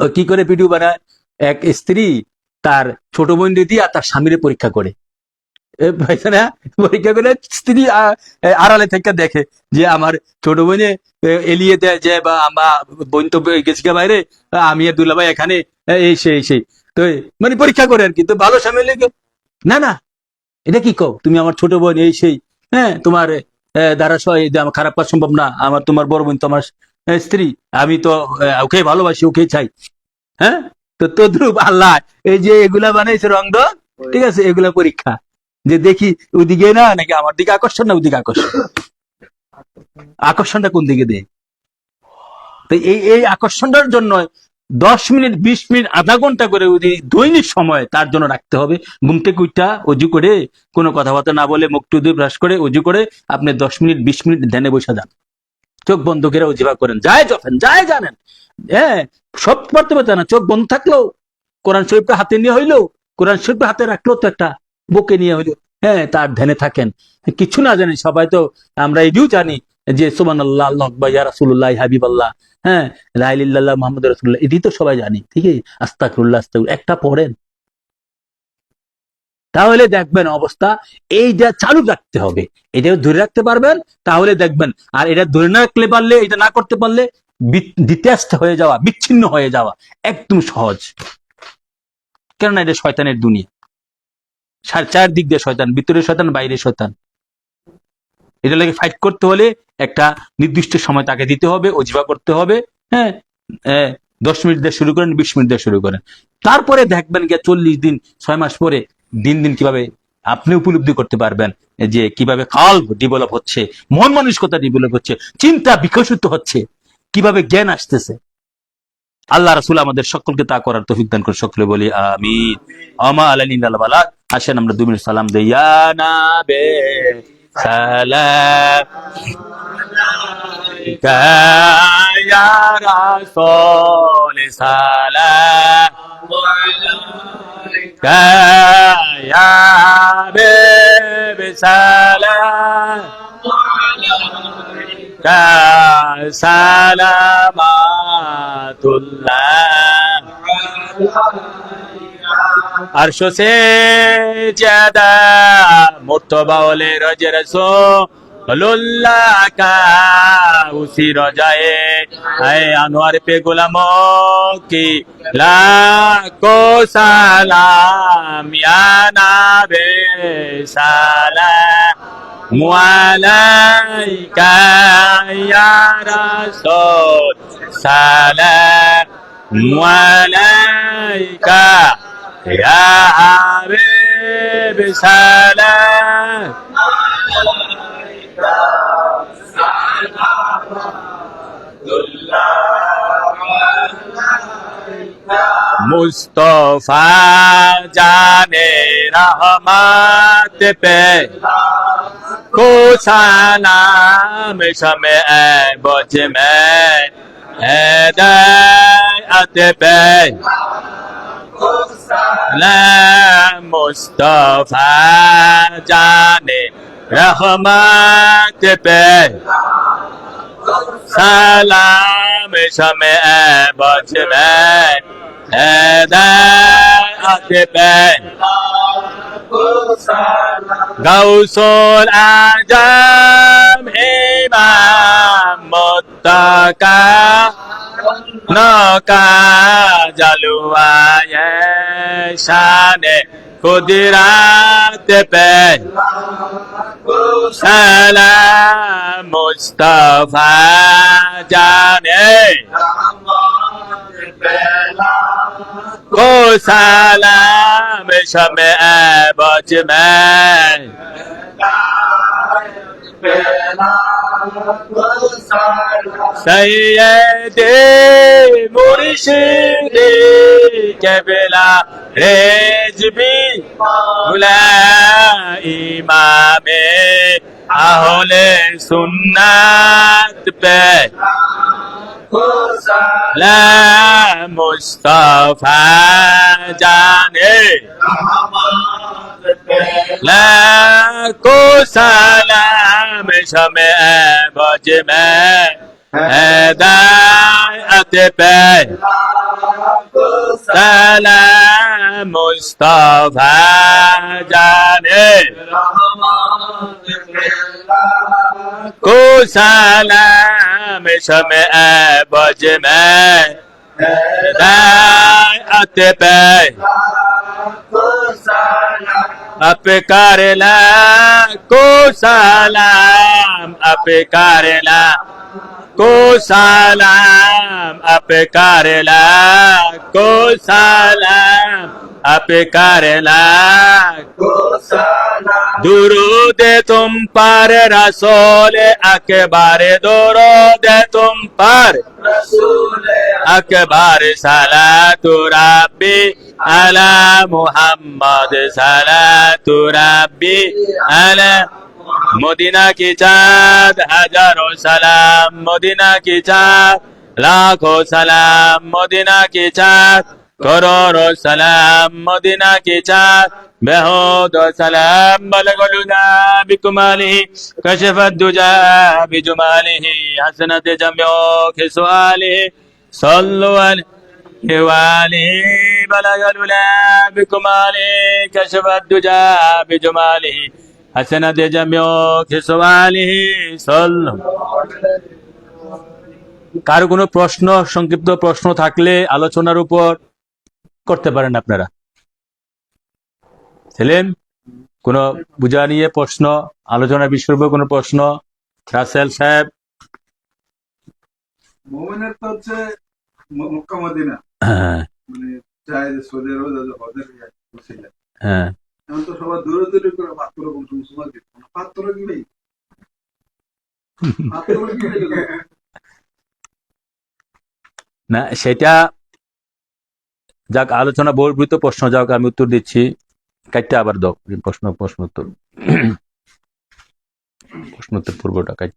ও কি করে ভিডিও বানায়, এক স্ত্রী তার ছোট বোন দিয়ে তার স্বামীরে পরীক্ষা করে, পরীক্ষা করে স্ত্রী আড়ালে থেকে দেখে যে আমার ছোট বোনে এলিয়ে দেয়, যে বা আমার বোন তো গেছে বাইরে, আমি আর দুলাভাই এখানে, এই সেই তো মানে পরীক্ষা করে আর কি। তো ভালো স্বামী হলে না না এটা কি কও, তুমি আমার ছোট বোন, এই সেই, হ্যাঁ তোমার দ্বারা আমার খারাপ কাজ সম্ভব না, আমার তোমার বড় বোন তোমার স্ত্রী, আমি তো ওকে ভালোবাসি, ওকে চাই। হ্যাঁ, তো তদ্রুপ আল্লাহ এই যে এগুলা বানাইছে রং, ঠিক আছে, এগুলা পরীক্ষা, যে দেখি ওদিকে না নাকি আমার দিকে আকর্ষণ, না ওদিকে আকর্ষণ, আকর্ষণটা কোন দিকে দেয়। তো এই আকর্ষণটার জন্য 10 মিনিট 20 মিনিট আধা ঘন্টা করে দৈনিক সময় তার জন্য রাখতে হবে। ঘুম থেকে উঠা অজু করে কোনো কথাবার্তা না বলে মুখ টু দিয়ে ব্রাশ করে অজু করে আপনি 10 মিনিট 20 মিনিট ধ্যানে বসে যান, চোখ বন্ধ করে অজিবা করেন, যায় যখন যায় জানেন, হ্যাঁ সব করতে পারতে না, চোখ বন্ধ থাকলেও কোরআন শরীফটা হাতে নিয়ে হইলো, কোরআন শরীফটা হাতে রাখলেও তো একটা বুকে নিয়ে হইলো, হ্যাঁ তার ধ্যানে থাকেন। কিছু না জানি, সবাই তো আমরা এটিও জানি যে সুবহানাল্লাহ, আল্লাহু আকবার, ইয়া রাসূলুল্লাহ, হাবিবাল্লাহ, হ্যাঁ লা ইলাহা ইল্লাল্লাহ, মুহাম্মাদুর রাসূলুল্লাহ, এটি তো সবাই জানি, ঠিক আছে, আস্তাগফিরুল্লাহ আস্তাগফিরুল্লাহ একটা পড়েন, তাহলে দেখবেন অবস্থা। এইটা চালু রাখতে হবে, এটা ধরে রাখতে পারবেন তাহলে দেখবেন। আর এটা ধরে না রাখলে পারলে, এটা না করতে পারলে ডিটেস্ট হয়ে যাওয়া, বিচ্ছিন্ন হয়ে যাওয়া একদম সহজ। কেননা এটা শয়তানের দুনিয়া, চারদিক দিয়ে শয়তান, ভিতরে শয়তান, বাইরে শয়তান। এটা লাগে ফাইট করতে হলে একটা নির্দিষ্ট সময় তাকে দিতে হবে, অজিফা করতে হবে, হ্যাঁ 10 মিনিট দিয়ে শুরু করেন, 20 মিনিট দিয়ে শুরু করেন, তারপরে দেখবেন গিয়ে 40 দিন 6 মাস পরে দিন দিন কিভাবে আপনি উপলব্ধি করতে পারবেন যে কিভাবে কাল্ব ডেভেলপ হচ্ছে, মন মানসিকতা ডেভেলপ হচ্ছে, চিন্তা বিকশিত হচ্ছে, কিভাবে জ্ঞান আসতেছে। আল্লাহ রাসূল আমাদের সকলকে তা করার তৌফিক দান করে, সকলে বলি আমিন। আমা আলাইনা ইল্লাল বালাগ। আসেন আমরা 2 মিনিট সালাম দেই। ইয়া নাবে সালাম আলাইকা ইয়া রাসূল সালাম আলাইকা ইয়া হাবিব সালাম আলাইকা সালামাতুল্লাহ আরশো সে জ্যাদা মুর্তবা ওলে রজে রসূলুল্লাহ का उसी रजाए है अनवर पे गुलामों की लाखों सलाम या नबी सलाम अलैका या रसूल सलाम अलैका या हबीब सलाम मुस्तफा जाने रहमत पे को सलाम शमे बज में हिदायत पे मुस्तफा जाने रहमत पे सलाम शमे बज में हिदायत पे गौसुल आजम इमाम मुत्तका नौका जलवाए शाने कुदरत पे सलाम मुस्तफा जाने को सलाम शमे बज में सैयदे मुर्शिदे केबला रेजबी उला इमामे आहले सुन्नत पे ला मुस्तफा जाने ला को सलाम शमे बज में हिदायत पे सलाम मुस्तफा जाने को सलाम शमे बज में هداية بي أبكارلا کو سلام أبكارلا کو سلام أبكارلا کو سلام أبكارلا درود تم پر رسول اکبر درود تم پر اکبر صلاة ربی علی محمد صلاة ربی علی مدینہ کی چاند ہزاروں سلام مدینہ کی چاند لاکھوں سلام مدینہ کی چاند کروڑوں سلام مدینہ کی چاند بہود سلام بلغ الہدى بکمالہ کشف الدجى بجمالہ حسنت جميع خصالہ صلوا علیہ وآلہ بلغ الہدى بکمالہ کشف الدجى بجمالہ حسنت جميع خصالہ صلوا কারো কোনো প্রশ্ন সংক্ষিপ্ত প্রশ্ন থাকলে আলোচনার উপর করতে পারেন আপনারা সেলিম কোনো বুঝা নিয়ে প্রশ্ন আলোচনার বিষয়ের উপর কোনো প্রশ্ন রাসেল সাহেব মোমেনের তো হচ্ছে মক্কা মদিনা হ্যাঁ মানে চাই যে সৌদি আরবে যাদের হজের বসিলে হ্যাঁ এখন তো সবার দূরে দূরে করে পাত্র কোন মুসলমান দিত না পাত্র কি ভাই পাত্র কি ভাই না সেটা যাক আলোচনা বহির্ভূত প্রশ্ন যাক আমি উত্তর দিচ্ছি কাটতে আবার দাও প্রশ্ন উত্তর পূর্বটা কাট